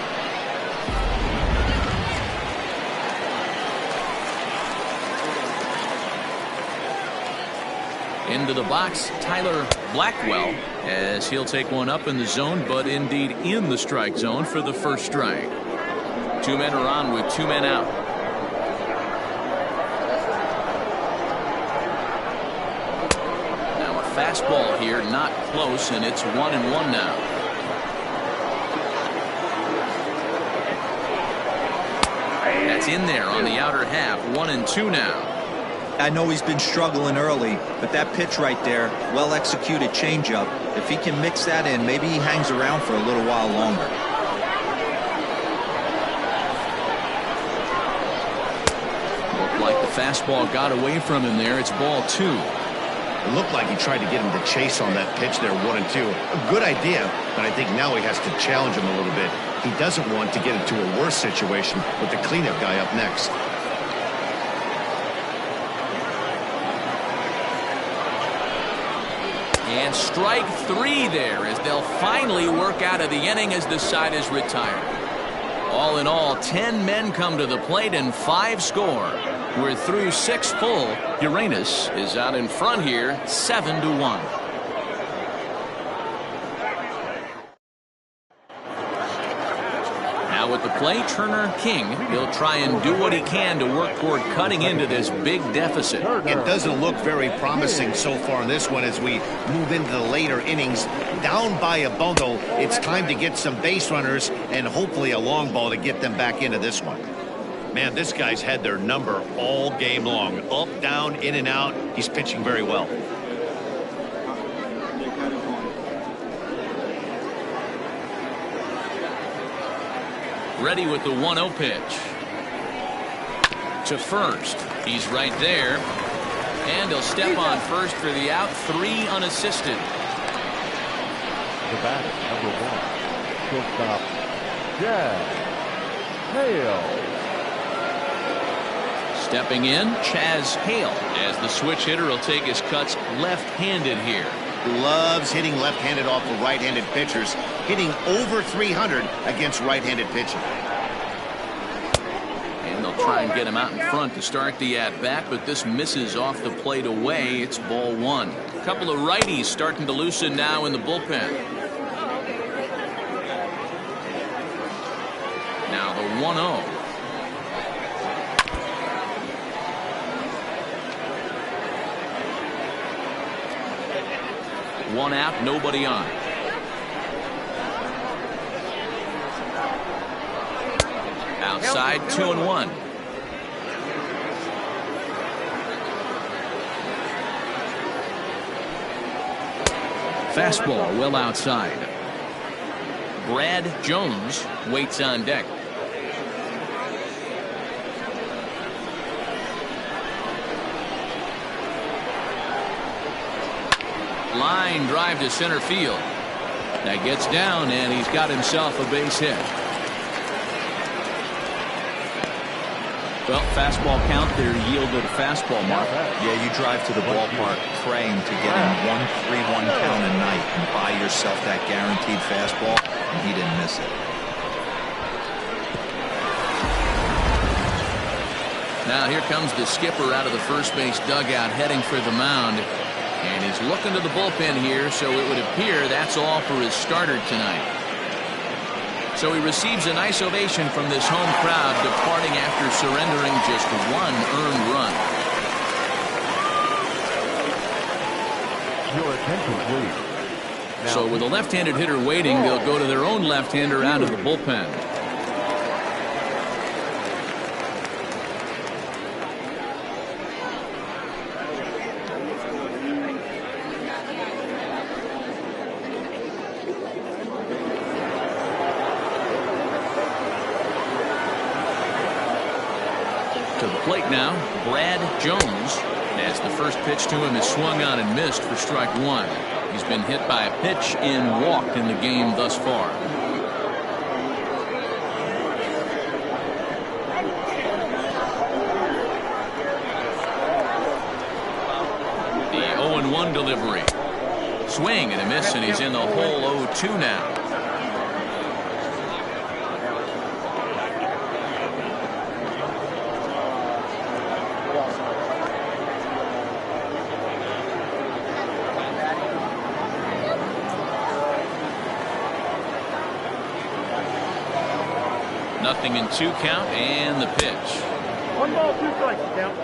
Into the box, Tyler Blackwell, as he'll take one up in the zone, but indeed in the strike zone for the first strike. 2 men are on with 2 men out. Now a fastball here, not close, and it's 1-1 now. That's in there on the outer half. 1-2 now. I know he's been struggling early, but that pitch right there, well executed changeup. If he can mix that in, maybe he hangs around for a little while longer. Looked like the fastball got away from him there. It's ball 2. It looked like he tried to get him to chase on that pitch there, 1-2. A good idea, but I think now he has to challenge him a little bit. He doesn't want to get into a worse situation with the cleanup guy up next. And strike 3 there as they'll finally work out of the inning as the side is retired. All in all, 10 men come to the plate and 5 score. We're through 6 full. Uranus is out in front here, 7-1. Now at the plate, Turner King. He'll try and do what he can to work toward cutting into this big deficit. It doesn't look very promising so far in this one as we move into the later innings. Down by a bundle, it's time to get some base runners and hopefully a long ball to get them back into this one. Man, this guy's had their number all game long. Up, down, in and out. He's pitching very well. Ready with the 1-0 pitch. To first. He's right there. And he'll step on first for the out. 3 unassisted. The batter, number 1. Shortstop, Hale. Stepping in, Chaz Hale, as the switch hitter will take his cuts left-handed here. Loves hitting left-handed off of right-handed pitchers, hitting over 300 against right-handed pitching. And they'll try and get him out in front to start the at-bat, but this misses off the plate away. It's ball one. A couple of righties starting to loosen now in the bullpen. Now the 1-0. One out, nobody on. Outside, 2-1. Fastball well outside. Brad Jones waits on deck. Line drive to center field. That gets down, and he's got himself a base hit. Well, fastball count there yielded a fastball mark. Yeah, you drive to the ballpark praying to get in 1-3-1 count a night and buy yourself that guaranteed fastball, and he didn't miss it. Now here comes the skipper out of the first base dugout heading for the mound. And he's looking to the bullpen here, so it would appear that's all for his starter tonight. So he receives a nice ovation from this home crowd, departing after surrendering just one earned run. Your attention, please. So with a left-handed hitter waiting, they'll go to their own left-hander out of the bullpen. To the plate now, Brad Jones, as the first pitch to him is swung on and missed for strike one. He's been hit by a pitch and walked in the game thus far. The 0-1 delivery. Swing and a miss, and he's in the hole 0-2 now. Nothing in 2 count, and the pitch. 1 ball, 2 strikes, count.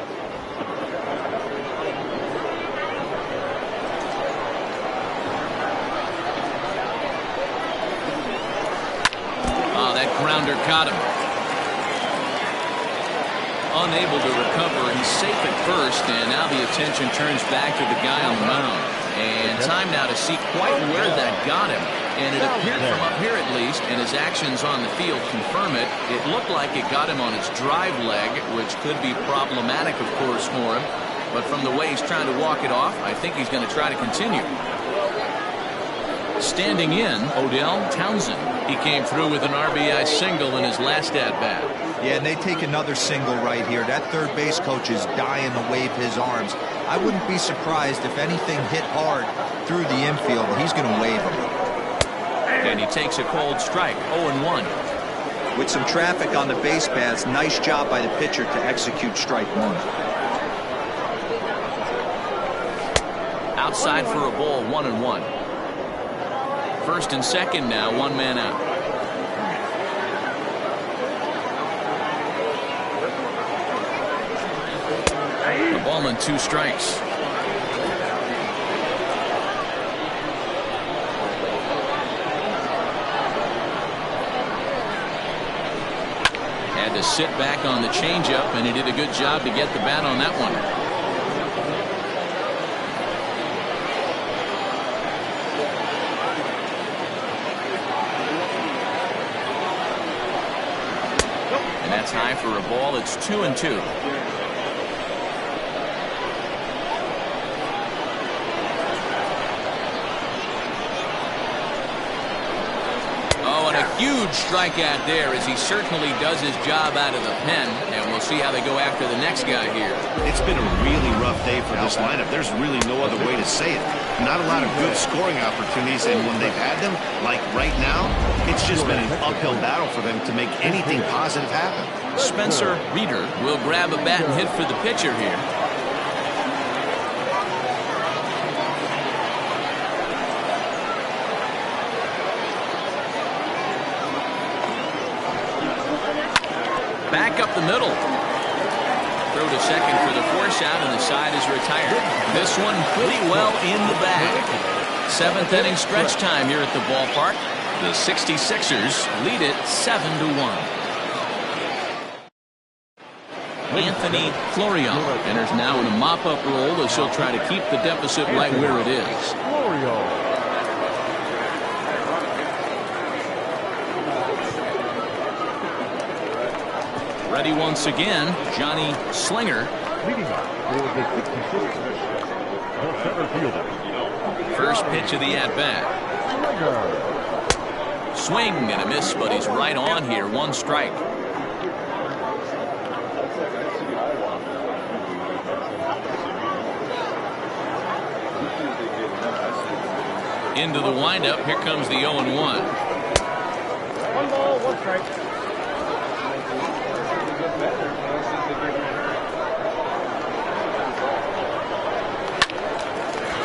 Oh, that grounder caught him. Unable to recover. He's safe at first, and now the attention turns back to the guy on the mound. And time now to see quite where that got him. And it appeared from up here at least, and his actions on the field confirm it. It looked like it got him on his drive leg, which could be problematic, of course, for him. But from the way he's trying to walk it off, I think he's going to try to continue. Standing in, Odell Townsend. He came through with an RBI single in his last at-bat. Yeah, and they take another single right here. That third base coach is dying to wave his arms. I wouldn't be surprised if anything hit hard through the infield. He's going to wave them. And he takes a cold strike, 0-1. With some traffic on the base paths, nice job by the pitcher to execute strike one. Outside for a ball, 1-1. First and second now, 1 man out. A ball and 2 strikes. Had to sit back on the changeup, and he did a good job to get the bat on that one. And that's high for a ball. It's 2-2. Huge strikeout there as he certainly does his job out of the pen, and we'll see how they go after the next guy here. It's been a really rough day for this lineup. There's really no other way to say it. Not a lot of good scoring opportunities, and when they've had them, like right now, it's just been an uphill battle for them to make anything positive happen. Spencer Reeder will grab a bat and hit for the pitcher here. Back up the middle. Throw to second for the force out, and the side is retired. This one pretty well in the bag. 7th inning stretch time here at the ballpark. The 66ers lead it 7-1. Anthony Florian enters now in a mop-up role as he'll try to keep the deficit right where it is. Ready once again, Johnny Slinger. Leading up for the 66ers, the center fielder. First pitch of the at-bat. Swing and a miss, but he's right on here. 1 strike. Into the windup. Here comes the 0-1. 1 ball, 1 strike.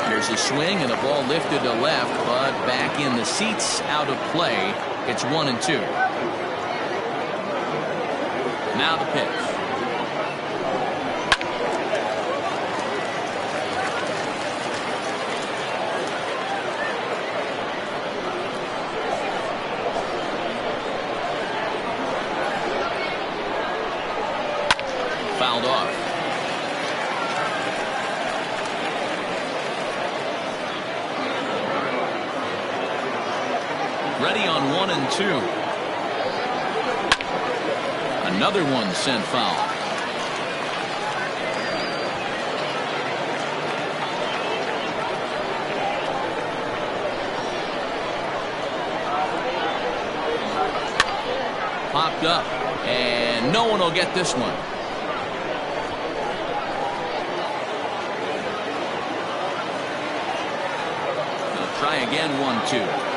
There's a swing and a ball lifted to left, but back in the seats, out of play. It's 1-2. Now the pitch. Fouled off. Ready on 1-2. Another one sent foul. Popped up, and no one will get this one. They'll try again, 1-2.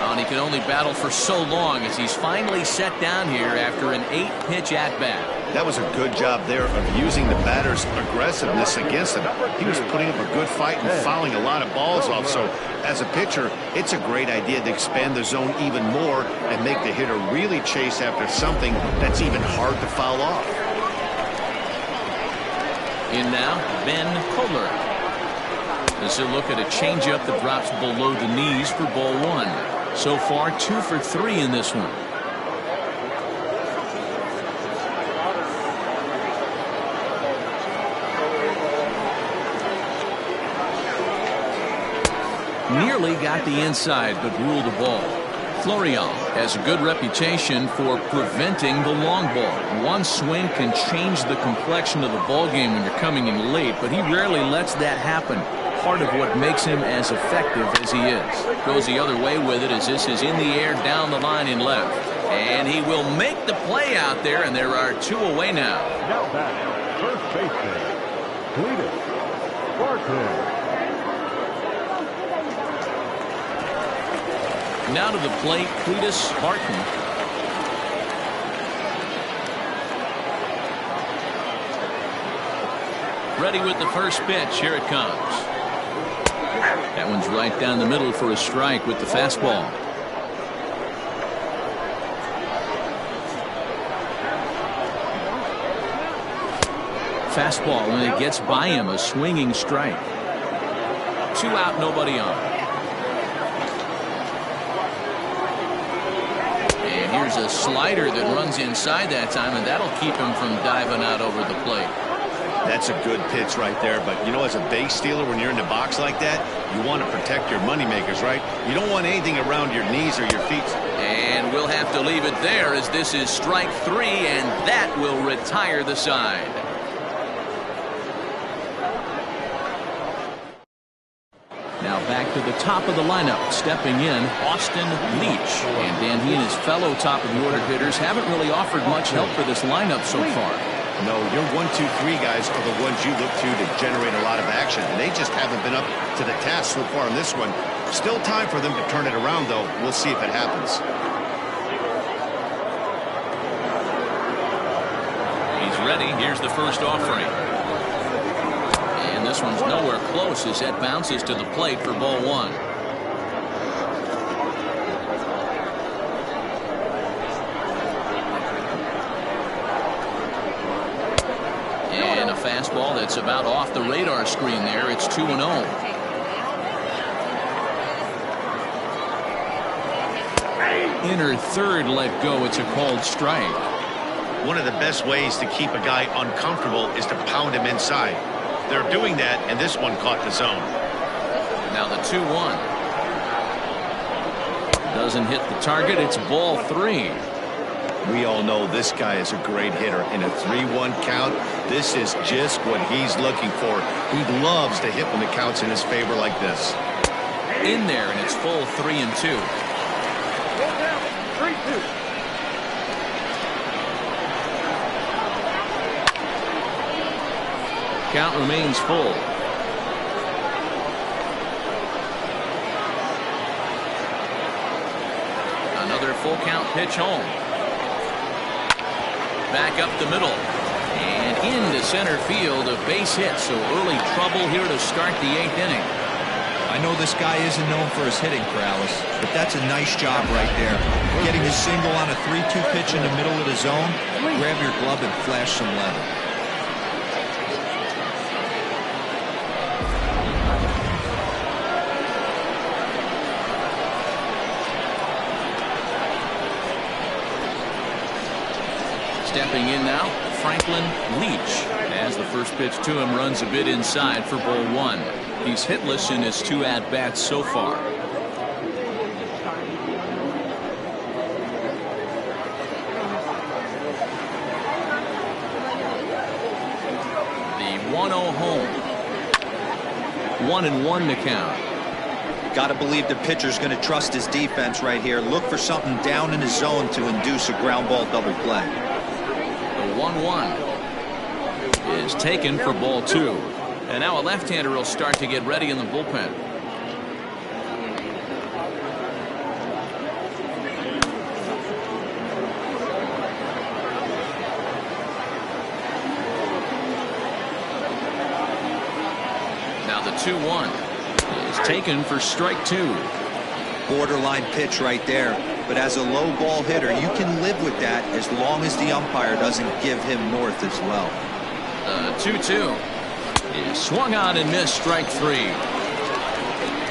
And he can only battle for so long as he's finally set down here after an 8-pitch at-bat. That was a good job there of using the batter's aggressiveness against him. He was putting up a good fight and fouling a lot of balls off. So as a pitcher, it's a great idea to expand the zone even more and make the hitter really chase after something that's even hard to foul off. In now, Ben Kohler. As a look at a changeup that drops below the knees for ball 1. So far, 2 for 3 in this one. Nearly got the inside, but ruled a ball. Florian has a good reputation for preventing the long ball. One swing can change the complexion of the ball game when you're coming in late, but he rarely lets that happen. Part of what makes him as effective as he is. Goes the other way with it as this is in the air down the line in left. And he will make the play out there, and there are 2 away now. Now back, first baseman, Cletus Barton. Now to the plate, Cletus Barton. Ready with the first pitch. Here it comes. That one's right down the middle for a strike with the fastball. Fastball, when it gets by him, a swinging strike. 2 out, nobody on. And here's a slider that runs inside that time, and that'll keep him from diving out over the plate. That's a good pitch right there, but you know, as a base stealer, when you're in the box like that, you want to protect your moneymakers, right? You don't want anything around your knees or your feet. And we'll have to leave it there as this is strike 3, and that will retire the side. Now back to the top of the lineup. Stepping in, Austin Leach. And Dan, he and his fellow top of the order hitters haven't really offered much help for this lineup so far. No, your 1, 2, 3 guys are the ones you look to generate a lot of action. And they just haven't been up to the task so far in this one. Still time for them to turn it around, though. We'll see if it happens. He's ready. Here's the first offering. And this one's nowhere close as that bounces to the plate for ball 1. And a fastball that's about off the radar screen there. It's 2-0. Inner third let go. It's a called strike. One of the best ways to keep a guy uncomfortable is to pound him inside. They're doing that, and this one caught the zone. Now the 2-1. Doesn't hit the target. It's ball 3. We all know this guy is a great hitter. In a 3-1 count, this is just what he's looking for. He loves to hit when the count's in his favor like this. In there, and it's full 3-2. 3-2. Count remains full. Another full count pitch home. Back up the middle. And into center field, a base hit. So early trouble here to start the 8th inning. I know this guy isn't known for his hitting prowess, but that's a nice job right there. Getting a single on a 3-2 pitch in the middle of the zone. Grab your glove and flash some leather. Stepping in now, Franklin Leach. As the first pitch to him runs a bit inside for ball 1. He's hitless in his 2 at-bats so far. The 1-0 home. 1-1 to count. Got to believe the pitcher's going to trust his defense right here. Look for something down in his zone to induce a ground ball double play. The 1-1 is taken for ball 2. And now a left-hander will start to get ready in the bullpen. Now the 2-1 is taken for strike 2. Borderline pitch right there. But as a low ball hitter, you can live with that as long as the umpire doesn't give him north as well. The 2-2 is swung on and missed, strike 3.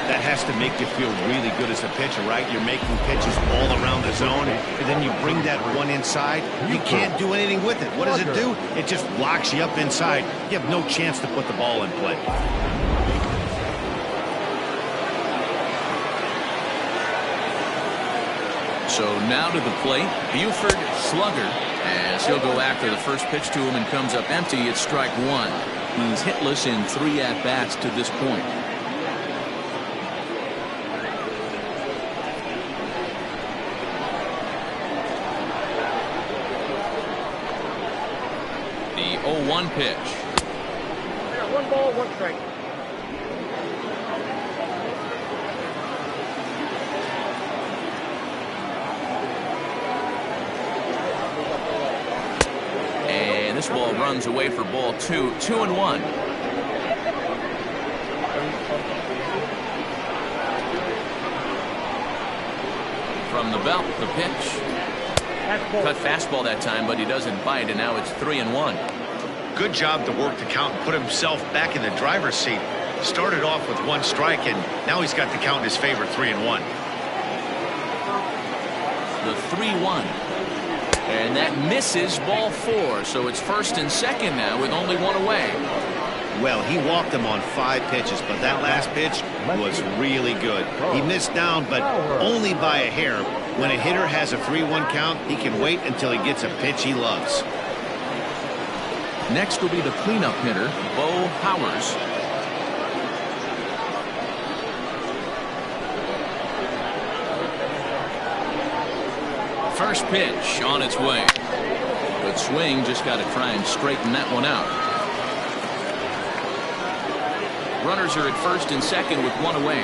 That has to make you feel really good as a pitcher, right? You're making pitches all around the zone, and then you bring that one inside. You can't do anything with it. What does it do? It just locks you up inside. You have no chance to put the ball in play. So now to the plate, Buford Slugger, as he'll go after the first pitch to him and comes up empty. It's strike 1. He's hitless in 3 at-bats to this point. The 0-1 pitch. 1 ball, 1 strike. This ball runs away for ball 2. 2-1. From the belt, the pitch. Cut fastball that time, but he doesn't bite, and now it's 3-1. Good job to work the count and put himself back in the driver's seat. Started off with 1 strike, and now he's got the count in his favor, 3-1. The 3-1. And that misses ball 4, so it's first and second now with only 1 away. Well, he walked him on 5 pitches, but that last pitch was really good. He missed down, but only by a hair. When a hitter has a 3-1 count, he can wait until he gets a pitch he loves. Next will be the cleanup hitter, Bo Powers. First pitch on its way. Good swing, just got to try and straighten that one out. Runners are at first and second with one away.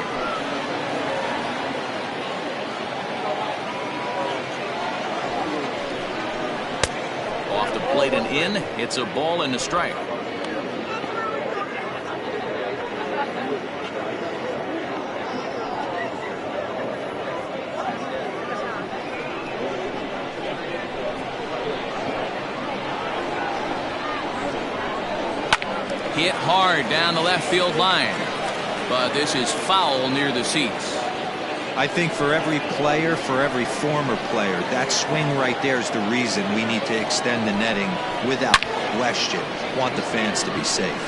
Off the plate and in. It's a ball and a strike. Hit hard down the left field line, but this is foul near the seats. I think for every player, for every former player, that swing right there is the reason we need to extend the netting without question. Want the fans to be safe.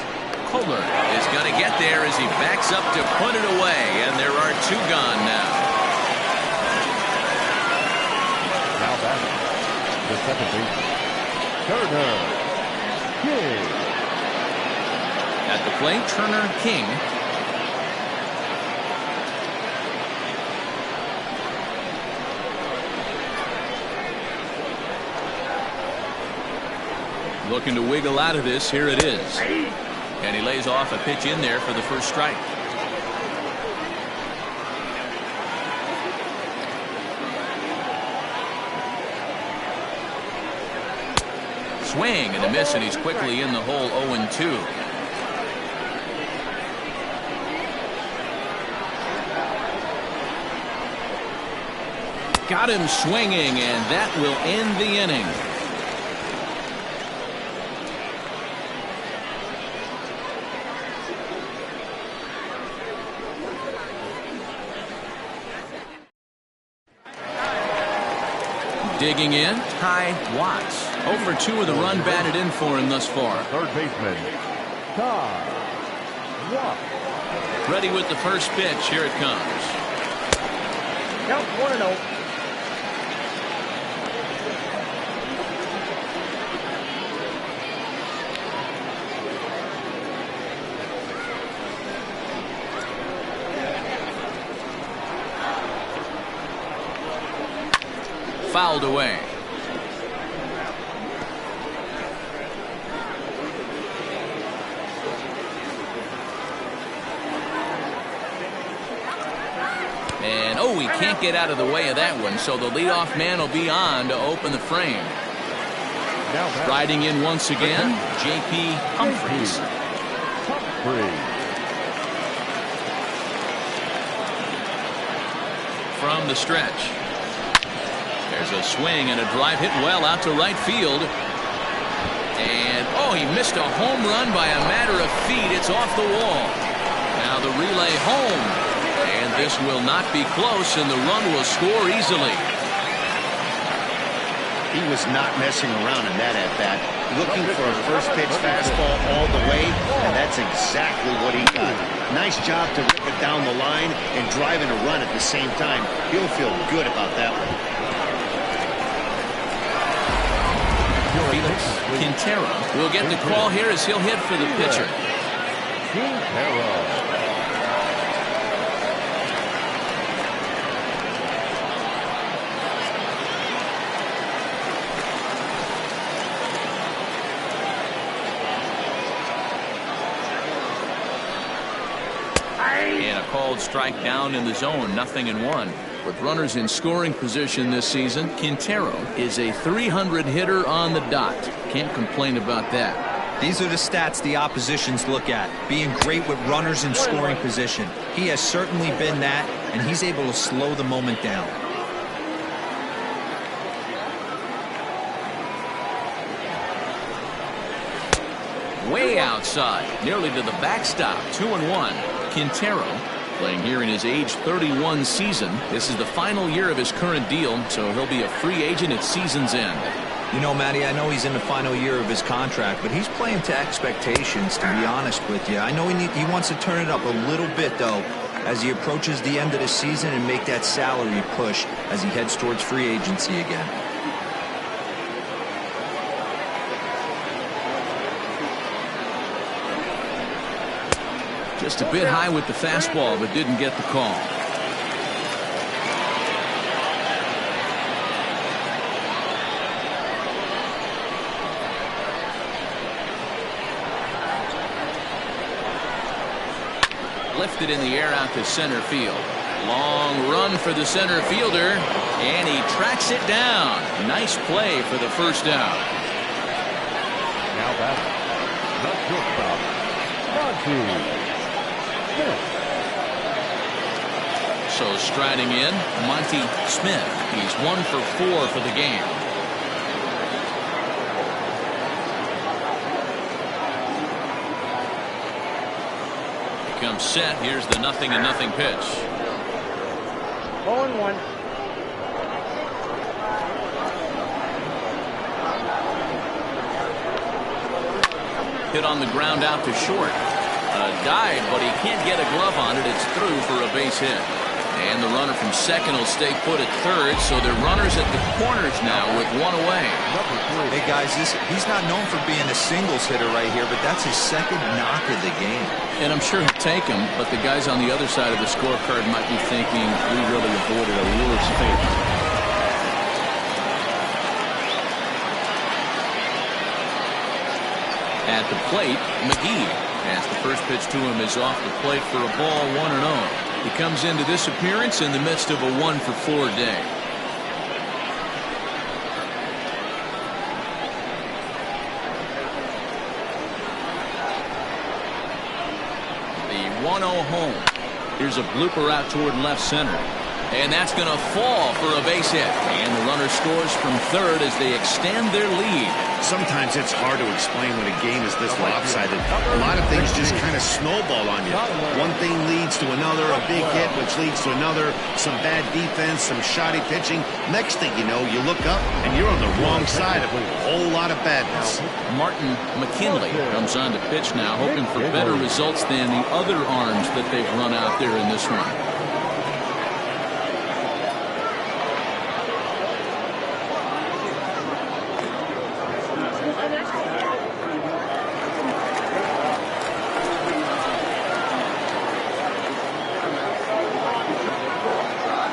Kohler is going to get there as he backs up to put it away, and there are two gone now. Now batting, the second baseman, Turner King. At the plate, Turner King. Looking to wiggle out of this. Here it is. And he lays off a pitch in there for the first strike. Swing and a miss, and he's quickly in the hole. 0-2. Got him swinging, and that will end the inning. Digging in, Ty Watts. 0 for 2 with a run batted in for him thus far. Third baseman, Ty Watts. Ready with the first pitch. Here it comes. Count 1-0. Fouled away. And oh, he can't get out of the way of that one, so the leadoff man will be on to open the frame. Riding in once again, J.P. Humphries. From the stretch. There's a swing and a drive hit well out to right field. And, oh, he missed a home run by a matter of feet. It's off the wall. Now the relay home. And this will not be close, and the run will score easily. He was not messing around in that at-bat. Looking for a first-pitch fastball all the way, and that's exactly what he got. Nice job to rip it down the line and driving a run at the same time. He'll feel good about that one. Felix Quintero will get the call here as he'll hit for the pitcher. Quintero. And a called strike down in the zone, 0-1. With runners in scoring position this season, Quintero is a .300 hitter on the dot. Can't complain about that. These are the stats the oppositions look at. Being great with runners in scoring position. He has certainly been that, and he's able to slow the moment down. Way outside, nearly to the backstop, 2-1. Quintero playing here in his age 31 season. This is the final year of his current deal, so he'll be a free agent at season's end. You know, Matty, I know he's in the final year of his contract, but he's playing to expectations, to be honest with you. I know he wants to turn it up a little bit, though, as he approaches the end of the season and make that salary push as he heads towards free agency again. Just a bit high with the fastball, but didn't get the call. Lifted in the air out to center field. Long run for the center fielder, and he tracks it down. Nice play for the first down. Now back, the shortstop, Monty Smith. So striding in, Monty Smith. He's 1 for 4 for the game. He comes set. Here's the 0-0 pitch. 0-1. Hit on the ground out to short. Dive, but he can't get a glove on it. It's through for a base hit. And the runner from second will stay put at third, so they're runners at the corners now with one away. Hey guys, he's not known for being a singles hitter right here, but that's his second knock of the game. And I'm sure he'll take him, but the guys on the other side of the scorecard might be thinking we really avoided a worse fate. At the plate, McGee, as the first pitch to him is off the plate for a ball, 1-0. He comes into this appearance in the midst of a 1 for 4 day. The 1-0 home. Here's a blooper out toward left center. And that's going to fall for a base hit. And the runner scores from third as they extend their lead. Sometimes it's hard to explain when a game is this lopsided. A lot of things just kind of snowball on you. One thing leads to another, a big hit, which leads to another, some bad defense, some shoddy pitching. Next thing you know, you look up and you're on the wrong side of a whole lot of badness. Martin McKinley comes on to pitch now, hoping for better results than the other arms that they've run out there in this one.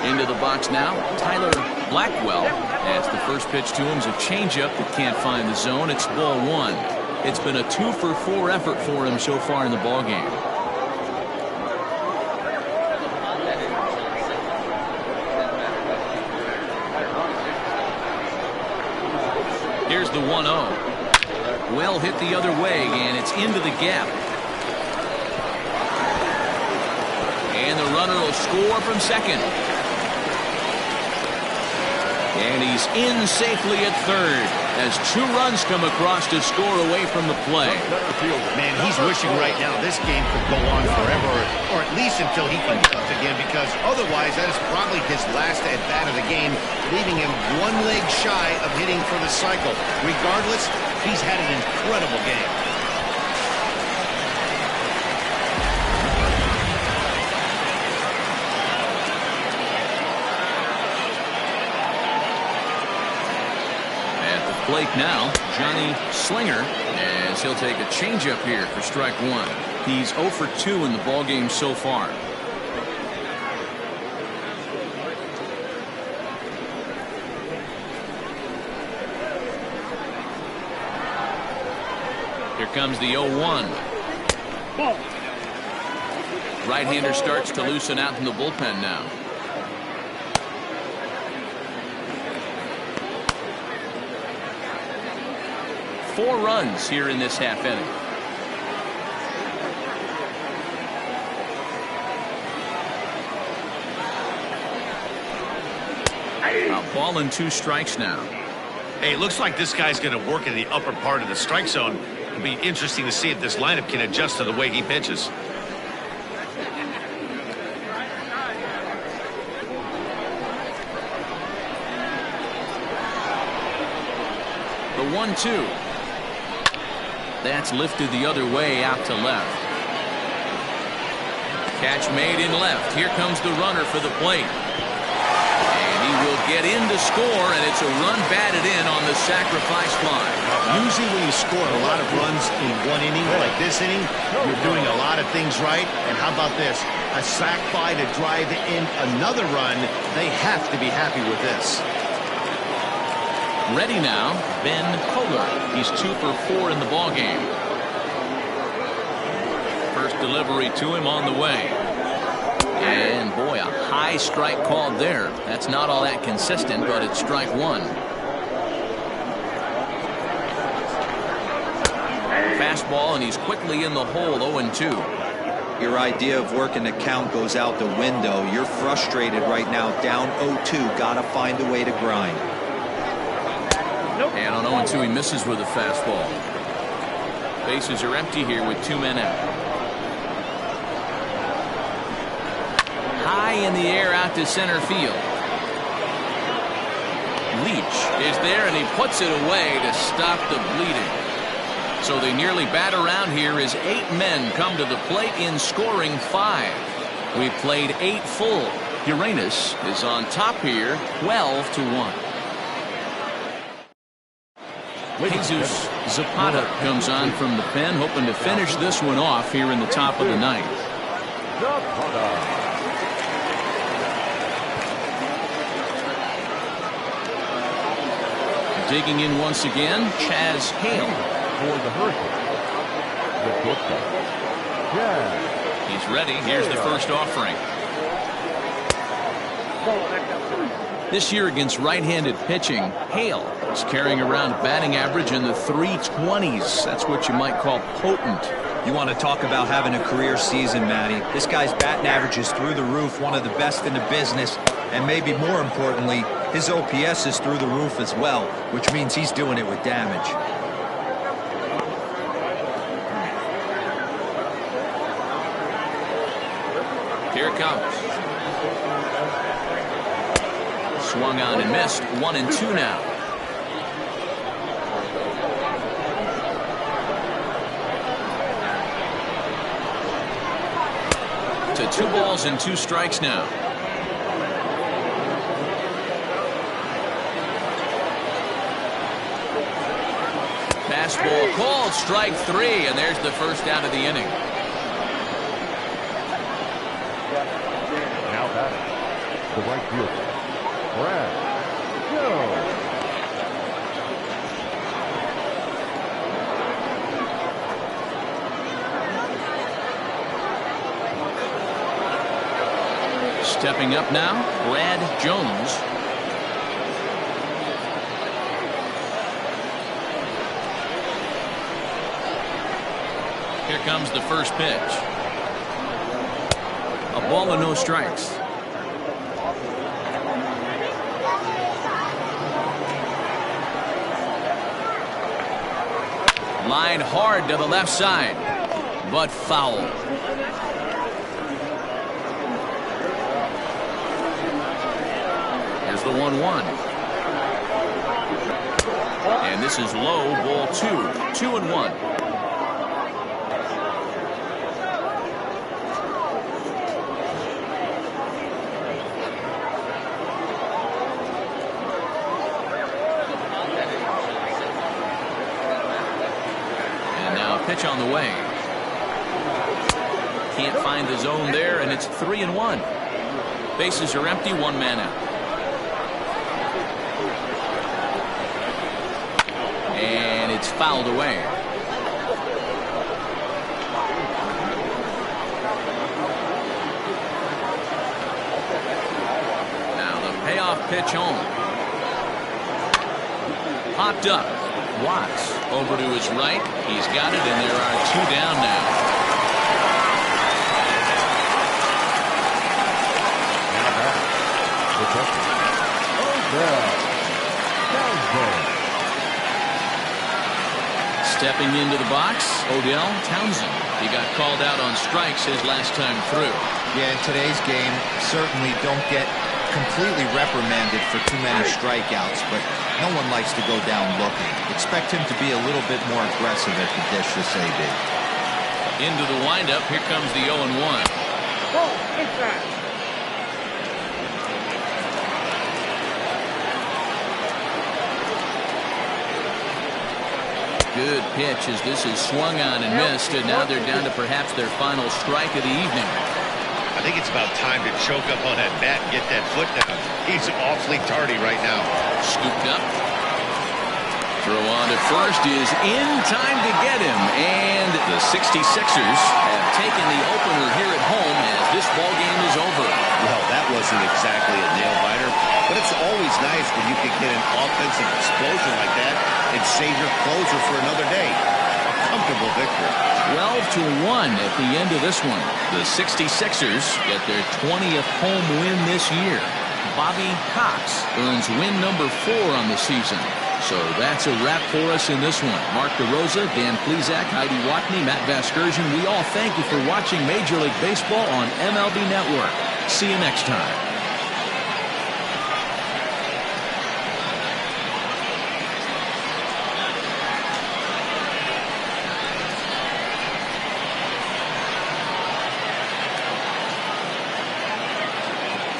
Into the box now, Tyler Blackwell, as the first pitch to him is a changeup that can't find the zone. It's ball 1. It's been a 2 for 4 effort for him so far in the ball game. Here's the 1-0. Well hit the other way, and it's into the gap. And the runner will score from second. And he's in safely at third as 2 runs come across to score away from the play. Man, he's wishing right now this game could go on forever, or at least until he can get up again, because otherwise that is probably his last at-bat of the game, leaving him 1 leg shy of hitting for the cycle. Regardless, he's had an incredible game. Plate now, Johnny Slinger, as he'll take a changeup here for strike 1. He's 0 for 2 in the ballgame so far. Here comes the 0-1. Right-hander starts to loosen out in the bullpen now. Four runs here in this half inning. A ball and 2 strikes now. Hey, it looks like this guy's going to work in the upper part of the strike zone. It'll be interesting to see if this lineup can adjust to the way he pitches. The 1-2. That's lifted the other way out to left. Catch made in left. Here comes the runner for the plate. And he will get in to score, and it's a run batted in on the sacrifice fly. Usually when you score a lot of runs in one inning, like this inning, you're doing a lot of things right. And how about this? A sac fly to drive in another run. They have to be happy with this. Ready now, Ben Kohler. He's 2 for 4 in the ballgame. First delivery to him on the way. And boy, a high strike called there. That's not all that consistent, but it's strike one. Fastball, and he's quickly in the hole. 0-2. Your idea of working the count goes out the window. You're frustrated right now, down 0-2. Gotta find a way to grind. And on 0-2, he misses with a fastball. Bases are empty here with 2 men out. High in the air out to center field. Leach is there, and he puts it away to stop the bleeding. So they nearly bat around here as 8 men come to the plate in scoring 5. We've played 8 full. Uranus is on top here, 12-1. Jesus Zapata comes on from the pen, hoping to finish this one off here in the top of the ninth. Digging in once again, Chaz Hale. For the Hurricanes, He's ready. Here's the first offering. This year against right-handed pitching, Hale is carrying around a batting average in the 320s. That's what you might call potent. You want to talk about having a career season, Matty. This guy's batting average is through the roof, one of the best in the business, and maybe more importantly, his OPS is through the roof as well, which means he's doing it with damage. Here it comes. Swung on and missed. 1-2 now. To 2 balls and 2 strikes now. Fastball called, strike 3, and there's the first out of the inning. now batting, the right fielder, Brad Jones. Stepping up now, Brad Jones. Here comes the first pitch. A ball and no strikes. Line hard to the left side, but foul. Here's the 1-1. And this is low, ball 2. 2-1. Pitch on the way. Can't find the zone there, and it's 3-1. Bases are empty, 1 man out. And it's fouled away. Now the payoff pitch home. Popped up. Watts over to his right. He's got it, and there are 2 down now. Now back, the catcher, Townsend. Stepping into the box, Odell Townsend. He got called out on strikes his last time through. Yeah, in today's game, certainly don't get completely reprimanded for too many strikeouts, but no one likes to go down looking. Expect him to be a little bit more aggressive at the dish this AB. Into the windup, here comes the 0-1. Ball inside. Good pitch as this is swung on and missed, and now they're down to perhaps their final strike of the evening. I think it's about time to choke up on that bat and get that foot down. He's awfully tardy right now. Scooped up. Throw on to first is in time to get him, and the 66ers have taken the opener here at home as this ball game is over. Well, that wasn't exactly a nail-biter, but it's always nice when you can get an offensive explosion like that and save your closer for another day. A comfortable victory. 12-1 at the end of this one. The 66ers get their 20th home win this year. Bobby Cox earns win number 4 on the season. So that's a wrap for us in this one. Mark DeRosa, Dan Plesac, Heidi Watney, Matt Vasgersian, we all thank you for watching Major League Baseball on MLB Network. See you next time.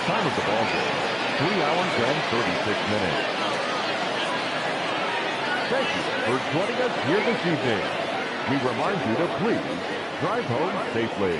Time of the ball game, 3 hours and 36 minutes. Thank you for joining us here this evening. We remind you to please drive home safely.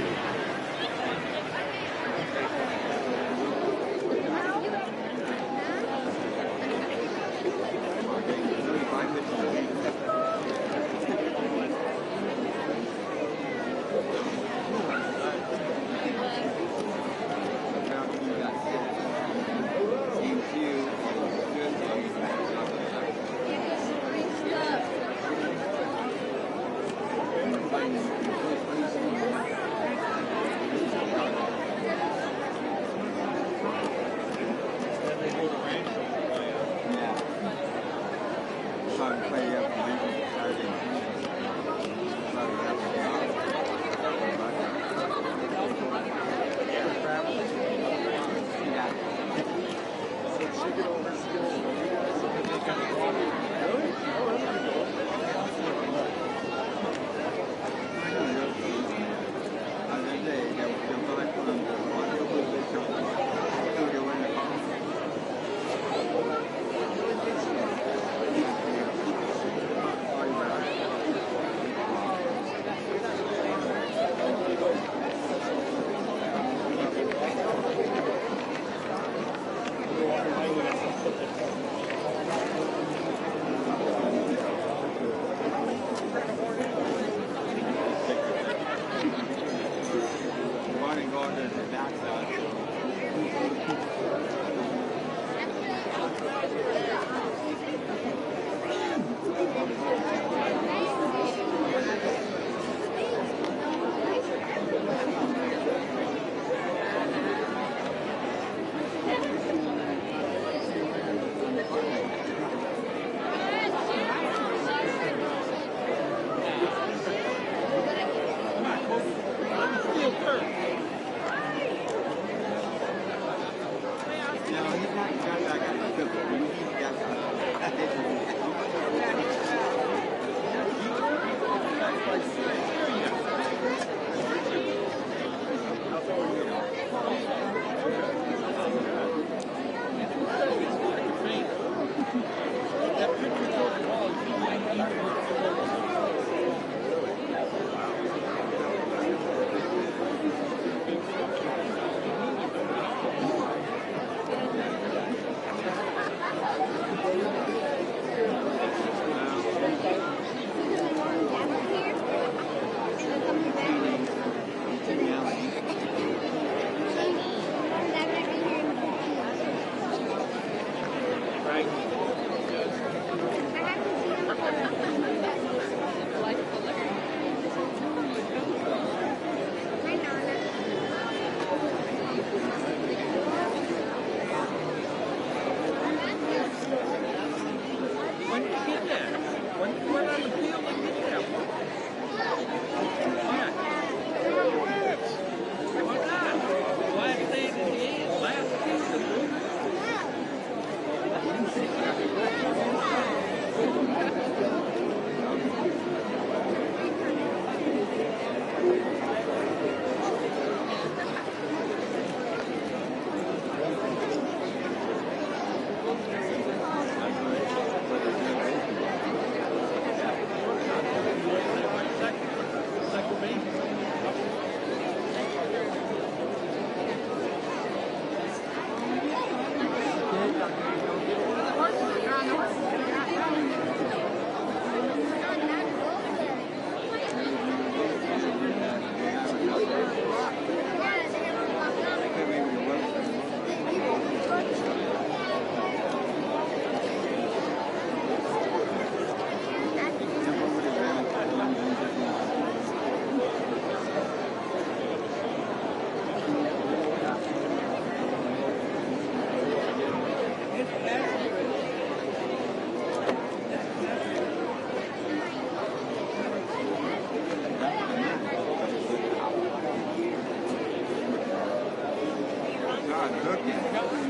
not looking,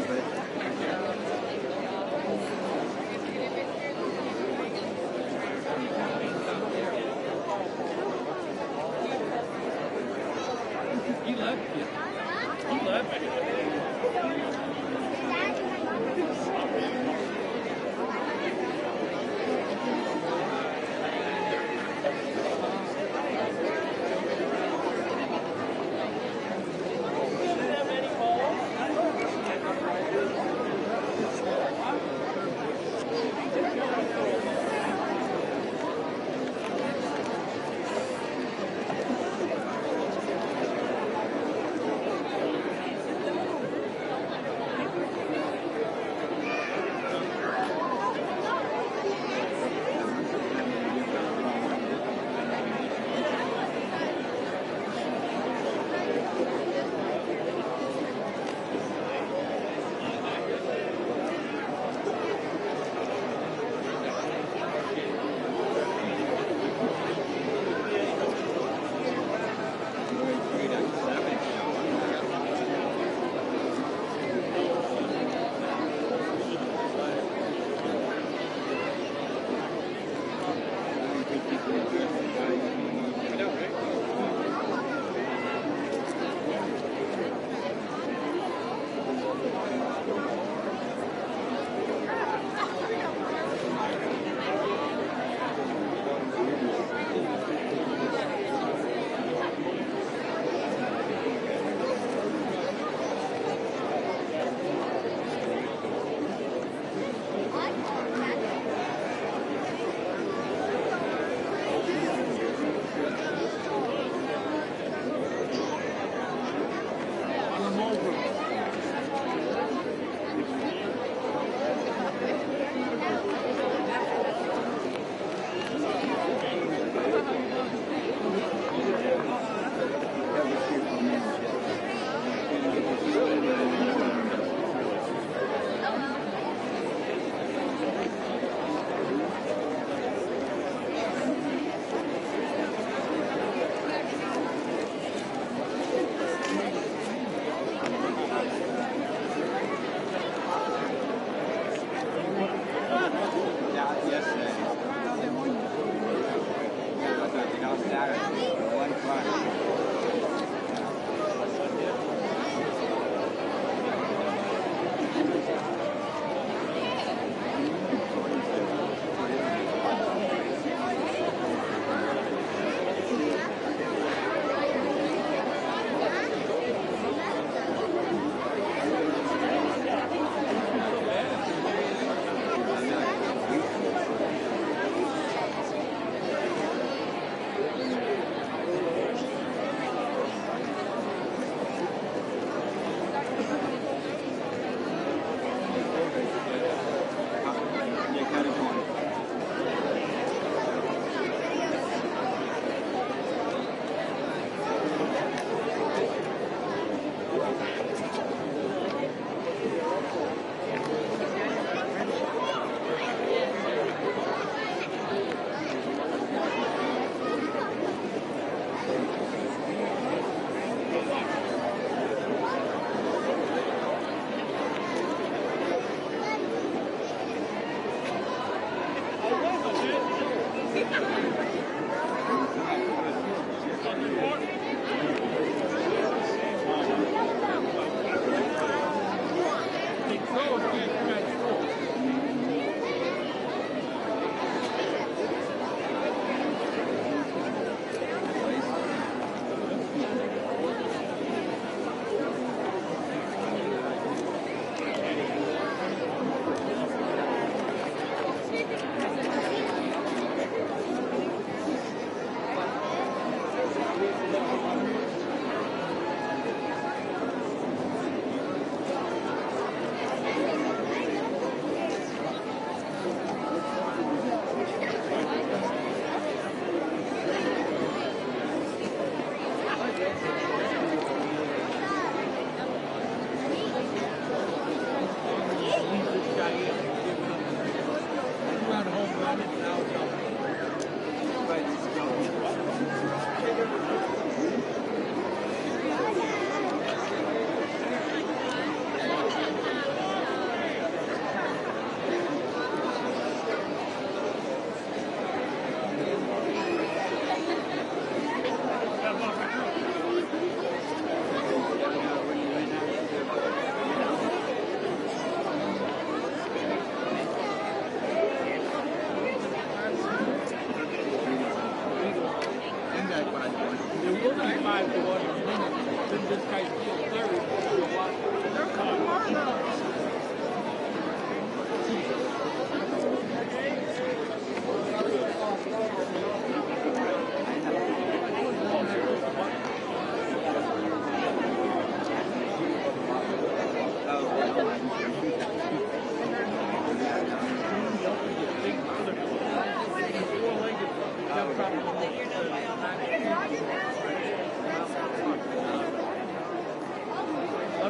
but He left you. He left you.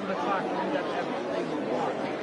7 o'clock, we have to have things to walk.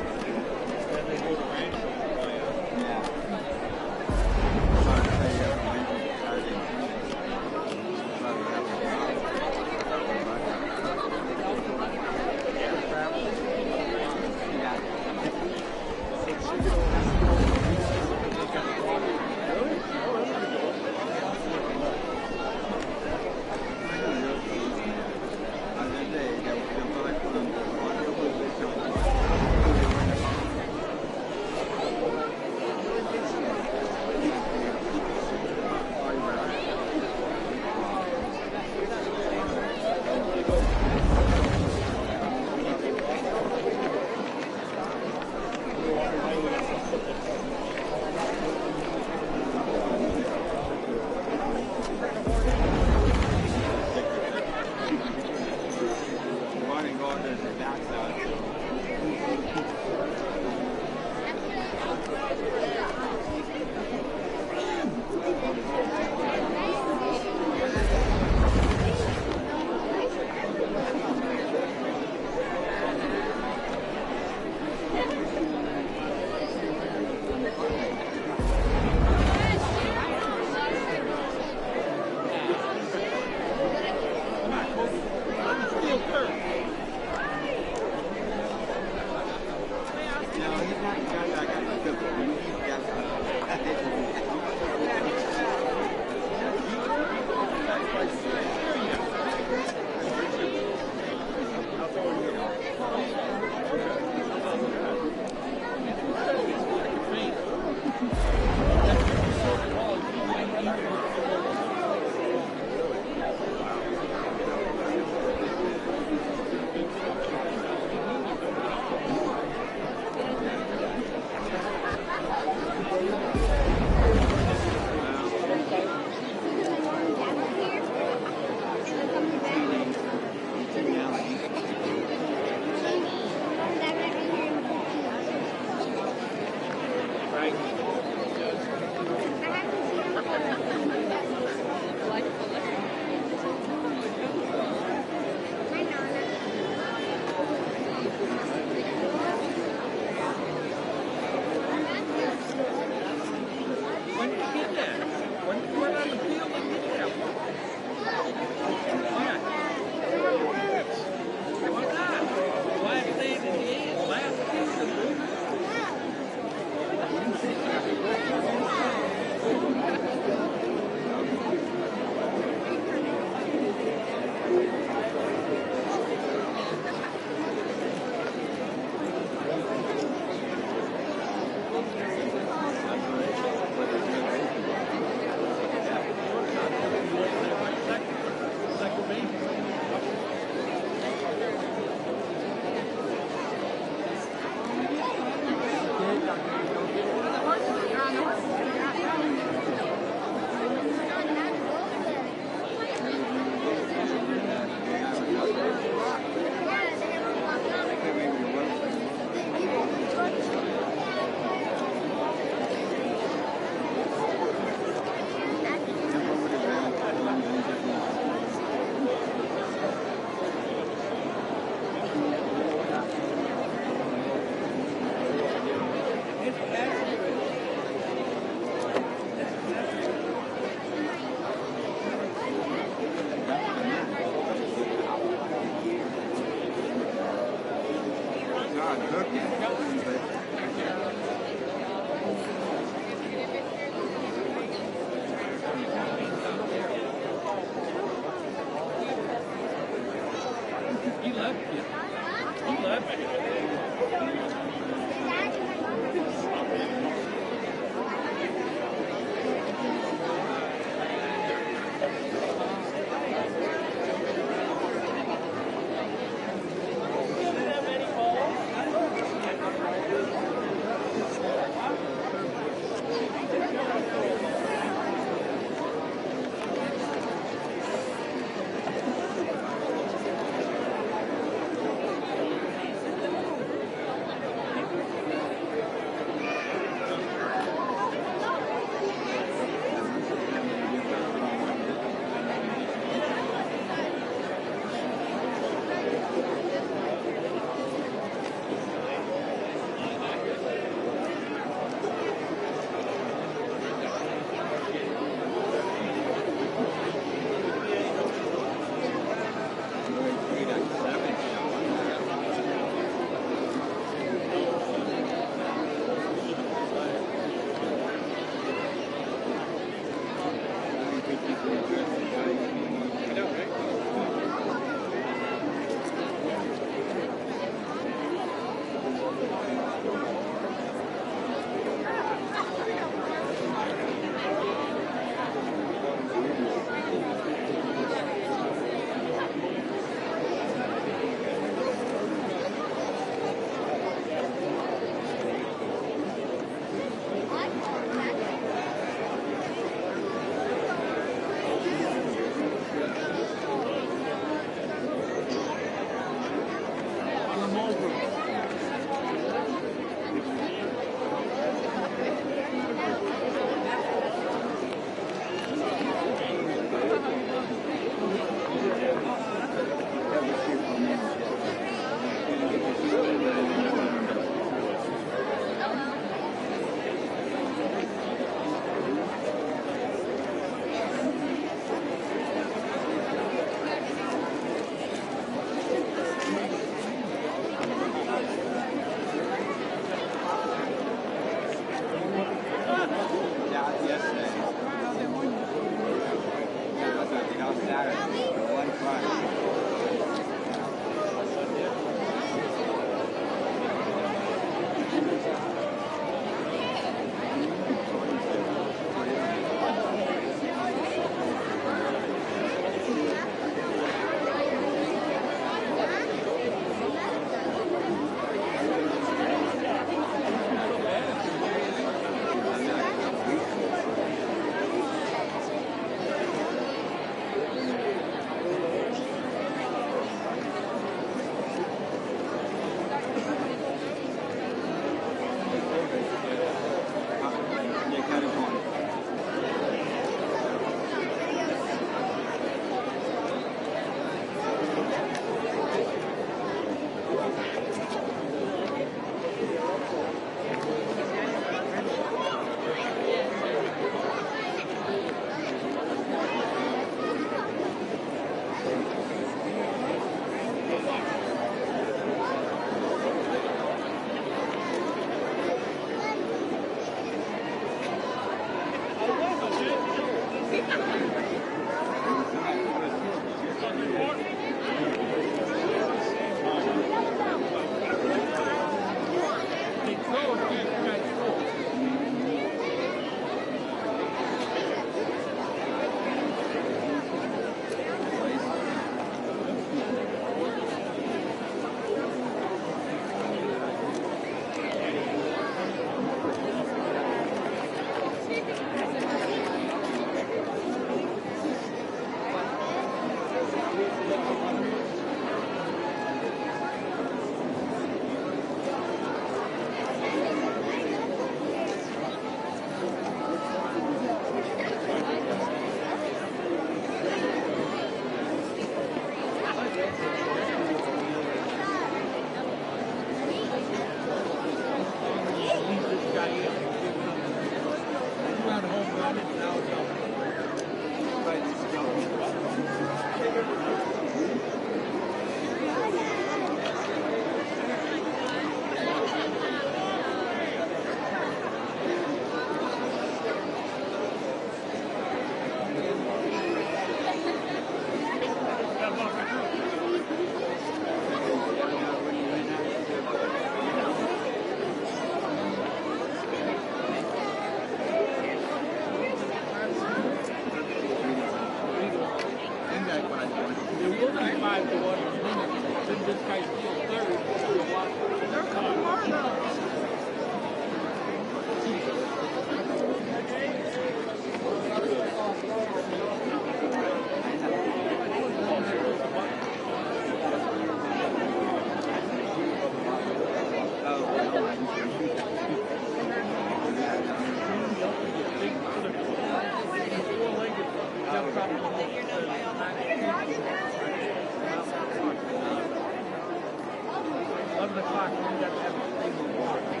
walk, you got everything to walk.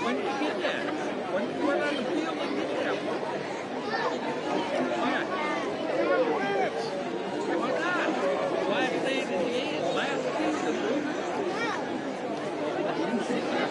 When did you get that? When you went on the field and get that one? Why not? Last day of the game, last season.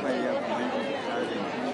play every Saturday.